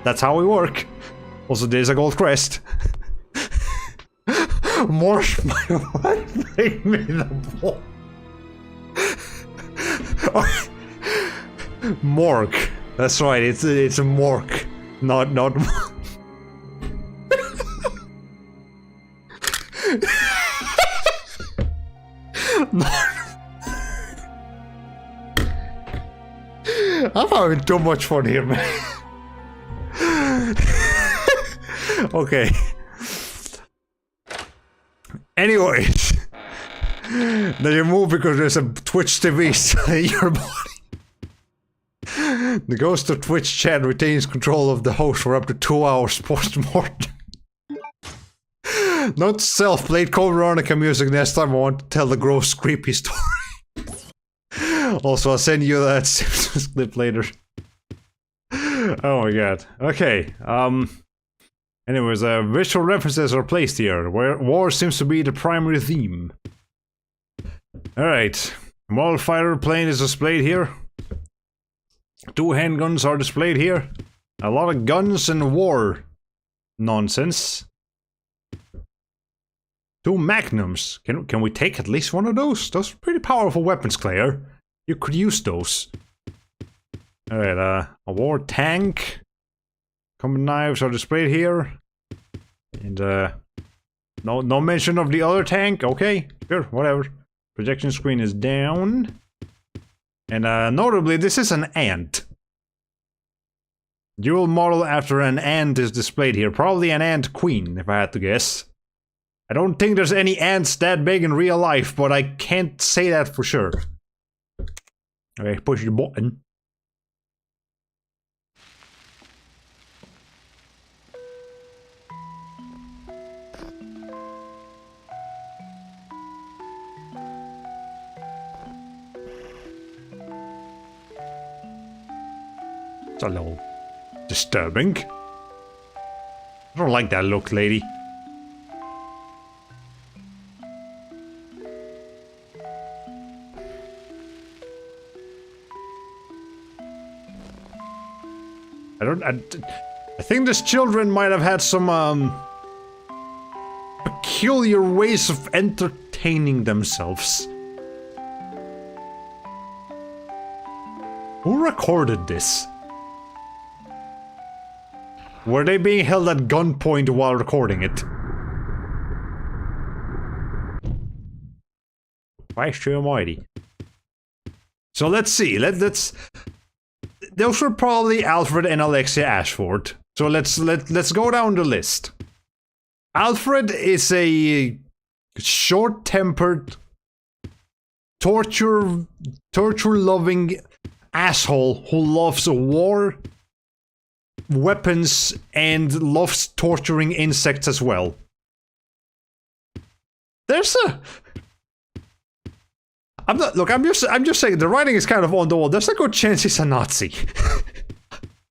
that's how we work. Also, there's a gold crest. Marshmallow. Bring me the ball. Morgue. That's right. It's a morgue, not. I'm having too much fun here, man. Okay. Anyways, now you move because there's a Twitch TV in your body. The ghost of Twitch chat retains control of the host for up to 2 hours post-mortem. Not self-played Code Veronica music next time I want to tell the gross, creepy story. Also, I'll send you that Simpsons clip later. Oh my god. Okay. Anyways, visual references are placed here, where war seems to be the primary theme. Alright, model fighter plane is displayed here. 2 handguns are displayed here. A lot of guns and war nonsense. 2 magnums. Can we take at least one of those? Those are pretty powerful weapons, Claire. You could use those. Alright, a war tank. Common knives are displayed here. And, no mention of the other tank. Okay, sure, whatever. Projection screen is down. And, notably, this is an ant. Dual model after an ant is displayed here. Probably an ant queen, if I had to guess. I don't think there's any ants that big in real life, but I can't say that for sure. Okay, push the button. It's a little disturbing. I don't like that look, lady. I think these children might have had some, peculiar ways of entertaining themselves. Who recorded this? Were they being held at gunpoint while recording it? Christ almighty. So let's see, let's... Those were probably Alfred and Alexia Ashford. So let's go down the list. Alfred is a short-tempered, torture-loving asshole who loves war, weapons, and loves torturing insects as well. There's a... I'm just saying, the writing is kind of on the wall. There's a good chance he's a Nazi.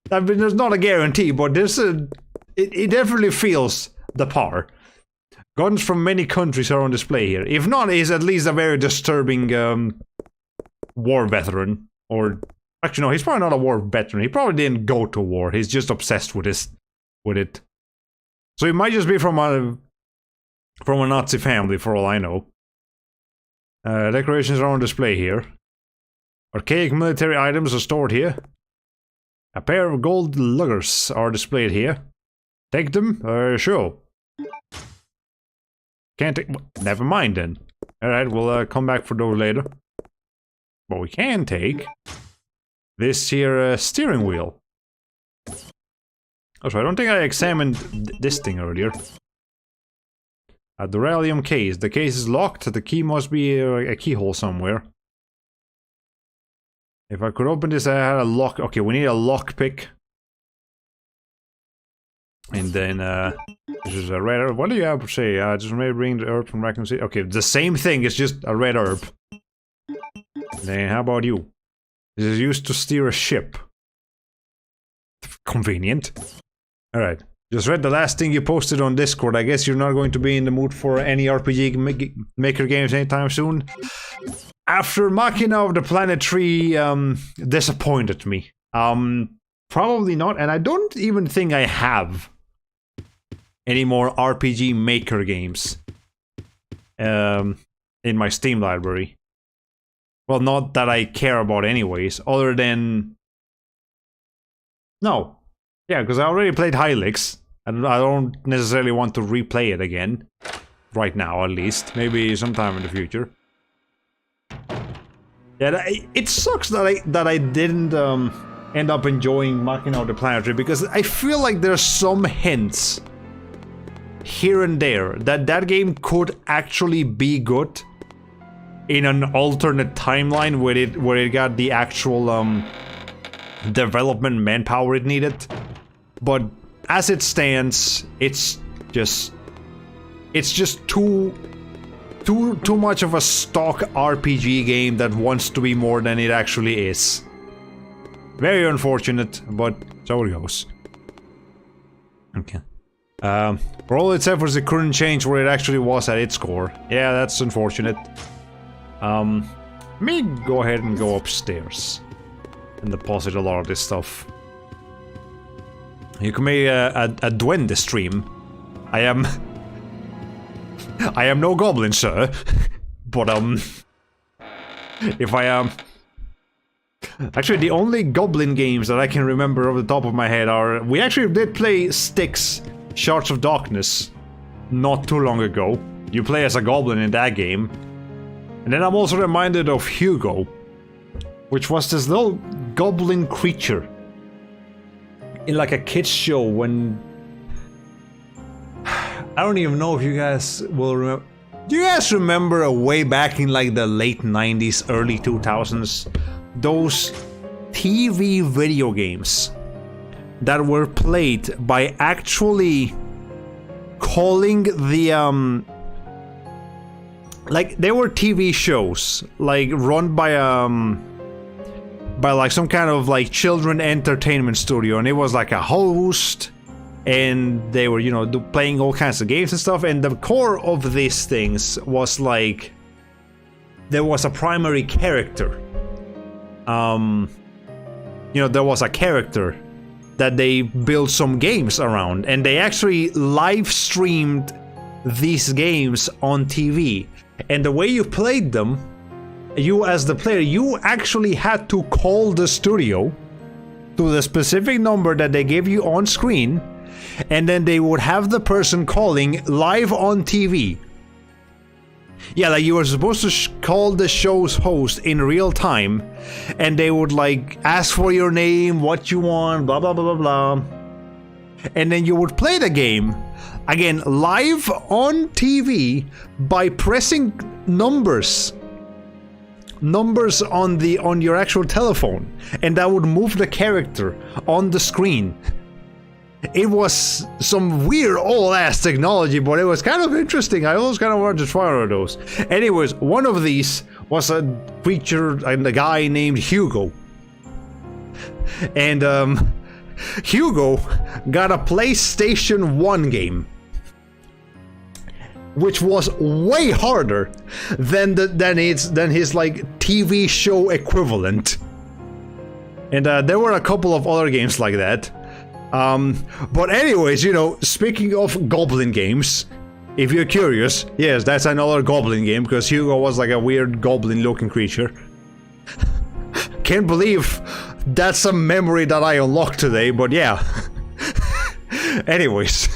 I mean, there's not a guarantee, but there's a... It definitely feels the par. Guns from many countries are on display here. If not, he's at least a very disturbing war veteran. Or... Actually, no, he's probably not a war veteran. He probably didn't go to war. He's just obsessed with it. So he might just be from a Nazi family, for all I know. Decorations are on display here. Archaic military items are stored here. A pair of gold luggers are displayed here. Take them? Sure. Can't take... Never mind then. Alright, we'll come back for those later. But we can take... this here steering wheel. Oh, so I don't think I examined this thing earlier. A duralium case. The case is locked. The key must be a keyhole somewhere. If I could open this, I had a lock. Okay, we need a lockpick. And then, this is a red herb. What do you have to say? Just maybe bring the herb from Raccoon City. Okay, the same thing. It's just a red herb. Then how about you? This is used to steer a ship. Convenient. Alright. Just read the last thing you posted on Discord. I guess you're not going to be in the mood for any RPG Maker games anytime soon. After Machina of the Planet Tree disappointed me. Probably not, and I don't even think I have any more RPG Maker games in my Steam library. Well, not that I care about anyways, other than... No. Yeah, because I already played Hylix, and I don't necessarily want to replay it again. Right now, at least. Maybe sometime in the future. Yeah, it sucks that I didn't end up enjoying Machina of the Planet Tree, because I feel like there's some hints here and there that that game could actually be good in an alternate timeline where it got the actual development manpower it needed. But as it stands, it's just too much of a stock RPG game that wants to be more than it actually is. Very unfortunate, but so it goes. Okay. For all its efforts, it couldn't change where it actually was at its core. Yeah, that's unfortunate. Let me go ahead and go upstairs and deposit a lot of this stuff. You can make a duende stream. I am no goblin, sir. But if I am... Actually, the only goblin games that I can remember off the top of my head are... We actually did play Styx, Shards of Darkness, not too long ago. You play as a goblin in that game. And then I'm also reminded of Hugo, which was this little goblin creature in like a kids show when... I don't even know if you guys will remember... Do you guys remember way back in like the late 90s, early 2000s? Those TV video games that were played by actually calling the like they were TV shows like run by like some kind of like children entertainment studio, and it was like a host and they were, you know, playing all kinds of games and stuff, and the core of these things was like there was a primary character. You know, there was a character that they built some games around, and they actually live streamed these games on TV. And the way you played them, you as the player, you actually had to call the studio to the specific number that they gave you on screen, and then they would have the person calling live on TV. Yeah, like you were supposed to call the show's host in real time, and they would like ask for your name, what you want, blah blah blah blah blah, and then you would play the game again live on TV by pressing numbers on your actual telephone, and that would move the character on the screen. It was some weird old ass technology, but it was kind of interesting. I always kind of wanted to try one of those. Anyways, one of these was a creature and a guy named Hugo. And Hugo got a PlayStation 1 game, which was way harder than his like TV show equivalent. And there were a couple of other games like that. But anyways, you know, speaking of goblin games, if you're curious, yes, that's another goblin game, because Hugo was like a weird goblin looking creature. Can't believe that's a memory that I unlocked today, but yeah. Anyways.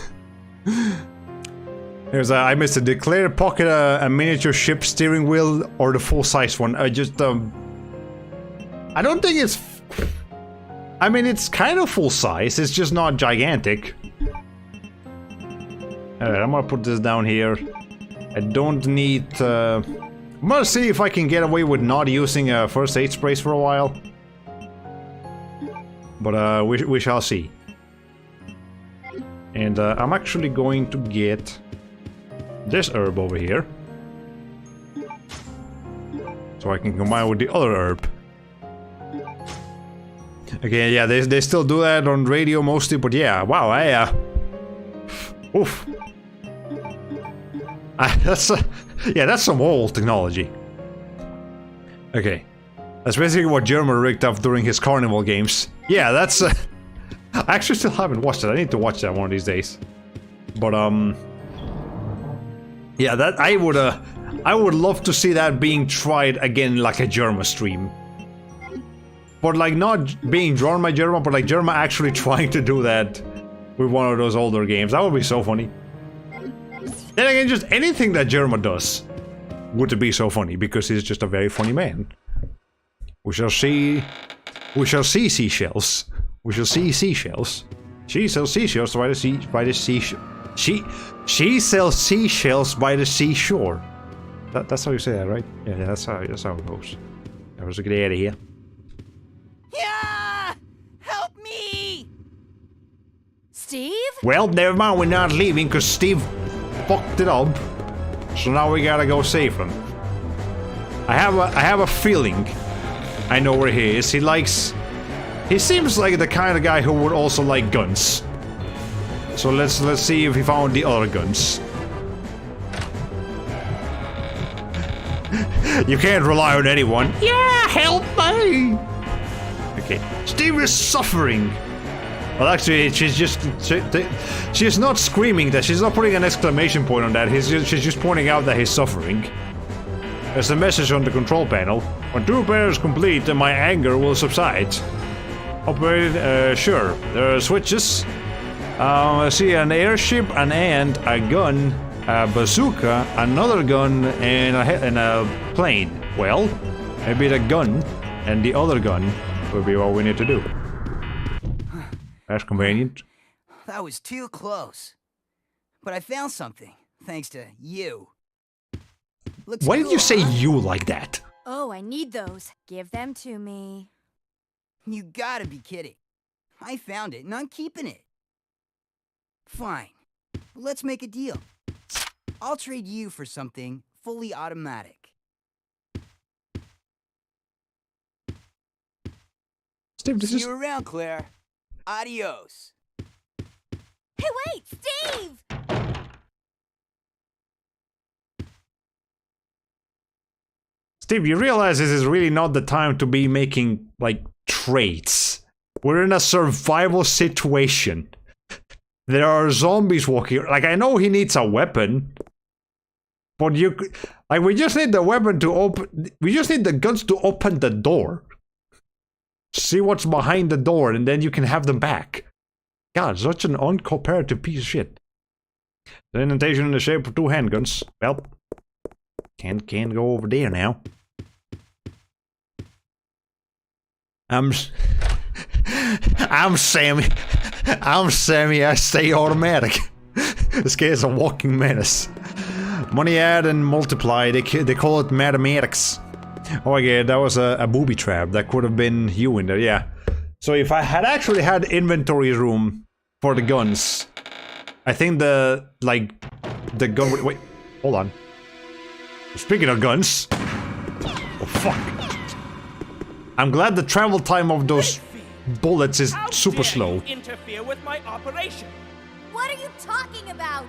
I missed it. Did Claire pocket a miniature ship steering wheel or the full-size one? I don't think it's... I mean, it's kind of full size, it's just not gigantic. Alright, I'm gonna put this down here. I don't need... I'm gonna see if I can get away with not using first aid sprays for a while. But we shall see. And I'm actually going to get this herb over here, so I can combine with the other herb. Okay, yeah, they still do that on radio mostly, but yeah, wow, oof. That's some old technology. Okay. That's basically what German rigged up during his carnival games. Yeah, that's... I actually still haven't watched it. I need to watch that one of these days. But, yeah, that... I would love to see that being tried again like a German stream. But, like, not being drawn by German, but, like, German actually trying to do that with one of those older games. That would be so funny. Then again, just anything that German does would be so funny, because he's just a very funny man. We shall see seashells. We shall see seashells. She sells seashells by the seashore. She sells seashells by the seashore. That's how you say that, right? Yeah, that's how it goes. I was get out of here. Yeah! Help me! Steve? Well, never mind, we're not leaving because Steve fucked it up. So now we gotta go save him. I have a feeling I know where he is. He seems like the kind of guy who would also like guns. So let's see if he found the other guns. You can't rely on anyone. Yeah, help me! Okay, Steve is suffering. Well, actually, she's not screaming that. She's not putting an exclamation point on that. She's just pointing out that he's suffering. There's a message on the control panel. When 2 repairs complete, then my anger will subside. Operated, sure. There are switches. I see an airship, an ant, a gun, a bazooka, another gun, and a plane. Well, maybe the gun and the other gun will be what we need to do. That's convenient. That was too close. But I found something, thanks to you. Looks Why cool, did you say huh? you like that? Oh, I need those. Give them to me. You gotta be kidding. I found it and I'm keeping it. Fine. Let's make a deal. I'll trade you for something fully automatic. Steve, this See is... you around, Claire. Adios. Hey, wait! Steve! Steve, you realize this is really not the time to be making, like, trades. We're in a survival situation. There are zombies walking. Like, I know he needs a weapon. But you... Like, we just need the weapon to open... We just need the guns to open the door. See what's behind the door, and then you can have them back. God, such an uncooperative piece of shit. The indentation in the shape of 2 handguns. Well, can't go over there now. I'm Sammy. I'm Sammy. I stay automatic. This guy is a walking menace. Money add and multiply. They call it mathematics. Oh yeah, that was a booby trap. That could have been you in there. Yeah. So if I had actually had inventory room for the guns, I think the gun would... Wait, hold on. Speaking of guns... Oh, fuck. I'm glad the travel time of those bullets is super slow. You interfere with my operation. What are you talking about?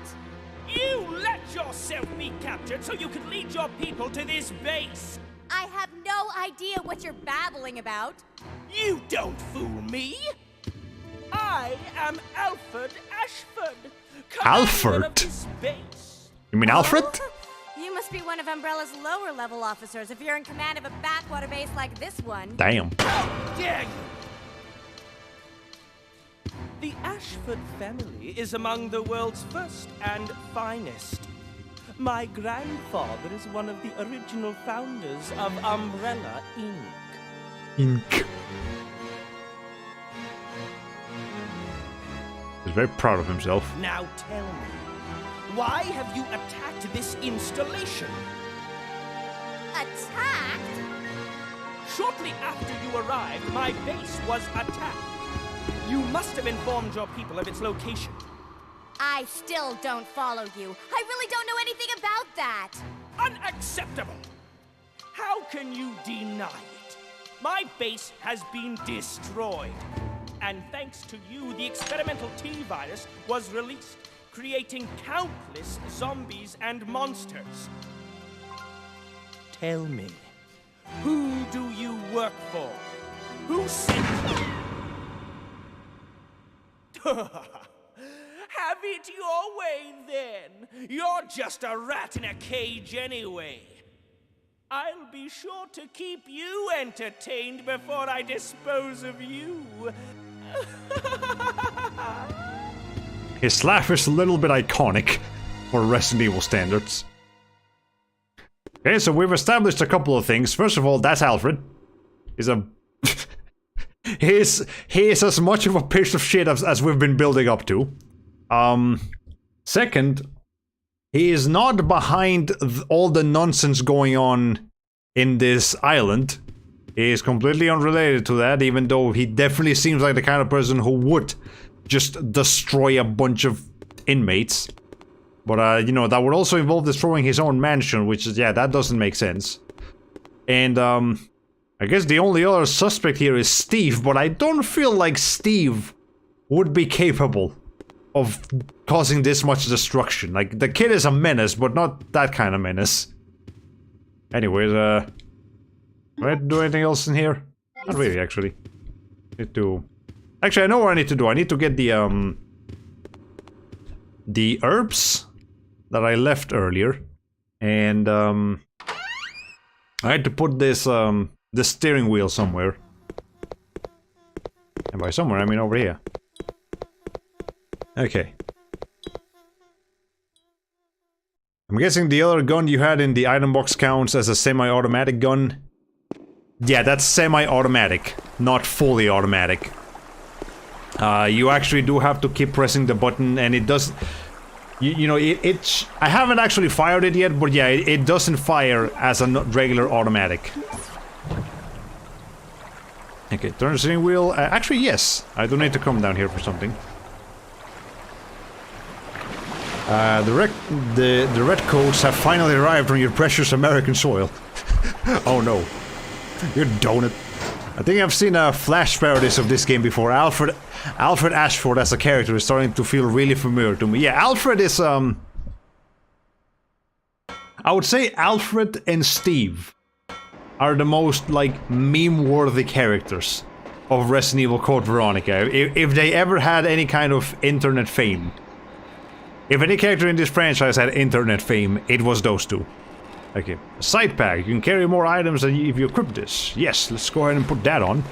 You let yourself be captured so you could lead your people to this base. I have no idea what you're babbling about. You don't fool me. I am Alfred Ashford. Alfred? Of this base. You mean Alfred? You must be one of Umbrella's lower level officers if you're in command of a backwater base like this one. Damn. How dare you! The Ashford family is among the world's first and finest. My grandfather is one of the original founders of Umbrella, Inc. He's very proud of himself. Now tell me, why have you attacked this installation? Attacked? Shortly after you arrived, my base was attacked. You must have informed your people of its location. I still don't follow you. I really don't know anything about that. Unacceptable! How can you deny it? My base has been destroyed. And thanks to you, the experimental T-virus was released, creating countless zombies and monsters. Tell me, who do you work for? Who sent you? Have it your way, then. You're just a rat in a cage anyway. I'll be sure to keep you entertained before I dispose of you. His laugh is a little bit iconic for Resident Evil standards. Okay, so we've established a couple of things. First of all, that's Alfred. He's a... he is as much of a piece of shit as we've been building up to. Second, he is not behind all the nonsense going on in this island. He is completely unrelated to that, even though he definitely seems like the kind of person who would just destroy a bunch of inmates. But, you know, that would also involve destroying his own mansion, which is, yeah, that doesn't make sense. And, I guess the only other suspect here is Steve, but I don't feel like Steve would be capable of causing this much destruction. Like, the kid is a menace, but not that kind of menace. Anyways, do I have to do anything else in here? Not really, actually. Need to... Actually, I know what I need to do. I need to get the herbs that I left earlier. And, I had to put this, the steering wheel somewhere. And by somewhere, I mean over here. Okay. I'm guessing the other gun you had in the item box counts as a semi-automatic gun. Yeah, that's semi-automatic, not fully automatic. You actually do have to keep pressing the button, and it does... You know, I haven't actually fired it yet, but yeah, it doesn't fire as a regular automatic. Okay, turn the steering wheel. Actually, yes. I do need to come down here for something. The redcoats have finally arrived on your precious American soil. Oh no. You donut. I think I've seen flash parodies of this game before. Alfred Ashford as a character is starting to feel really familiar to me. Yeah, Alfred is I would say Alfred and Steve are the most, like, meme-worthy characters of Resident Evil Code Veronica. If they ever had any kind of internet fame. If any character in this franchise had internet fame, it was those two. Okay, a side pack. You can carry more items than if you equip this. Yes, let's go ahead and put that on.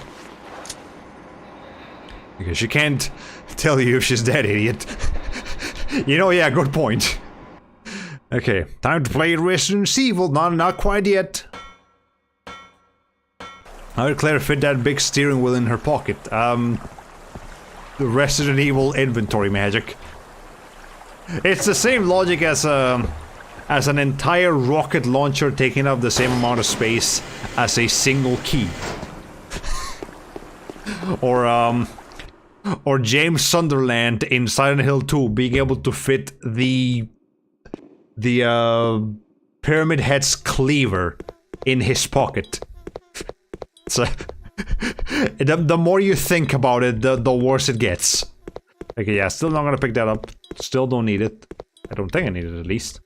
Because she can't tell you if she's dead, idiot. You know, yeah, good point. Okay, time to play Resident Evil. Not quite yet. How did Claire fit that big steering wheel in her pocket? The Resident Evil inventory magic. It's the same logic as an entire rocket launcher taking up the same amount of space as a single key. Or James Sunderland in Silent Hill 2 being able to fit the Pyramid Head's cleaver in his pocket. So the more you think about it, the worse it gets. Okay, yeah, still not gonna pick that up. Still don't need it. I don't think I need it, at least.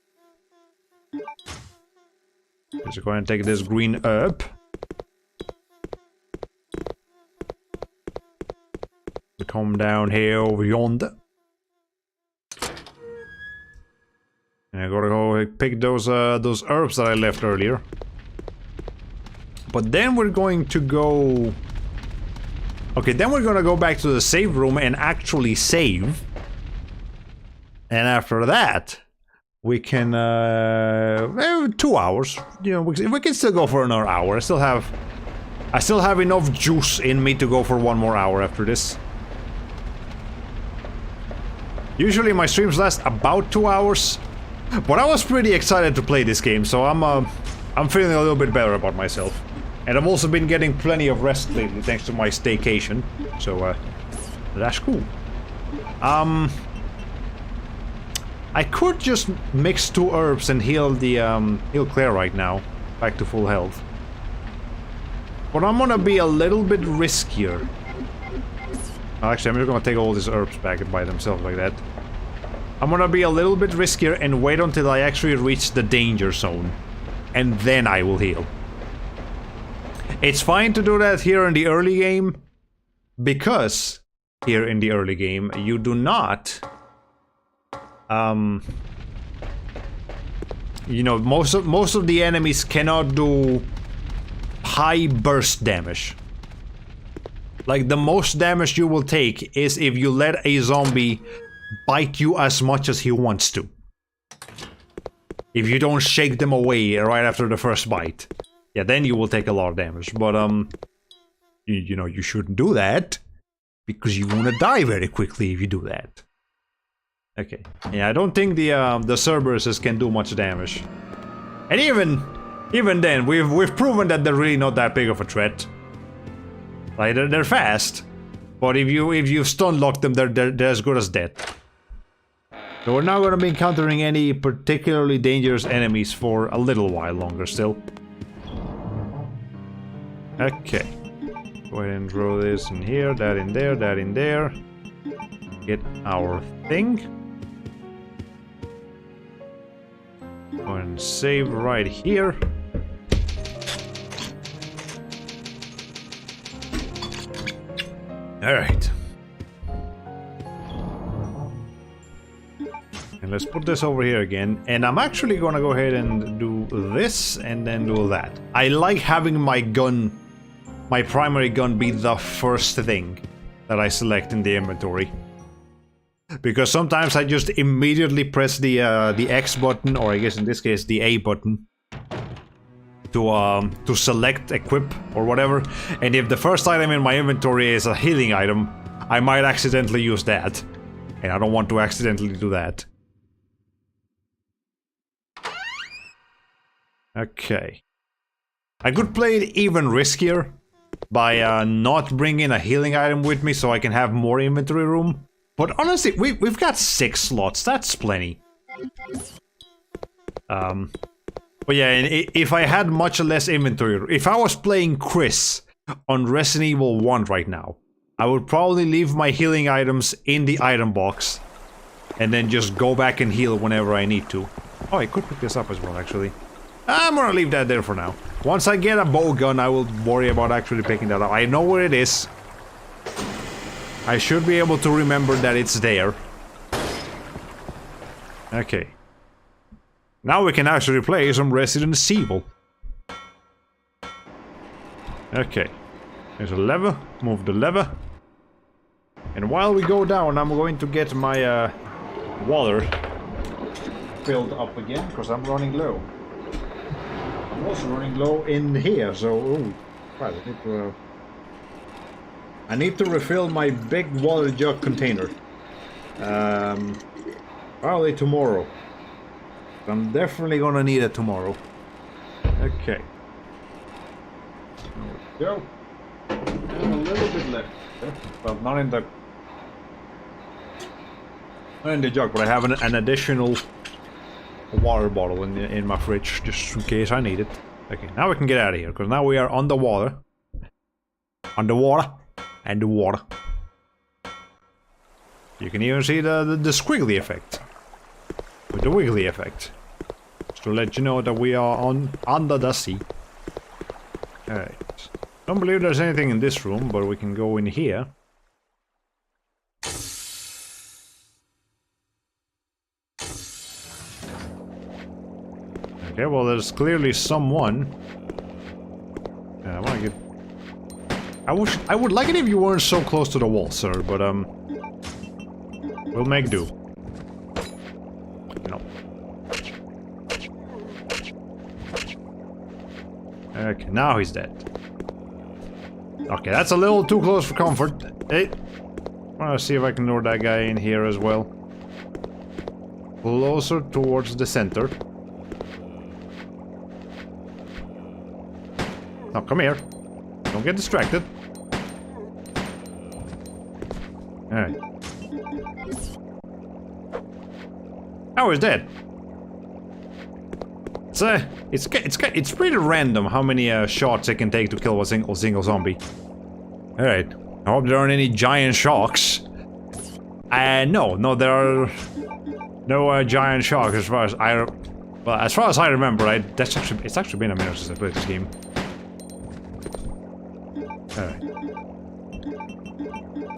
Just go ahead and take this green herb. Come down here over yonder. And I gotta go pick those herbs that I left earlier. But then we're going to go... Okay, then we're gonna go back to the save room and actually save. And after that, we can, 2 hours. You know, we can still go for another hour. I still have enough juice in me to go for 1 more hour after this. Usually my streams last about 2 hours, but I was pretty excited to play this game, so I'm feeling a little bit better about myself. And I've also been getting plenty of rest lately thanks to my staycation, so that's cool. I could just mix 2 herbs and heal Claire right now, back to full health. But I'm gonna be a little bit riskier. Actually, I'm just gonna take all these herbs back by themselves like that. I'm gonna be a little bit riskier and wait until I actually reach the danger zone. And then I will heal. It's fine to do that here in the early game, because here in the early game you do not... you know, most of the enemies cannot do high burst damage. Like, the most damage you will take is if you let a zombie bite you as much as he wants to. If you don't shake them away right after the first bite. Yeah, then you will take a lot of damage. But, you know, you shouldn't do that. Because you wanna die very quickly if you do that. Okay. Yeah, I don't think the Cerberuses can do much damage. And even then, we've proven that they're really not that big of a threat. Like, they're fast, but if you stun lock them, they're as good as dead. So we're not gonna be encountering any particularly dangerous enemies for a little while longer still. Okay. Go ahead and throw this in here, that in there, that in there. get our thing. Go and save right here. Alright. And let's put this over here again. And I'm actually gonna go ahead and do this and then do that. I like having my gun, my primary gun, be the first thing that I select in the inventory. Because sometimes I just immediately press the X button, or I guess in this case the A button, to select, equip, or whatever. And if the first item in my inventory is a healing item, I might accidentally use that. And I don't want to accidentally do that. Okay. I could play it even riskier by not bringing a healing item with me so I can have more inventory room. But honestly, we've got 6 slots. That's plenty. But yeah, if I had much less inventory, if I was playing Chris on Resident Evil 1 right now, I would probably leave my healing items in the item box and then just go back and heal whenever I need to. Oh, I could pick this up as well, actually. I'm gonna leave that there for now. Once I get a bow gun, I will worry about actually picking that up. I know where it is. I should be able to remember that it's there. Okay. Now we can actually play some Resident Evil. Okay. There's a lever. Move the lever. And while we go down, I'm going to get my water filled up again, because I'm running low. I'm also running low in here, so... Ooh, right, I need to refill my big water jug container. Probably tomorrow. I'm definitely gonna need it tomorrow. Okay. There we go. And a little bit left. Well, not in the jug, but I have an additional water bottle in my fridge, just in case I need it. Okay, now we can get out of here, because now we are on the water. On the water. And the water. You can even see the squiggly effect. With the wiggly effect. Just to let you know that we are under the sea. Alright. Don't believe there's anything in this room, but we can go in here. Okay, well there's clearly someone. I wanna get... I would like it if you weren't so close to the wall, sir, but we'll make do. No. Okay, now he's dead. Okay, that's a little too close for comfort. Hey, I wanna see if I can lure that guy in here as well. Closer towards the center. Now come here. Don't get distracted. Alright. Oh, he's dead. It's pretty random how many shots it can take to kill a single zombie. Alright. I hope there aren't any giant sharks. No, there are no giant sharks as far as I remember. It's actually been a minute since I played this game. Alright.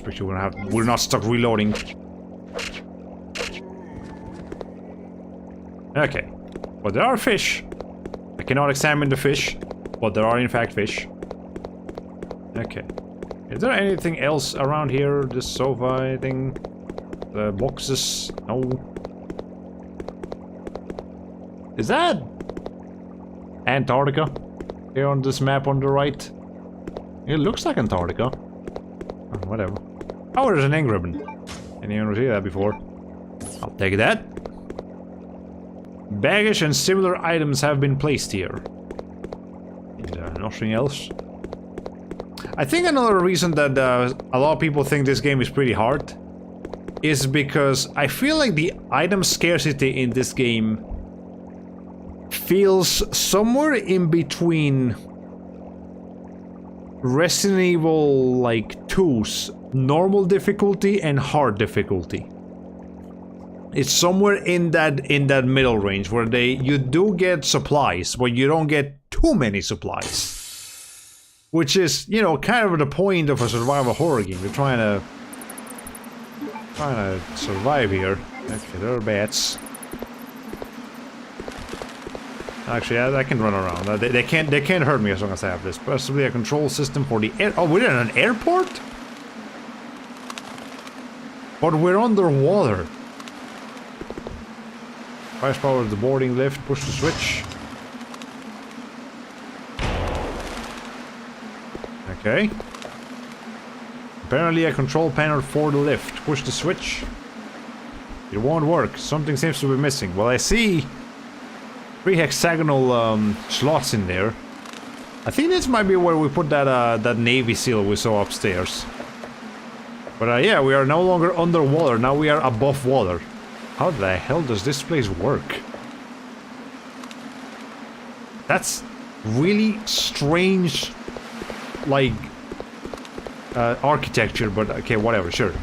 Make sure we're not stuck reloading. Okay. But there are fish. I cannot examine the fish, but there are in fact fish. Okay. Is there anything else around here? The sofa, anything? The boxes? No. Is that Antarctica? Here on this map on the right? It looks like Antarctica. Oh, whatever. Oh, there's an ink ribbon. Didn't even see that before. I'll take that. Baggage and similar items have been placed here. Is there nothing else? I think another reason that a lot of people think this game is pretty hard is because I feel like the item scarcity in this game feels somewhere in between Resident Evil like 2's normal difficulty and hard difficulty. It's somewhere in that middle range where you do get supplies, but you don't get too many supplies. Which is, you know, kind of the point of a survival horror game. You're trying to survive here. Okay, there are bats. Actually, I can run around. They can't hurt me as long as I have this. Possibly a control system for the air. Oh, we're in an airport? But we're underwater. Fire power the boarding lift. Push the switch. Okay. Apparently a control panel for the lift. Push the switch. It won't work. Something seems to be missing. Well, I see 3 hexagonal slots in there. I think this might be where we put that Navy SEAL we saw upstairs. But yeah, we are no longer underwater. Now we are above water. How the hell does this place work? That's really strange, like, architecture, but okay, whatever, sure.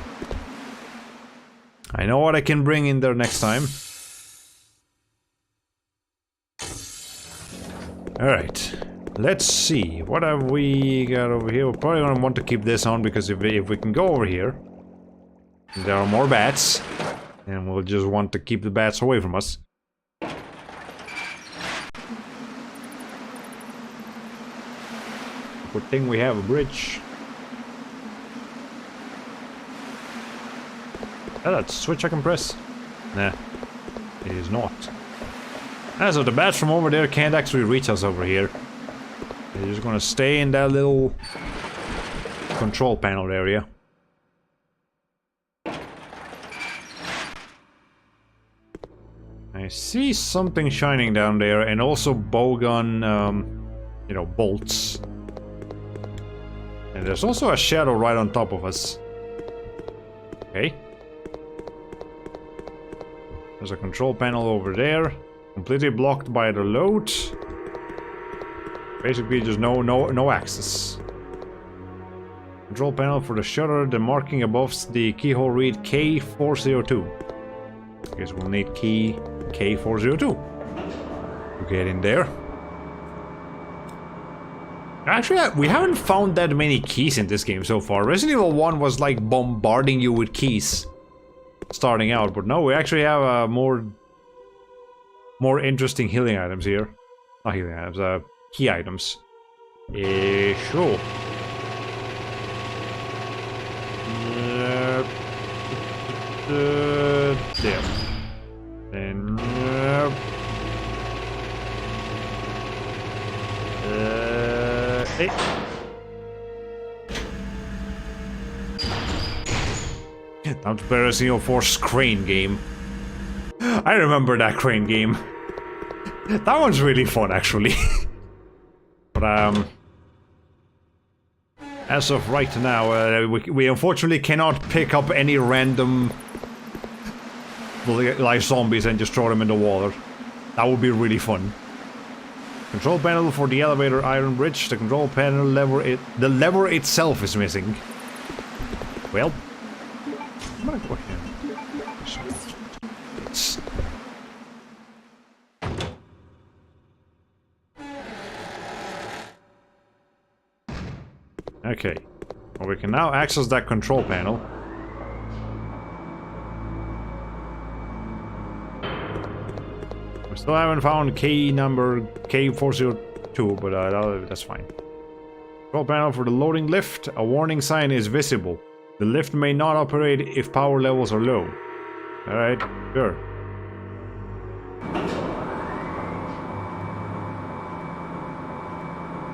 I know what I can bring in there next time. Alright, let's see, what have we got over here? We're probably gonna want to keep this on, because if we can go over here, there are more bats, and we'll just want to keep the bats away from us. Good thing we have a bridge. Is that a switch I can press? Nah, it is not. So the bats from over there can't actually reach us over here. They're just gonna stay in that little control panel area. I see something shining down there, and also bowgun, you know, bolts. And there's also a shadow right on top of us. Okay. There's a control panel over there. Completely blocked by the load. Basically just no access. Control panel for the shutter. The marking above the keyhole read K402. Guess we'll need key K402 to get in there. Actually, we haven't found that many keys in this game so far. Resident Evil 1 was like bombarding you with keys starting out, but no, we actually have more interesting healing items here. Not healing items, key items. Sure. There. Then. Hey. Time to play Resident Evil 4's crane game. I remember that crane game. That one's really fun, actually. But as of right now, we unfortunately cannot pick up any random like zombies and just throw them in the water. That would be really fun. Control panel for the elevator iron bridge. The control panel lever, the lever itself is missing. Well, I'm gonna go here. Okay, well, we can now access that control panel. We still haven't found key number K402, but that's fine. Control panel for the loading lift. A warning sign is visible. The lift may not operate if power levels are low. Alright, sure.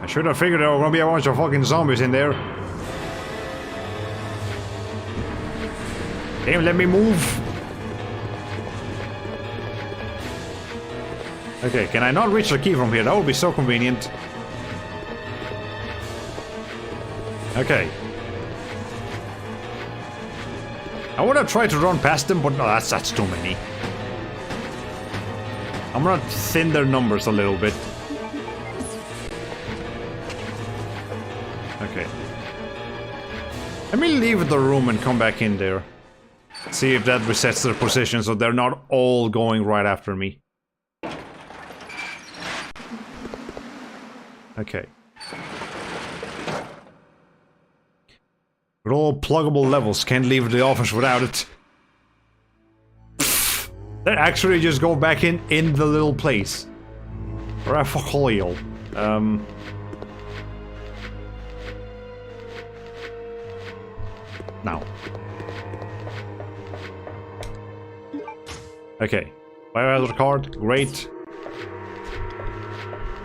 I should have figured there were gonna be a bunch of fucking zombies in there. Damn, let me move. Okay, can I not reach the key from here? That would be so convenient. Okay. I would have tried to run past them, but no, that's too many. I'm gonna thin their numbers a little bit. Okay, Let me leave the room and come back in there. See if that resets their position so they're not all going right after me. Okay. Good old pluggable levels, can't leave the office without it. They actually just go back in the little place. Raphael. Now. Okay. Biohazard card, great.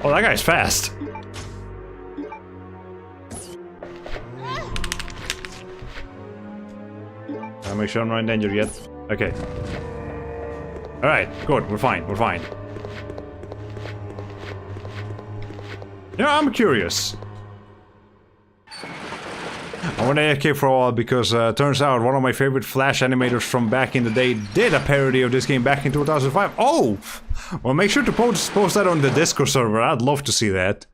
Oh, that guy's fast. I'll make sure I'm not in danger yet. Okay. Alright, good, we're fine, we're fine. Yeah, I'm curious. I went AFK for a while because turns out one of my favorite Flash animators from back in the day did a parody of this game back in 2005. Oh! Well, make sure to post that on the Discord server. I'd love to see that.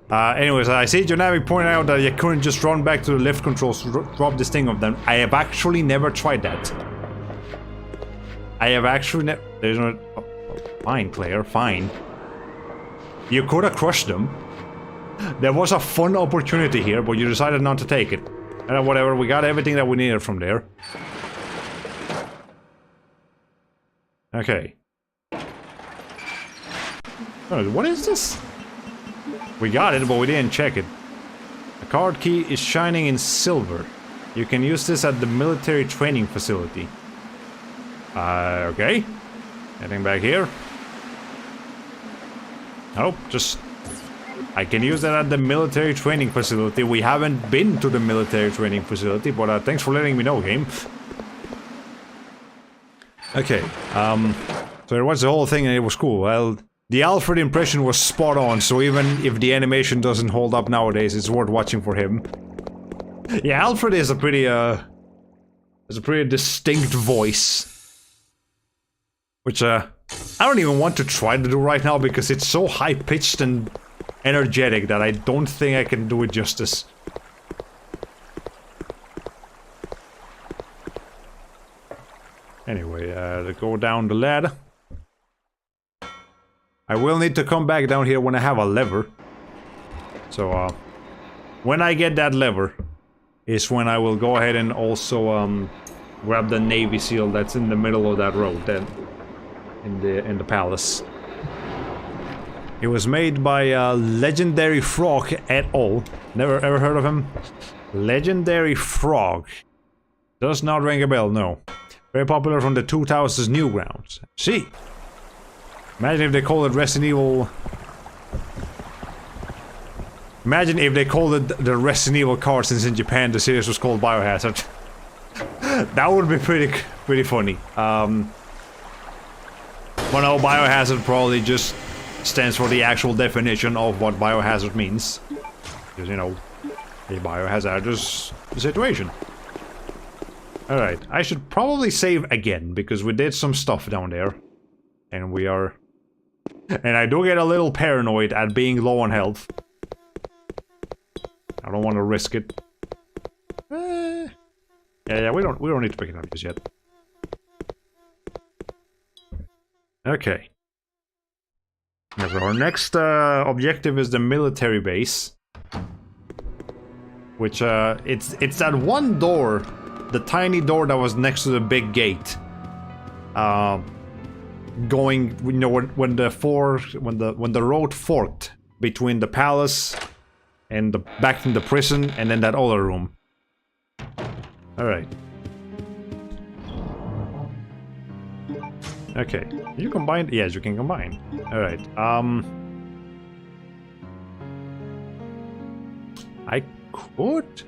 Anyways, I see Dynamic pointed out that you couldn't just run back to the lift controls to drop this thing of them. I have actually never tried that. I have actually never... There's no... Oh, fine, Claire, fine. You could have crushed them. There was a fun opportunity here, but you decided not to take it. And whatever, we got everything that we needed from there. Okay. Oh, what is this? We got it, but we didn't check it. The card key is shining in silver. You can use this at the military training facility. Okay. Heading back here. Nope, just... I can use that at the military training facility. We haven't been to the military training facility, but thanks for letting me know, game. Okay, so there was the whole thing and it was cool. Well, the Alfred impression was spot on, so even if the animation doesn't hold up nowadays, it's worth watching for him. Yeah, Alfred is a pretty, distinct voice. Which, I don't even want to try to do right now because it's so high-pitched and energetic that I don't think I can do it justice. Anyway, to go down the ladder. I will need to come back down here when I have a lever. So, when I get that lever is when I will go ahead and also, grab the Navy SEAL that's in the middle of that road then. In the palace. It was made by Legendary Frog et al. Never ever heard of him? Legendary Frog. Does not ring a bell, no. Very popular from the 2000s Newgrounds. See. Imagine if they called it Resident Evil. Imagine if they called it the Resident Evil card, since in Japan the series was called Biohazard. That would be pretty funny. Well, no, Biohazard probably just stands for the actual definition of what Biohazard means. Because, you know, a biohazardous situation. Alright, I should probably save again, because we did some stuff down there. And we are... And I do get a little paranoid at being low on health. I don't want to risk it. Yeah, we don't need to pick it up just yet. Okay. So our next objective is the military base. Which, it's that one door, the tiny door that was next to the big gate. Going, you know, when the road forked between the palace and the back in the prison and then that other room. All right. Okay. You combine? Yes, you can combine. All right. I could.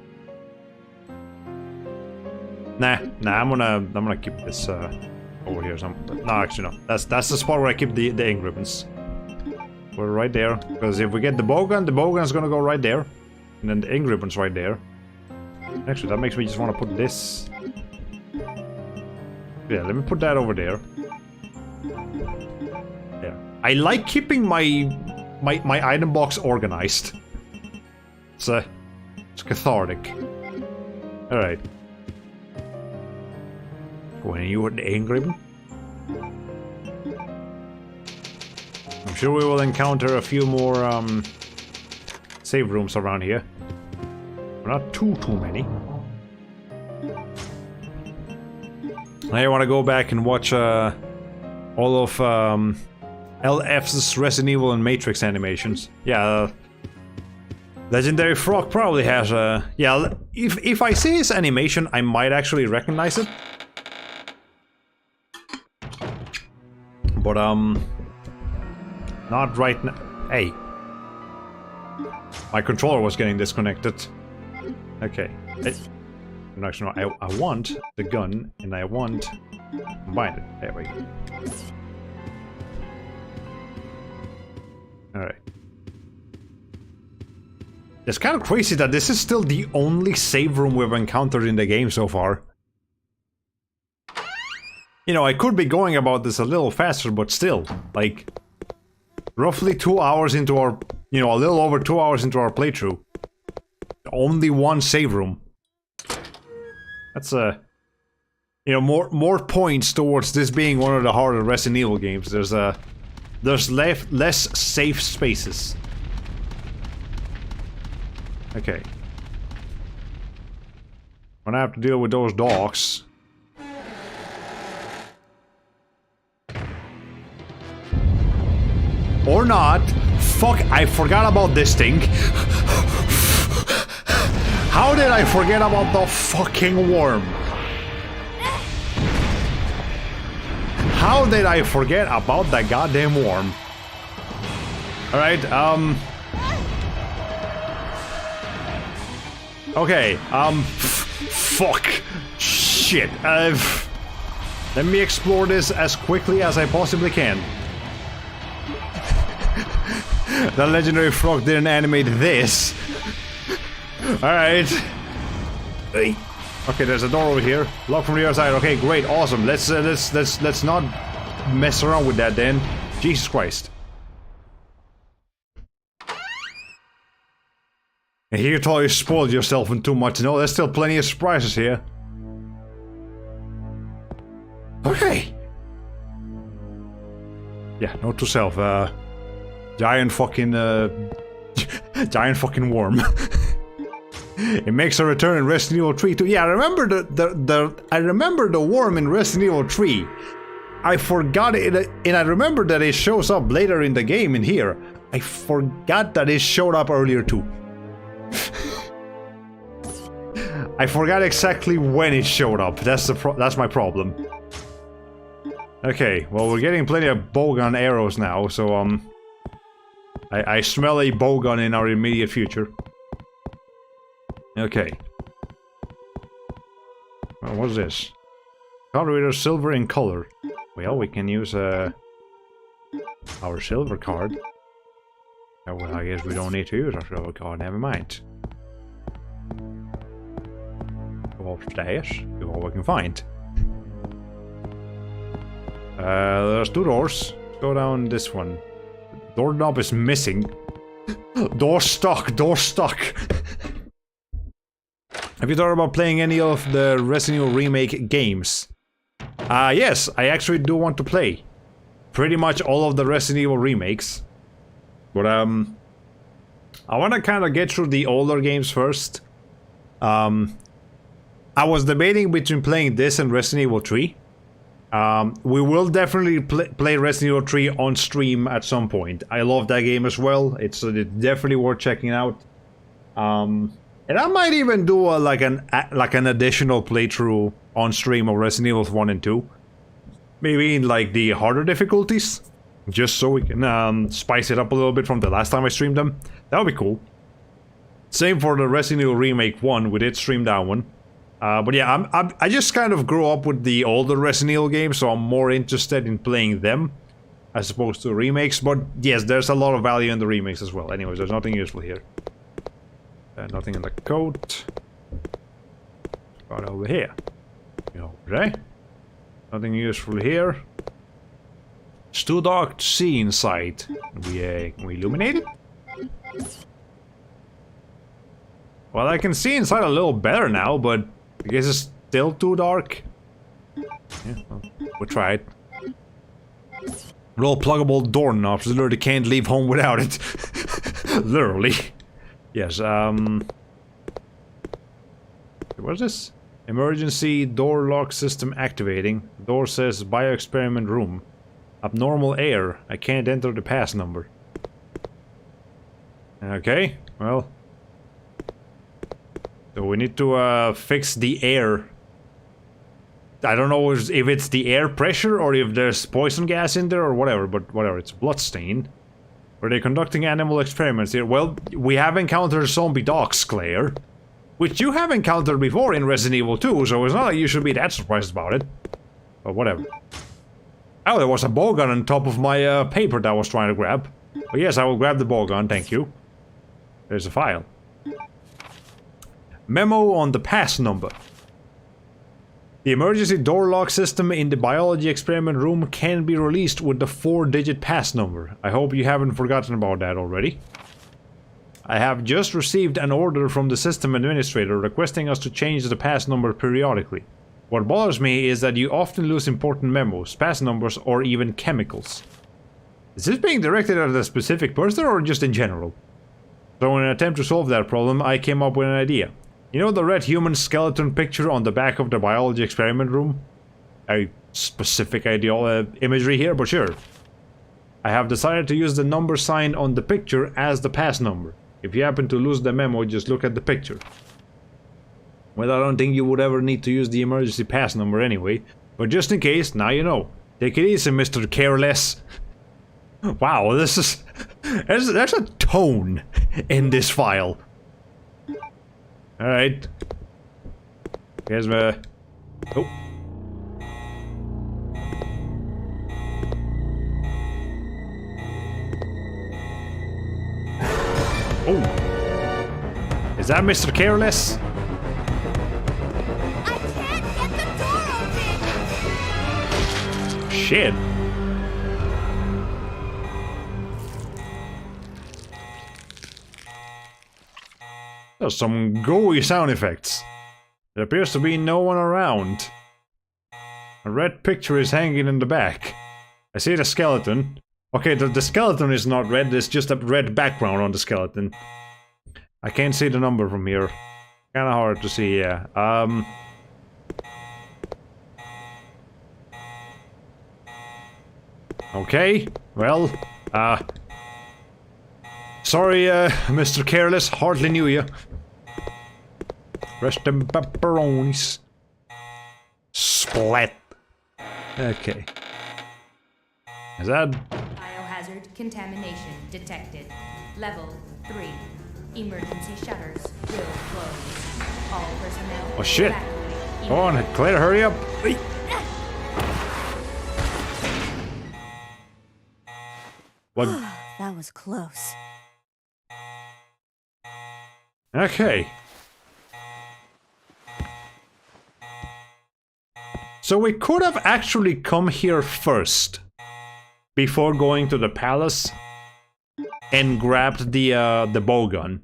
Nah. I'm gonna keep this over here. No, actually no. That's the spot where I keep the ink ribbons. We're right there, because if we get the bowgun's gonna go right there, and then the ink ribbon's right there. Actually, that makes me just want to put this. Yeah, let me put that over there. Yeah, I like keeping my item box organized. It's cathartic. Alright. When you were angry? I'm sure we will encounter a few more save rooms around here. Not too many. I want to go back and watch all of LF's Resident Evil and Matrix animations. Yeah, Legendary Frog probably has a... Yeah, if I see his animation, I might actually recognize it. But, not right now. Hey. My controller was getting disconnected. Okay. Actually, no, I want the gun, and I want... Combine it. There we go. Alright. It's kind of crazy that this is still the only save room we've encountered in the game so far. You know, I could be going about this a little faster, but still, like... Roughly 2 hours into our... You know, a little over 2 hours into our playthrough. Only one save room. That's you know, more points towards this being one of the harder Resident Evil games. There's less safe spaces. Okay. I'm gonna have to deal with those dogs. Or not. Fuck, I forgot about this thing. How did I forget about the fucking worm? How did I forget about the goddamn worm? Alright, okay, fuck. Shit, let me explore this as quickly as I possibly can. The Legendary Frog didn't animate this. Alright. Hey. Okay, there's a door over here. Locked from the other side. Okay, great, awesome. Let's not mess around with that then. Jesus Christ. And here you thought you spoiled yourself and too much. No, there's still plenty of surprises here. Okay. Yeah, note to self, giant fucking worm. It makes a return in Resident Evil 3 too. Yeah, I remember I remember the worm in Resident Evil 3. I forgot it, and I remember that it shows up later in the game in here. I forgot that it showed up earlier too. I forgot exactly when it showed up. That's my problem. Okay, well, we're getting plenty of bowgun arrows now, so I smell a bowgun in our immediate future. Okay. Well, what's this? Card reader silver in color. Well, we can use our silver card. Oh, well, I guess we don't need to use our silver card, never mind. Go upstairs, do what we can find. There's two doors. Let's go down this one. Doorknob is missing. Door stuck, door stuck. Have you thought about playing any of the Resident Evil Remake games? Yes, I actually do want to play pretty much all of the Resident Evil remakes. But I want to kind of get through the older games first. I was debating between playing this and Resident Evil 3. We will definitely play Resident Evil 3 on stream at some point. I love that game as well. It's definitely worth checking out. And I might even do like an additional playthrough on stream of Resident Evil 1 and 2. Maybe in like the harder difficulties. Just so we can spice it up a little bit from the last time I streamed them. That would be cool. Same for the Resident Evil Remake 1, we did stream that one. But yeah, I just kind of grew up with the older Resident Evil games, so I'm more interested in playing them as opposed to remakes. But yes, there's a lot of value in the remakes as well. Anyways, there's nothing useful here. Nothing in the coat. Right over here. Okay. Nothing useful here. It's too dark to see inside. Can we illuminate it? Well, I can see inside a little better now, but I guess it's still too dark. Yeah, well, we'll try it. Roll pluggable doorknobs. Literally can't leave home without it. Literally. Yes, what's this? Emergency door lock system activating. Door says bioexperiment room. Abnormal air. I can't enter the pass number. Okay, well. So we need to fix the air. I don't know if it's the air pressure or if there's poison gas in there or whatever, but whatever, it's bloodstain. Are they conducting animal experiments here? Well, we have encountered zombie dogs, Claire. Which you have encountered before in Resident Evil 2, so it's not like you should be that surprised about it. But whatever. Oh, there was a bow gun on top of my paper that I was trying to grab. But yes, I will grab the bow gun, thank you. There's a file. Memo on the pass number. The emergency door lock system in the biology experiment room can be released with the 4-digit pass number. I hope you haven't forgotten about that already. I have just received an order from the system administrator requesting us to change the pass number periodically. What bothers me is that you often lose important memos, pass numbers, or even chemicals. Is this being directed at a specific person or just in general? So in an attempt to solve that problem, I came up with an idea. You know the red human skeleton picture on the back of the biology experiment room? A specific imagery here, but sure. I have decided to use the number sign on the picture as the pass number. If you happen to lose the memo, just look at the picture. Well, I don't think you would ever need to use the emergency pass number anyway, but just in case, now you know. Take it easy, Mr. Careless. Wow, this is... there's a tone in this file. Alright. Here's my... Oh. Oh. Is that Mr. Careless? I can't get the door open! Shit. There's some gooey sound effects. There appears to be no one around. A red picture is hanging in the back. I see the skeleton. Okay, the skeleton is not red, there's just a red background on the skeleton. I can't see the number from here. Kinda hard to see, yeah. Okay, well, sorry, Mr. Careless, hardly knew you. Rest them pepperonis. Splat. Okay. Is that... Biohazard contamination detected. Level 3. Emergency shutters will close. All personnel... Oh shit! Come on, Claire, hurry up! What? That was close. Okay. So we could have actually come here first, before going to the palace, and grabbed the bow gun.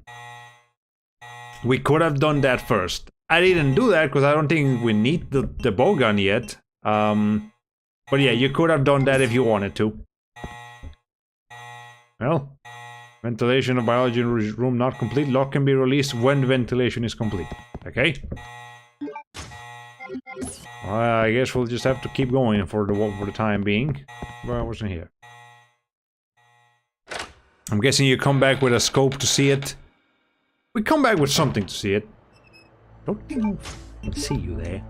We could have done that first. I didn't do that because I don't think we need the bow gun yet. But yeah, you could have done that if you wanted to. Well, ventilation of biology room not complete. Lock can be released when ventilation is complete. Okay. I guess we'll just have to keep going for the time being. Well, I wasn't here. I'm guessing you come back with a scope to see it. We come back with something to see it. Don't you see you there?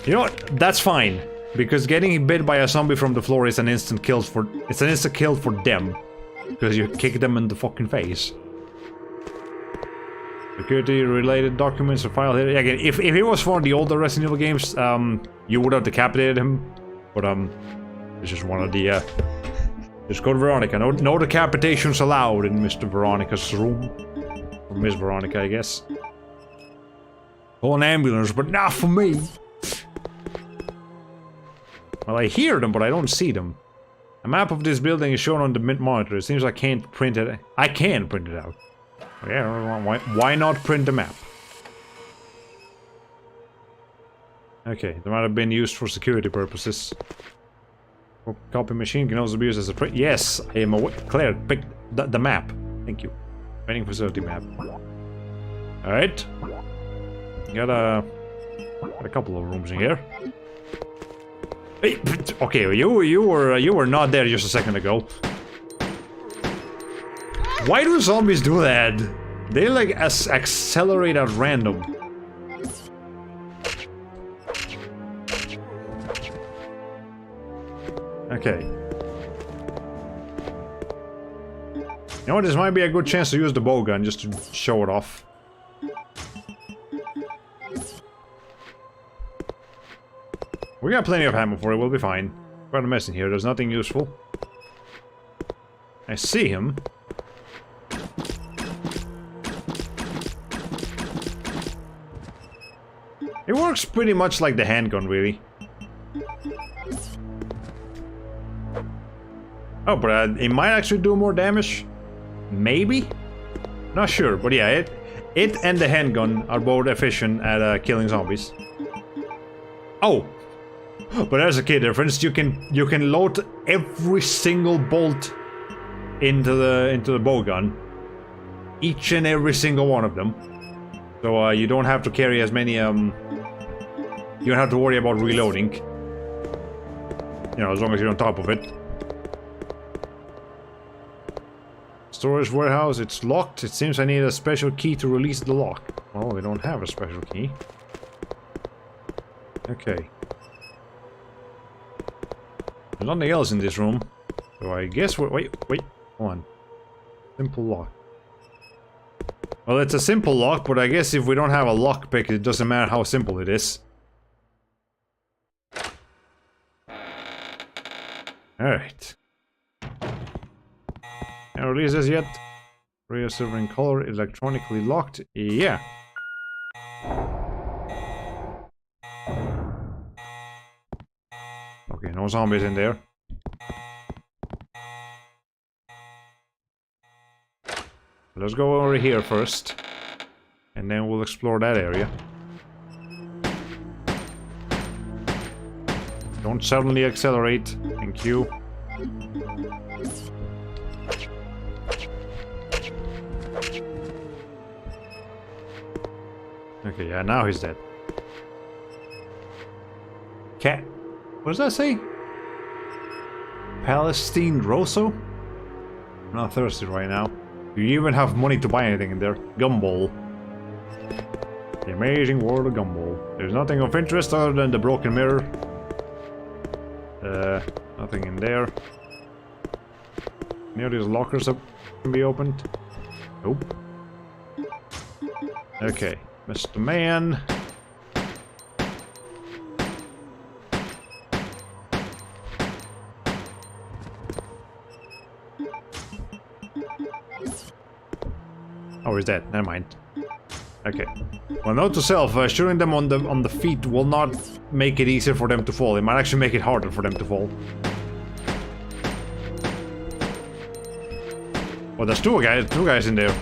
You know what? That's fine, because getting bit by a zombie from the floor is an instant kill for them, because you kick them in the fucking face. Security related documents are filed here. Again, if it was for the older Resident Evil games, you would have decapitated him. But this is one of the just go to Veronica. No decapitations allowed in Mr. Veronica's room. Or Miss Veronica, I guess. Call an ambulance, but not for me. Well, I hear them, but I don't see them. A map of this building is shown on the monitor. It seems I can't print it. I can print it out. Yeah, why not print the map? Okay, that might have been used for security purposes. Copy machine can also be used as a print. Yes, I am aware. Claire, pick the map. Thank you. Vending facility map. Alright. Got a couple of rooms in here. Hey, okay, you were not there just a second ago. Why do zombies do that? They like accelerate at random. Okay. You know what, this might be a good chance to use the bow gun just to show it off. We got plenty of ammo for it, we'll be fine. Quite a mess in here, there's nothing useful. I see him. It works pretty much like the handgun, really. Oh, but it might actually do more damage. Maybe? Not sure, but yeah, it and the handgun are both efficient at killing zombies. Oh! But there's a key difference. You can load every single bolt into the bow gun. Each and every single one of them. So you don't have to carry as many you don't have to worry about reloading. You know, as long as you're on top of it. Storage warehouse, it's locked. It seems I need a special key to release the lock. Well, we don't have a special key. Okay. There's nothing else in this room. So I guess we're... Wait, hold on. Simple lock. Well, it's a simple lock, but I guess if we don't have a lockpick, it doesn't matter how simple it is. Alright. Can't release this yet. Radio server in color, electronically locked. Yeah. Okay, no zombies in there. Let's go over here first. And then we'll explore that area. Don't suddenly accelerate. Thank you. Okay, yeah, now he's dead. Cat. What does that say? Palestine Rosso? I'm not thirsty right now. Do you even have money to buy anything in there? Gumball. The amazing world of Gumball. There's nothing of interest other than the broken mirror. Nothing in there. Any of these lockers up can be opened? Nope. Okay, Mr. Man. Oh, he's dead. Never mind. Okay. Well, note to self: shooting them on the feet will not make it easier for them to fall. It might actually make it harder for them to fall. Well, there's two guys in there.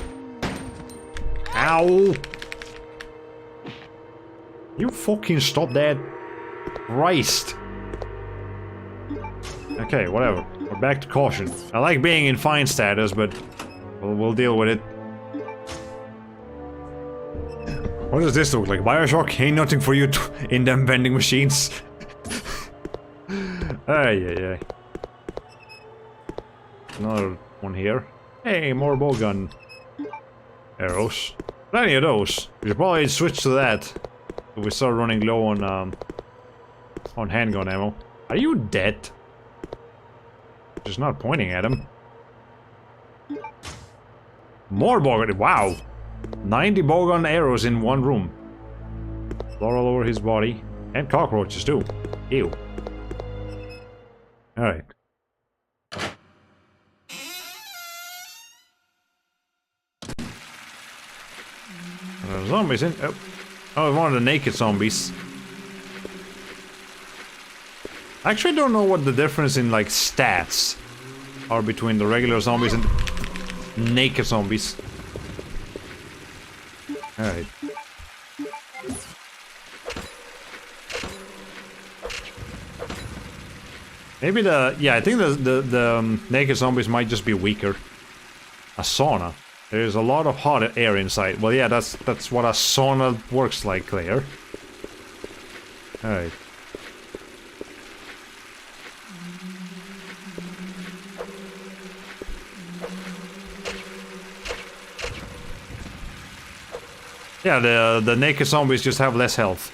Ow! You fucking stop that! Christ! Okay, whatever. We're back to caution. I like being in fine status, but we'll deal with it. What does this look like? Bioshock? Ain't nothing for you in them vending machines. Ay. Another one here. Hey, more bowgun arrows. Plenty of those. We should probably switch to that if we start running low on handgun ammo. Are you dead? Just not pointing at him. More bowgun. Wow. 90 bowgun arrows in one room. Floor all over his body. And cockroaches too. Ew. Alright. Zombies in. Oh, one of the naked zombies. I actually don't know what the difference in like stats are between the regular zombies and naked zombies. Alright. Maybe yeah, I think the naked zombies might just be weaker. A sauna. There's a lot of hot air inside. Well, yeah, that's what a sauna works like, Claire. Alright. Yeah, the naked zombies just have less health.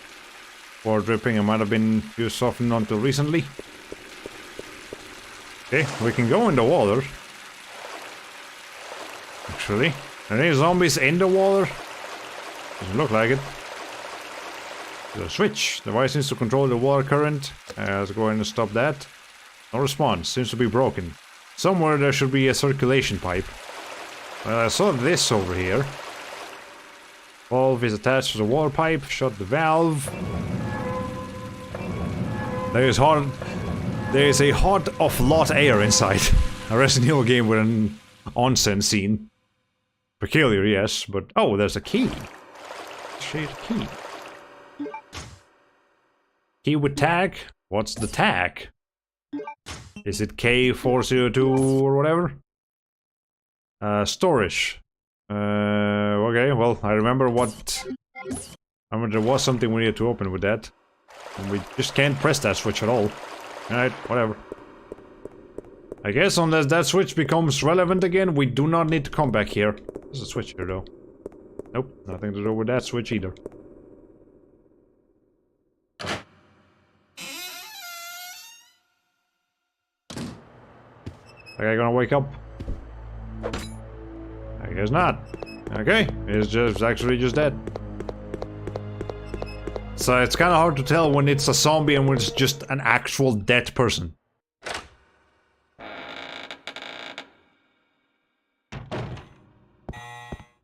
Or dripping, it might have been used often until recently. Okay, we can go in the water. Actually, are any zombies in the water? Doesn't look like it. There's a switch. The device needs to control the water current. Let's go ahead and stop that. No response. Seems to be broken. Somewhere there should be a circulation pipe. Well, I saw this over here. Valve is attached to the water pipe. Shut the valve. There is a hot of lot air inside. A Resident Evil game with an onsen scene. Peculiar, yes, but oh, there's a key. Shade key. Key with tag. What's the tag? Is it K402 or whatever? Storage. Okay, well, I remember there was something we needed to open with that. And we just can't press that switch at all. Alright, whatever. I guess unless that switch becomes relevant again, we do not need to come back here. There's a switch here, though. Nope, nothing to do with that switch either. Are you gonna wake up? I guess not. Okay, it's actually just dead. So it's kind of hard to tell when it's a zombie and when it's just an actual dead person.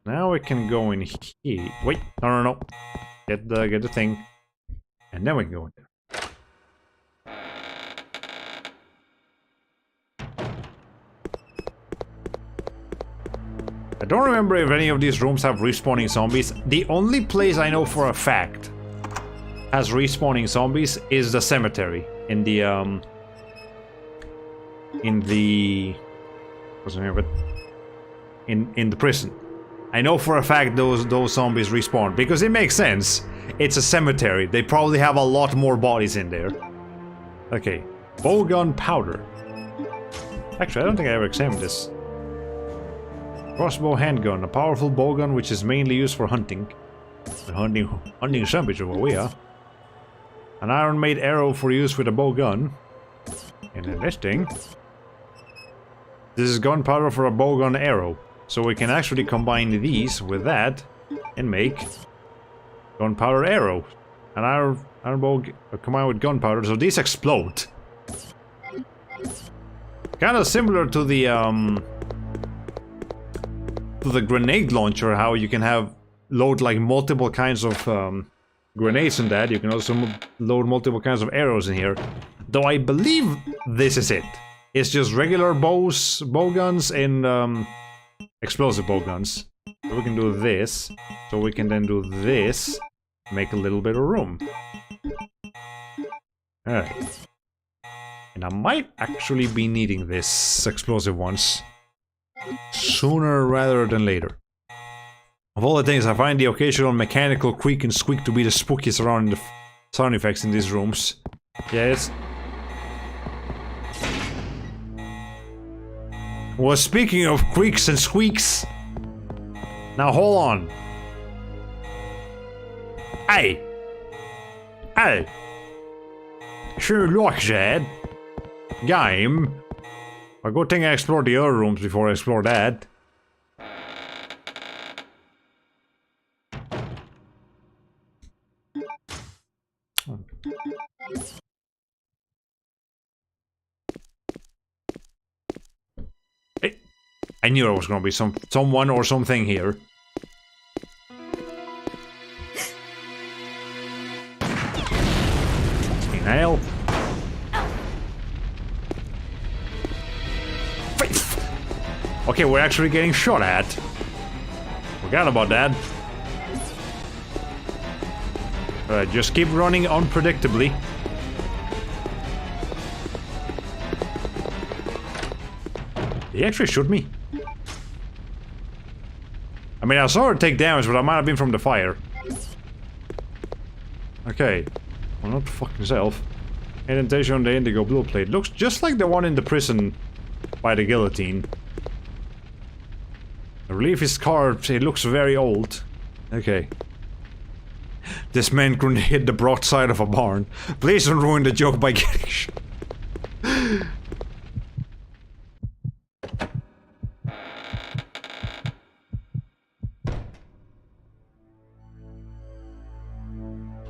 Now we can go in here. Wait, no. Get the thing, and then we can go in there. I don't remember if any of these rooms have respawning zombies. The only place I know for a fact has respawning zombies is the cemetery in the what's the name of it? In the prison. I know for a fact those zombies respawn because it makes sense. It's a cemetery. They probably have a lot more bodies in there. Okay, bowgun powder. Actually, I don't think I ever examined this. Crossbow handgun, a powerful bowgun which is mainly used for hunting. Hunting zombies is what we are. An iron-made arrow for use with a bowgun. And then this thing. This is gunpowder for a bowgun arrow. So we can actually combine these with that and make gunpowder arrow. An iron bow combined with gunpowder, so these explode. Kind of similar to the grenade launcher, how you can load like multiple kinds of grenades in that. You can also load multiple kinds of arrows in here. Though I believe this is it. It's just regular bowguns and explosive bowguns. So we can do this. So we can then do this. Make a little bit of room. Alright. And I might actually be needing this explosive ones. Sooner rather than later. Of all the things, I find the occasional mechanical creak and squeak to be the spookiest around the sound effects in these rooms. Yeah, it's... Well, speaking of creaks and squeaks... Now, hold on. Hey! Hey! Sure like that. Game. A good thing I explored the other rooms before I explored that. Hey, I knew there was gonna be someone or something here. Nail. Okay, we're actually getting shot at. Forgot about that. Alright, just keep running unpredictably. He actually shot me. I mean, I saw her take damage, but I might have been from the fire. Okay. Well, not fuck himself. Indentation on the indigo blue plate. Looks just like the one in the prison by the guillotine. The relief is carved. It looks very old. Okay. This man couldn't hit the broadside of a barn. Please don't ruin the joke by getting shot.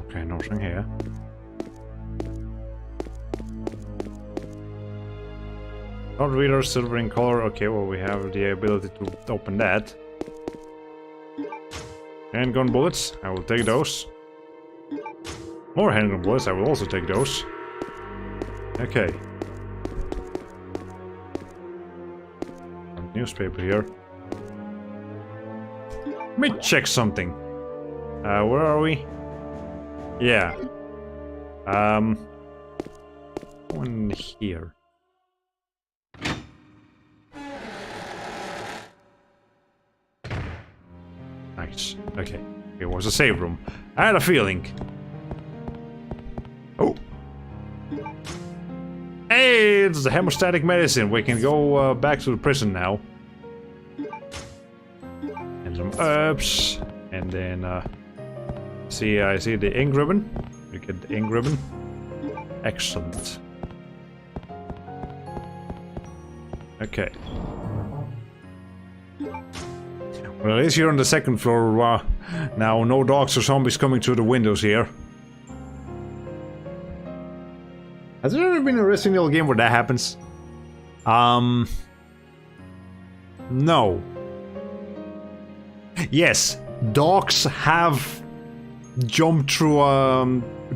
Okay, nothing here. Card reader, silver in color. Okay, well, we have the ability to open that. Handgun bullets, I will take those. More handgun bullets, I will also take those. Okay. Newspaper here. Let me check something. Where are we? Yeah. One here. Nice. Okay. It was a save room. I had a feeling. Oh. Hey, it's the hemostatic medicine. We can go back to the prison now. And some herbs. And then, see, I see the ink ribbon. We get the ink ribbon. Excellent. Okay. Well, at least you're on the second floor. Now, no dogs or zombies coming through the windows here. Has there ever been a Resident Evil game where that happens? No. Yes, dogs have jumped through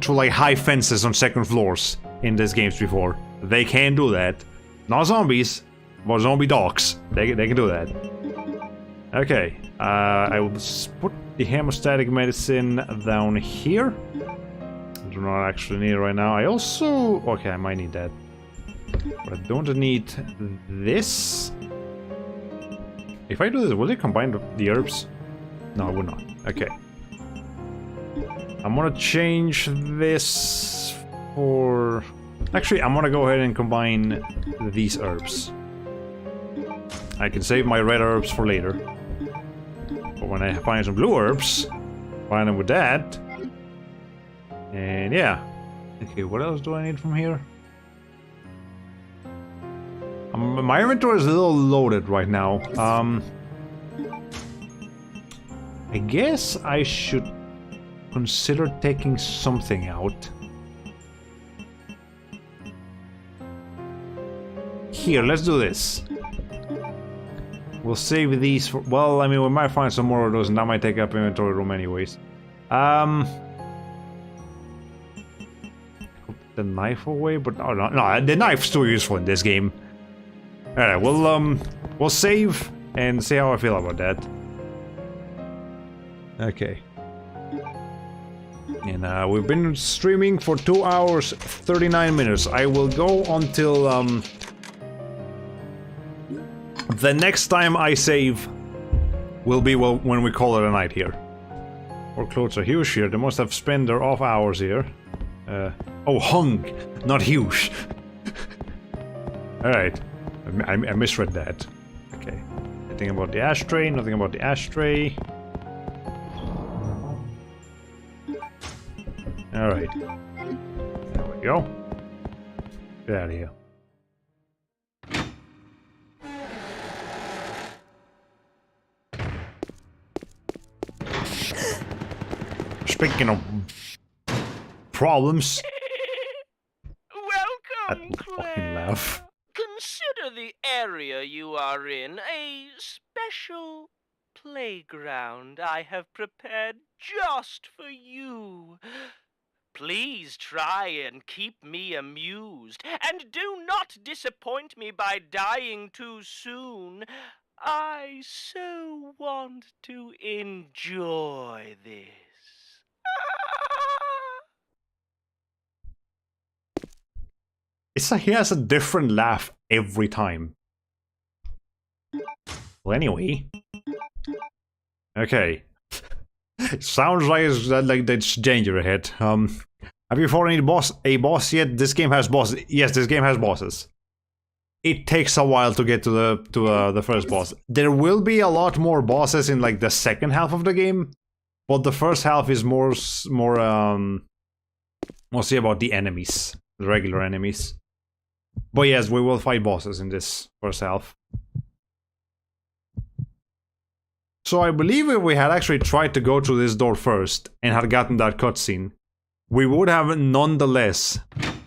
like high fences on second floors in these games before. They can do that. Not zombies, but zombie dogs. They can do that. Okay, I will put the hemostatic medicine down here. I do not actually need it right now. I also... okay, I might need that. But I don't need this. If I do this, will it combine the herbs? No, it will not. Okay. I'm gonna change this for... actually, I'm gonna go ahead and combine these herbs. I can save my red herbs for later. But when I find some blue herbs, combine them with that. And yeah. Okay, what else do I need from here? My inventory is a little loaded right now. I guess I should consider taking something out. Here, let's do this. We'll save these for... well, I mean, we might find some more of those and that might take up inventory room anyways. Put the knife away, but... oh, no, the knife's too useful in this game. Alright, we'll save and see how I feel about that. Okay. And we've been streaming for 2 hours, 39 minutes. I will go until the next time I save will be when we call it a night here. Our clothes are huge here. They must have spent their off hours here. Oh, hung, not huge. Alright. I misread that. Okay. Nothing about the ashtray, nothing about the ashtray. Alright. There we go. Get out of here. Speaking of problems. Welcome, fucking laugh. Consider the area you are in a special playground I have prepared just for you. Please try and keep me amused, and do not disappoint me by dying too soon. I so want to enjoy this. It's like he has a different laugh every time. Well, anyway. Okay. Sounds like it's danger ahead. Have you fought a boss yet? This game has bosses. Yes, this game has bosses. It takes a while to get to the first boss. There will be a lot more bosses in like the second half of the game, but the first half is mostly about the enemies, the regular enemies. But yes, we will fight bosses in this first half. So I believe if we had actually tried to go through this door first and had gotten that cutscene, we would have nonetheless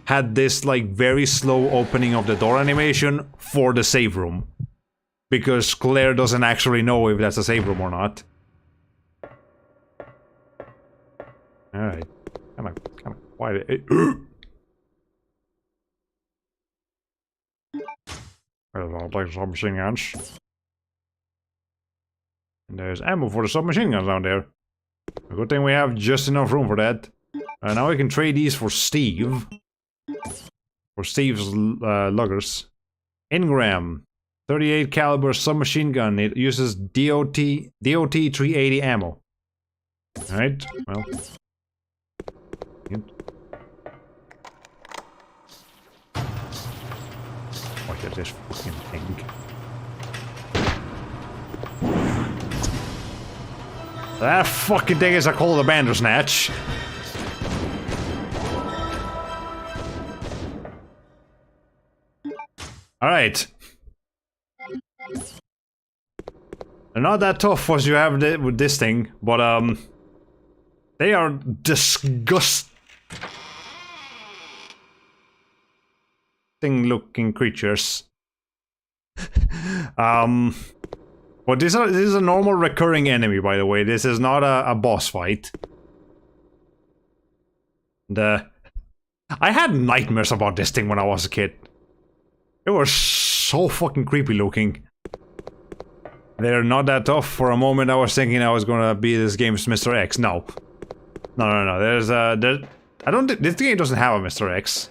had this like very slow opening of the door animation for the save room. Because Claire doesn't actually know if that's a save room or not. Alright. Come on. Why? I'll take some machine guns. And there's ammo for the submachine guns down there. A good thing we have just enough room for that. Now we can trade these for Steve. For Steve's luggers. Ingram. 38 caliber submachine gun. It uses DOT 380 ammo. Alright, well. Look at this fucking thing. That fucking thing is called a Bandersnatch. Alright. They're not that tough as you have with this thing, but they are disgusting looking creatures. But this is a normal recurring enemy, by the way. This is not a boss fight. I had nightmares about this thing when I was a kid. It was so fucking creepy looking. They're not that tough. For a moment I was thinking I was gonna be this game's Mr. X. No. No. There's this game doesn't have a Mr. X.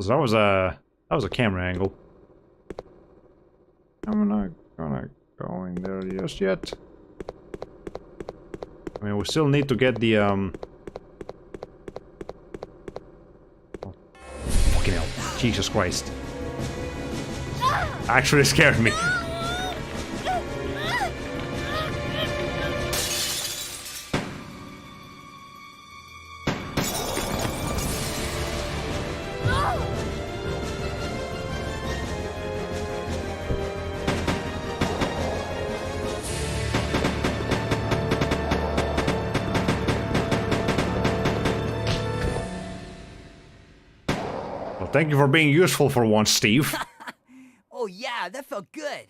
So that was a camera angle. I'm not gonna go in there just yet. I mean, we still need to get the Oh, fucking hell. Jesus Christ. Actually scared me. Thank you for being useful for once, Steve. Oh yeah, that felt good.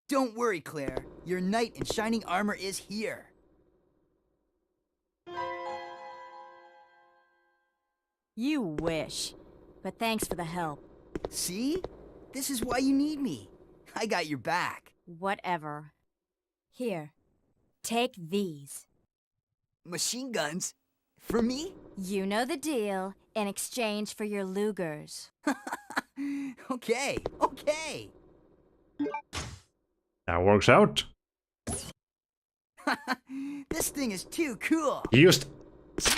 Don't worry, Claire. Your knight in shining armor is here. You wish. But thanks for the help. See? This is why you need me. I got your back. Whatever. Here. Take these. Machine guns? For me? You know the deal. In exchange for your Lugers. Okay. That works out. This thing is too cool. He used...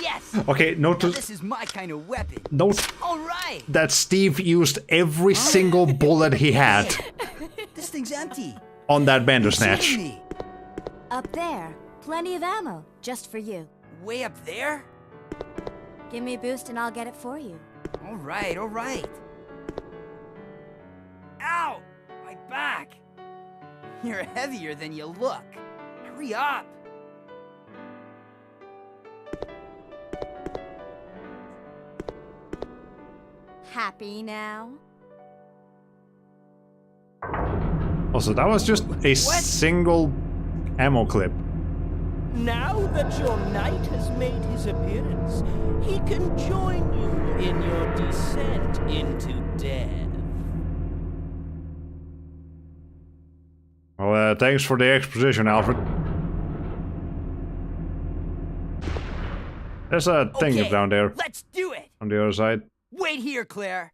Yes! Okay, note This is my kind of weapon. Note Alright! that Steve used every single bullet he had This thing's empty. on that Bandersnatch. Me. Up there. Plenty of ammo. Just for you. Way up there? Give me a boost and I'll get it for you. Alright. Ow! My back! You're heavier than you look. Hurry up! Happy now? Also, that was just a single ammo clip. Now that your knight has made his appearance, he can join you in your descent into death. thanks for the exposition, Alfred. There's a thing Okay, down there. let's do it. On the other side. Wait here, Claire.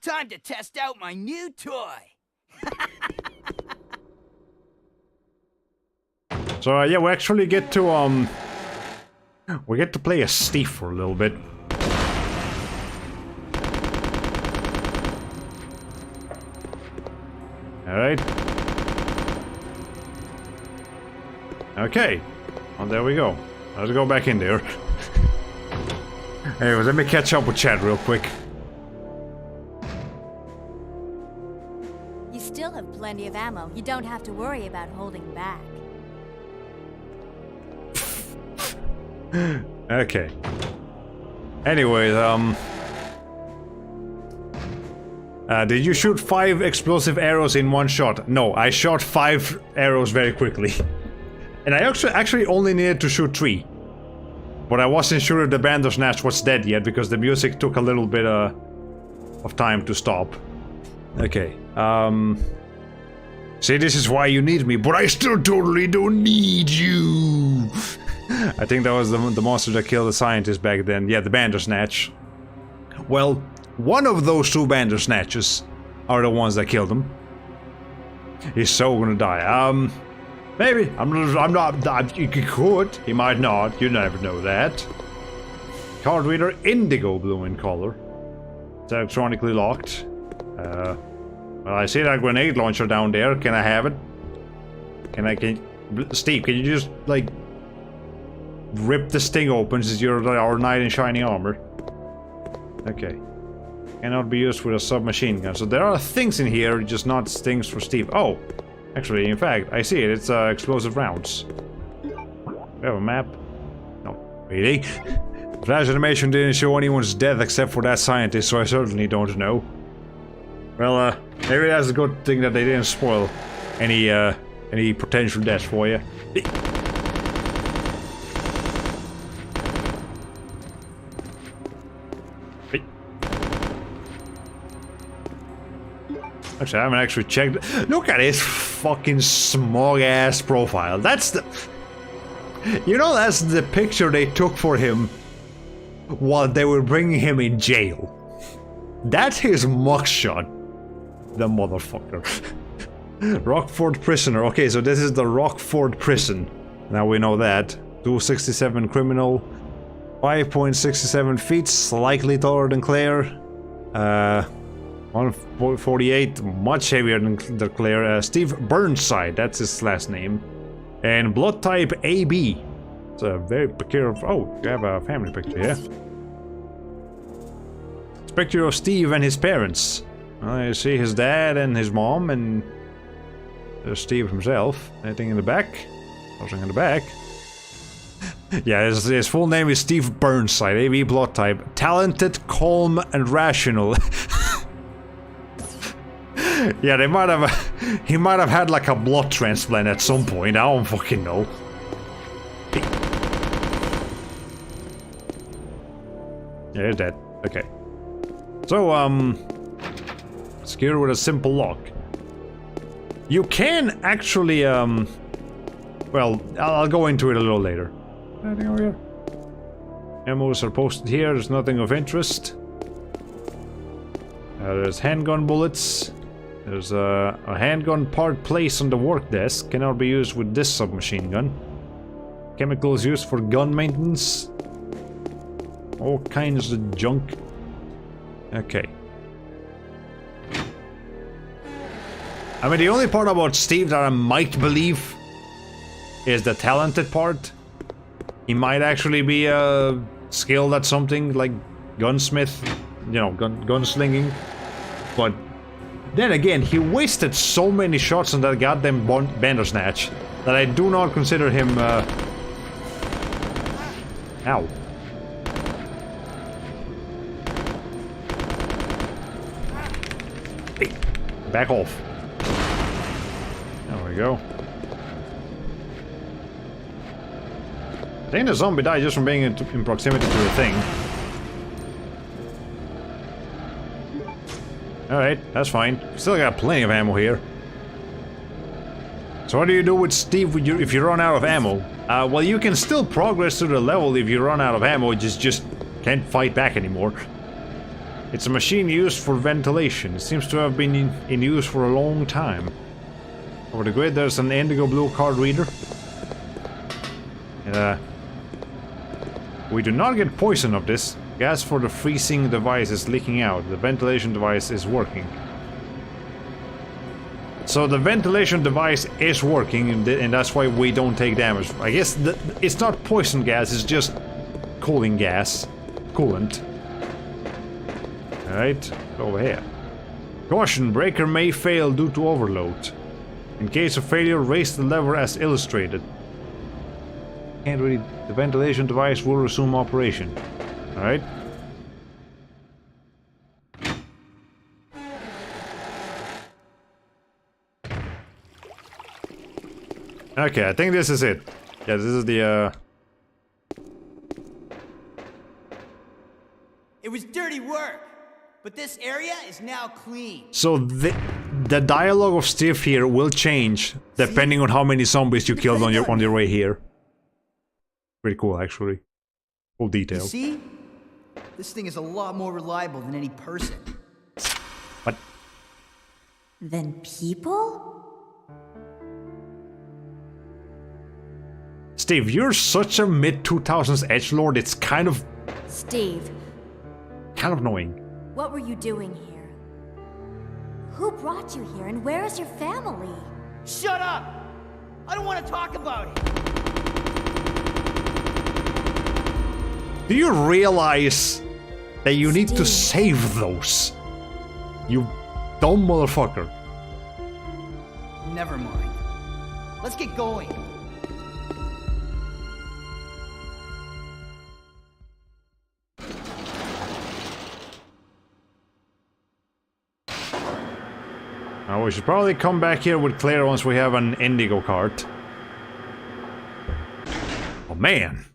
Time to test out my new toy. So yeah, we actually get to we get to play as Steve for a little bit. All right. Okay. Well, there we go. Let's go back in there. Anyways, let me catch up with Chad real quick. You still have plenty of ammo. You don't have to worry about holding back. Okay. Anyways, did you shoot 5 explosive arrows in one shot? No, I shot 5 arrows very quickly. And I actually only needed to shoot 3. But I wasn't sure if the Bandersnatch was dead yet, because the music took a little bit of time to stop. Okay, see, this is why you need me, but I still totally don't need you! I think that was the monster that killed the scientist back then. Yeah, the Bandersnatch. Well, one of those 2 Bandersnatches are the ones that killed him. He's so gonna die. Maybe. I'm not. He could. He might not. You never know that. Card reader indigo blue in color. It's electronically locked. Well, I see that grenade launcher down there. Can I have it? Steve, can you just, like, rip this thing open since you're our knight in shining armor? Okay. Cannot be used with a submachine gun. So there are things in here, just not things for Steve. Oh! Actually, in fact, I see it. It's explosive rounds. We have a map. No, really? Flash animation didn't show anyone's death except for that scientist, so I certainly don't know. Well, maybe that's a good thing that they didn't spoil any potential deaths for you. Actually, I haven't actually checked. Look at his fucking smug-ass profile. That's the... You know, that's the picture they took for him while they were bringing him in jail. That's his mugshot. The motherfucker. Rockford prisoner. Okay, so this is the Rockford prison. Now we know that. 267 criminal. 5.67 feet, slightly taller than Claire. 148, much heavier than Claire. Steve Burnside, that's his last name. And blood type AB. It's a very peculiar... Oh, you have a family picture here. It's a picture of Steve and his parents. You see his dad and his mom, and there's Steve himself. Anything in the back? Nothing in the back. Yeah, his full name is Steve Burnside, AB blood type. Talented, calm, and rational. Yeah, they might have... he might have had like a blood transplant at some point. I don't fucking know. Yeah, he's dead. Okay. So, secure with a simple lock. You can actually, well, I'll go into it a little later. Anything over here? Ammos are posted here. There's nothing of interest. There's handgun bullets. There's a handgun part placed on the work desk. Cannot be used with this submachine gun. Chemicals used for gun maintenance. All kinds of junk. Okay. I mean, the only part about Steve that I might believe is the talented part. He might actually be skilled at something like gunsmith, you know, gunslinging. But then again, he wasted so many shots on that goddamn Bandersnatch that I do not consider him, Ow. Hey, back off. There we go. I think the zombie died just from being in proximity to the thing. Alright, that's fine. Still got plenty of ammo here. So what do you do with Steve if you run out of ammo? Well, you can still progress through the level if you run out of ammo, just can't fight back anymore. It's a machine used for ventilation. It seems to have been in use for a long time. Over the grid there's an indigo blue card reader. We do not get poison of this. Gas for the freezing device is leaking out. The ventilation device is working. So the ventilation device is working, and that's why we don't take damage. I guess it's not poison gas, it's just cooling gas. Coolant. Alright, over here. Caution, breaker may fail due to overload. In case of failure, raise the lever as illustrated. Can't really... The ventilation device will resume operation. Alright. Okay, I think this is it. Yeah, this is the, It was dirty work, but this area is now clean. So the dialogue of Steve here will change depending on how many zombies you killed on your way here. Pretty cool, actually. Full detail. You see? This thing is a lot more reliable than any person. What? Than people? Steve, you're such a mid-2000s edgelord, it's kind of Steve, annoying. what were you doing here? Who brought you here, and where is your family? Shut up! I don't want to talk about it. Do you realize that you need to Steve. save those? You dumb motherfucker. Never mind. Let's get going. Now we should probably come back here with Claire once we have an indigo cart. Oh man.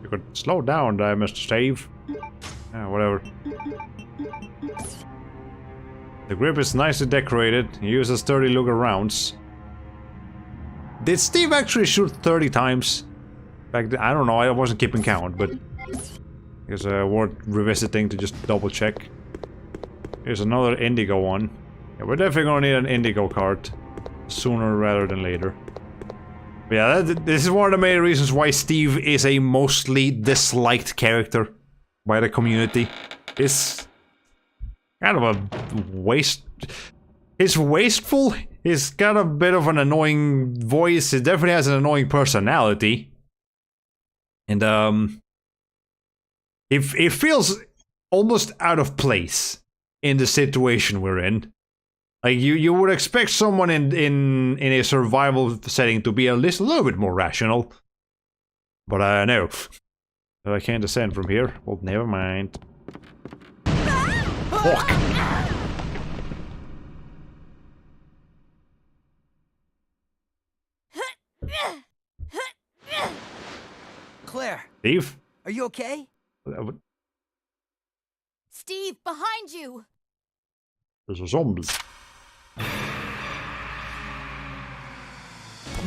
You could slow down there, Mr. Steve. Whatever. The grip is nicely decorated. He uses 30 Luger rounds. Did Steve actually shoot 30 times? Back then, I don't know, I wasn't keeping count, but it's worth revisiting to just double check. Here's another indigo one. Yeah, we're definitely gonna need an indigo card sooner rather than later. But yeah, this is one of the main reasons why Steve is a mostly disliked character by the community. It's kind of a waste. It's wasteful. He's got a bit of an annoying voice. He definitely has an annoying personality. And it feels almost out of place in the situation we're in. Like you would expect someone in a survival setting to be at least a little bit more rational. But no. I can't descend from here. Well, never mind. Fuck! Claire, Steve? are you okay? Steve, behind you! There's a zombie.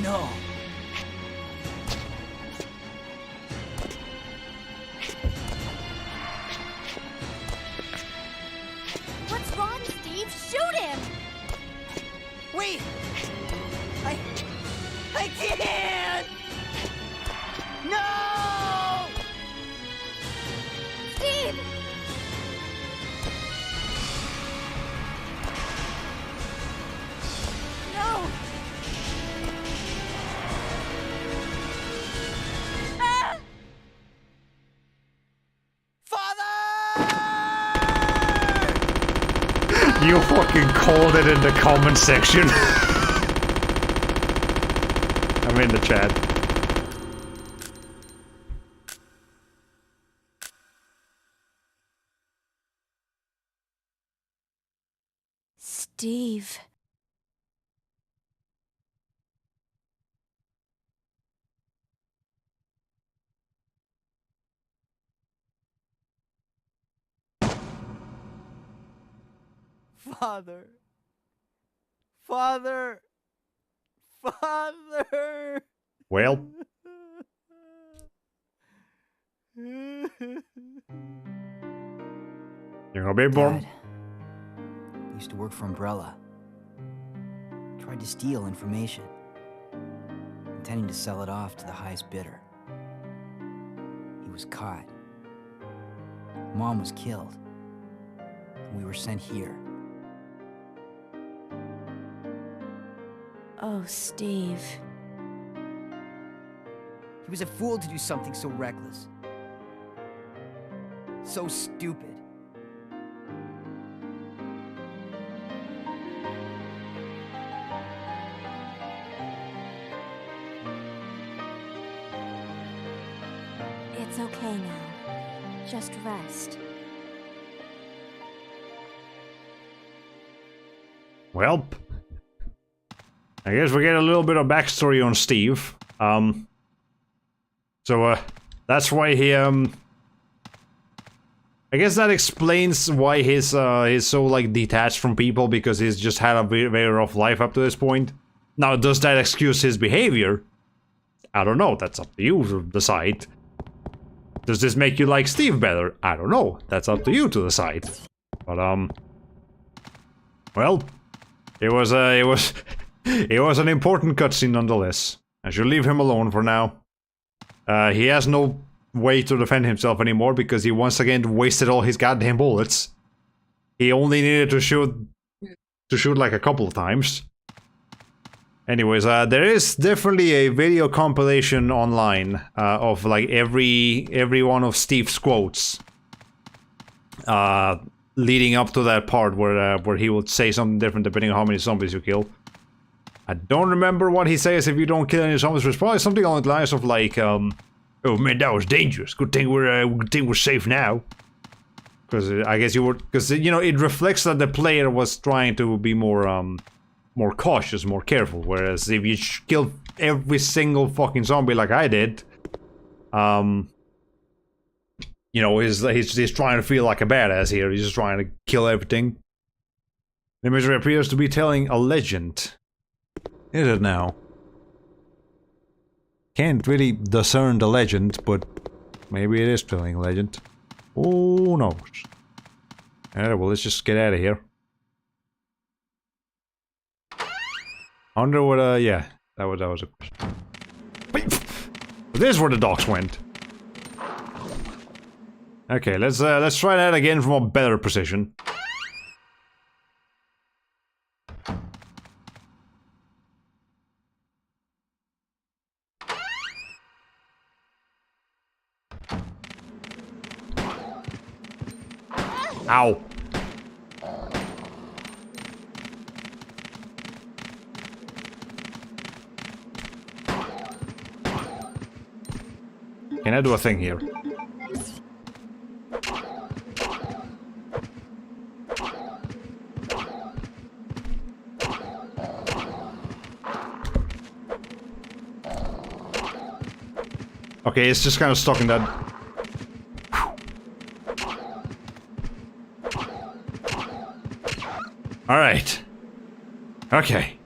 No. What's wrong, Steve? Shoot him! Wait! I can't! No! Steve! No! Ah! Father! You fucking called it in the comment section. I'm in the chat. Steve. Father. Father. Father. Well, you're gonna be born. Dad. Used to work for Umbrella. Tried to steal information, intending to sell it off to the highest bidder. He was caught. Mom was killed. And we were sent here. Oh, Steve. He was a fool to do something so reckless. So stupid. It's okay now. Just rest. Well, I guess we get a little bit of backstory on Steve. That's why he, I guess that explains why he's so, like, detached from people, because he's just had a very, very rough life up to this point. Now, does that excuse his behavior? I don't know, that's up to you to decide. Does this make you like Steve better? I don't know, that's up to you to decide. But, well, it was an important cutscene nonetheless. I should leave him alone for now. He has no way to defend himself anymore because he once again wasted all his goddamn bullets. He only needed to shoot like a couple of times. Anyways, there is definitely a video compilation online of like every one of Steve's quotes leading up to that part where he would say something different depending on how many zombies you kill. I don't remember what he says if you don't kill any zombies. It's probably something along the lines of like, oh man, that was dangerous. Good thing we're safe now. Because I guess you were, because you know it reflects that the player was trying to be more cautious, more careful. Whereas if you kill every single fucking zombie like I did, you know, he's trying to feel like a badass here. He's just trying to kill everything. The imagery appears to be telling a legend. Is it now? Can't really discern the legend, but maybe it is telling a legend. Who knows? Alright, well, let's just get out of here. I wonder what, yeah, that was a question. This is where the dogs went. Okay, let's try that again from a better position. Ow. Can I do a thing here? Okay, it's just kind of stuck in that. Alright. Okay.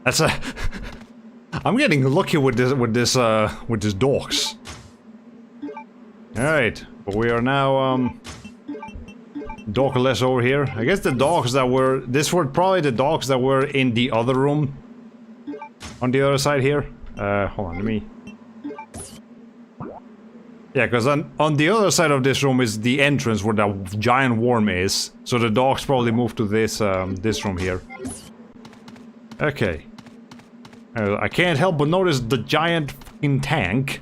That's a... I'm getting lucky with this dogs. Alright, but we are now, dogless over here. I guess the dogs that were... This were probably the dogs that were in the other room. On the other side here. Hold on, let me... Yeah, because on the other side of this room is the entrance where that giant worm is. So the dogs probably moved to this, this room here. Okay. I can't help but notice the giant fucking tank.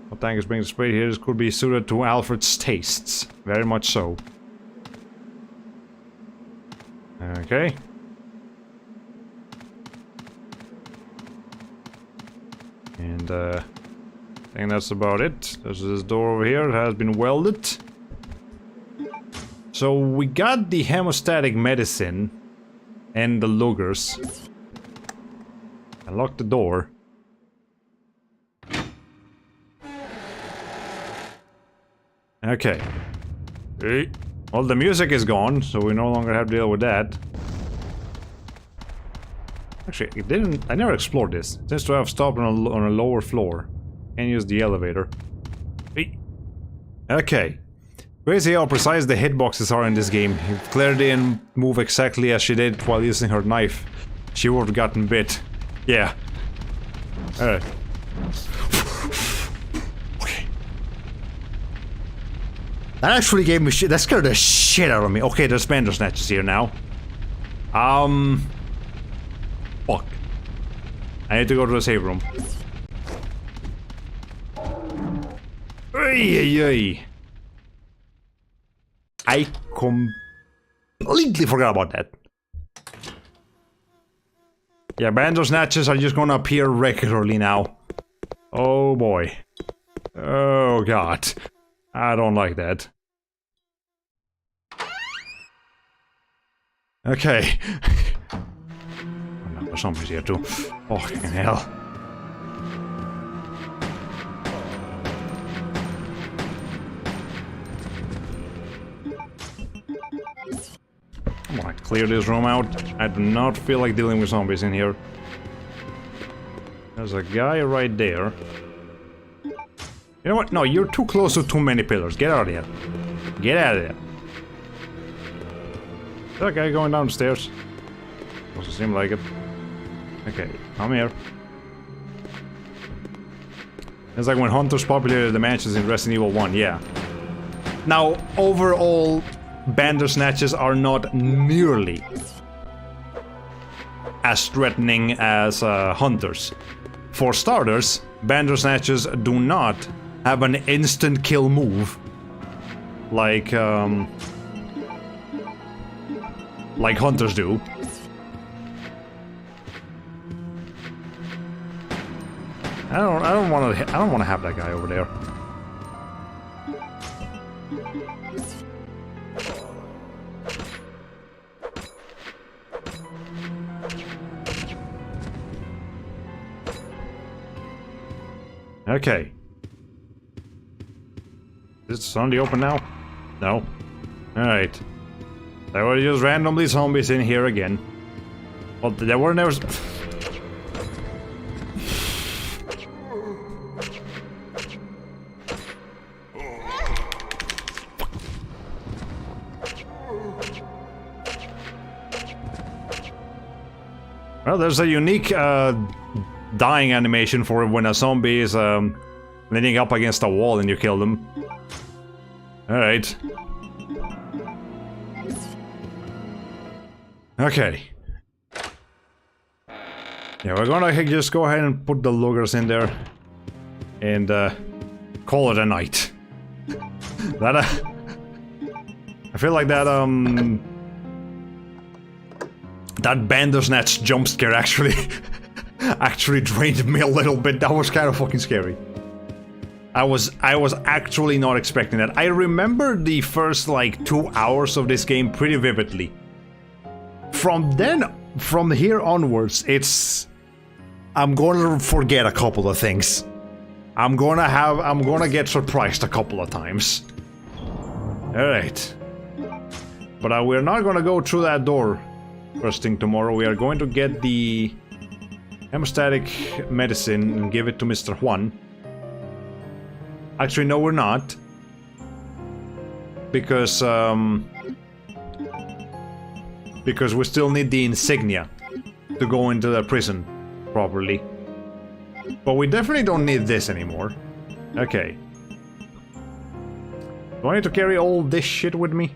What tank is being displayed here? This could be suited to Alfred's tastes. Very much so. Okay. And, I think that's about it. There's this door over here. It has been welded. So we got the hemostatic medicine and the lookers. I locked the door. Okay. Hey. Well, the music is gone, so we no longer have to deal with that. Actually, I never explored this. It seems to have stopped on a lower floor. Can't use the elevator. Okay. Crazy how precise the hitboxes are in this game. If Claire didn't move exactly as she did while using her knife, she would have gotten bit. Yeah. Alright. Okay. That actually gave me shit. That scared the shit out of me. Okay, there's Bandersnatches here now. Fuck. I need to go to the save room. Ay. I completely forgot about that. Yeah, Bandersnatches are just gonna appear regularly now. Oh boy. Oh god. I don't like that. Okay. Oh no, there's zombies here too. Fucking hell. I'm gonna clear this room out. I do not feel like dealing with zombies in here. There's a guy right there. You know what? No, you're too close to too many pillars. Get out of here. Get out of there. Is that guy going down the stairs? Doesn't seem like it. Okay, come here. It's like when hunters populated the mansions in Resident Evil 1, yeah. Now, overall, Bandersnatches are not nearly as threatening as hunters. For starters, Bandersnatches do not have an instant kill move like hunters do. I don't want to have that guy over there. Okay. Is it on the open now? No. Alright. There were just randomly zombies in here again. Well, there were never... Well, there's a unique dying animation for when a zombie is leaning up against a wall and you kill them. Alright. Okay. Yeah, we're gonna just go ahead and put the loggers in there and call it a night. That I feel like that that Bandersnatch jump scare actually actually drained me a little bit. That was kind of fucking scary. I was actually not expecting that. I remember the first like 2 hours of this game pretty vividly. From here onwards, I'm gonna forget a couple of things. I'm gonna get surprised a couple of times. Alright. But we're not gonna go through that door first thing tomorrow. We are going to get the hemostatic medicine and give it to Mr. Juan. Actually, no, we're not. Because we still need the insignia to go into the prison properly. But we definitely don't need this anymore. Okay. Do I need to carry all this shit with me?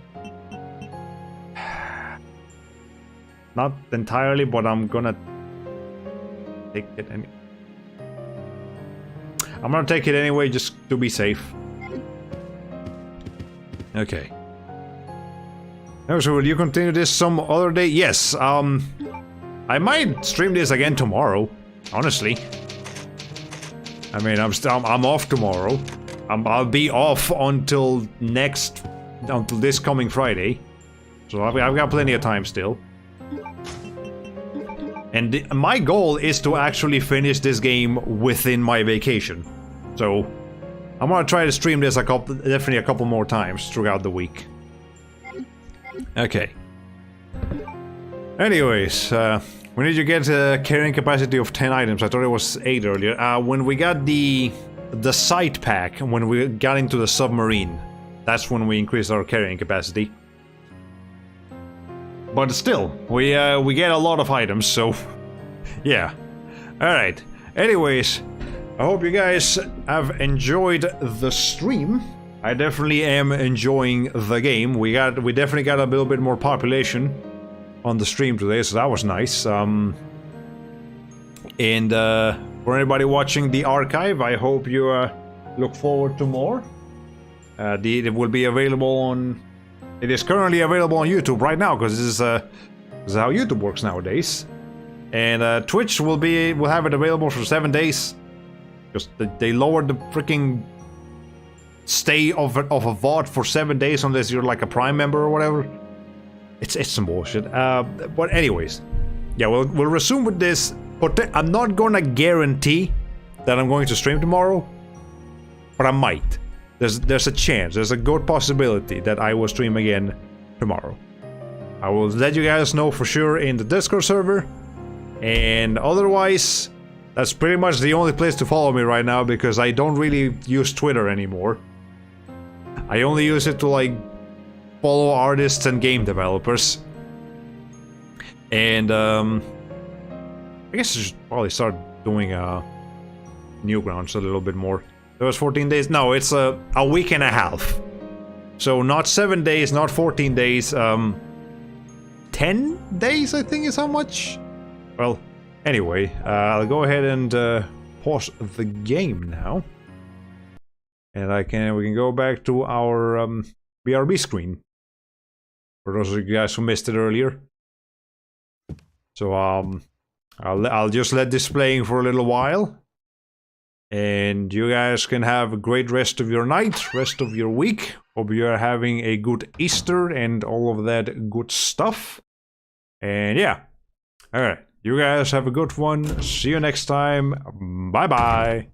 Not entirely, but I'm gonna take it anyway. I'm gonna take it anyway, just to be safe. Okay. So will you continue this some other day? Yes, I might stream this again tomorrow, honestly. I mean, I'm off tomorrow. I'll be off until this coming Friday. So I've got plenty of time still. And my goal is to actually finish this game within my vacation. So I'm gonna try to stream this definitely a couple more times throughout the week. Okay. Anyways, we need to get a carrying capacity of 10 items. I thought it was 8 earlier. When we got the sight pack, when we got into the submarine, that's when we increased our carrying capacity. But still, we get a lot of items, so yeah. Alright. Anyways, I hope you guys have enjoyed the stream. I definitely am enjoying the game. We definitely got a little bit more population on the stream today, so that was nice. And for anybody watching the archive, I hope you look forward to more. It will be available on. It is currently available on YouTube right now because this is how YouTube works nowadays. And Twitch will have it available for 7 days because they lowered the freaking stay of a VOD for 7 days unless you're like a Prime member or whatever. It's some bullshit. But anyways, yeah, we'll resume with this. But I'm not gonna guarantee that I'm going to stream tomorrow, but I might. There's a chance. There's a good possibility that I will stream again tomorrow. I will let you guys know for sure in the Discord server, and otherwise, that's pretty much the only place to follow me right now because I don't really use Twitter anymore. I only use it to like follow artists and game developers. And I guess I should probably start doing Newgrounds a little bit more. It was 14 days. No, it's a week and a half. So not 7 days, not 14 days. 10 days, I think, is how much. Well, anyway, I'll go ahead and pause the game now, and we can go back to our BRB screen for those of you guys who missed it earlier. So I'll just let this playing for a little while, and you guys can have a great rest of your night, rest of your week. Hope you are having a good Easter and all of that good stuff. And yeah, all right. You guys have a good one. See you next time. Bye bye.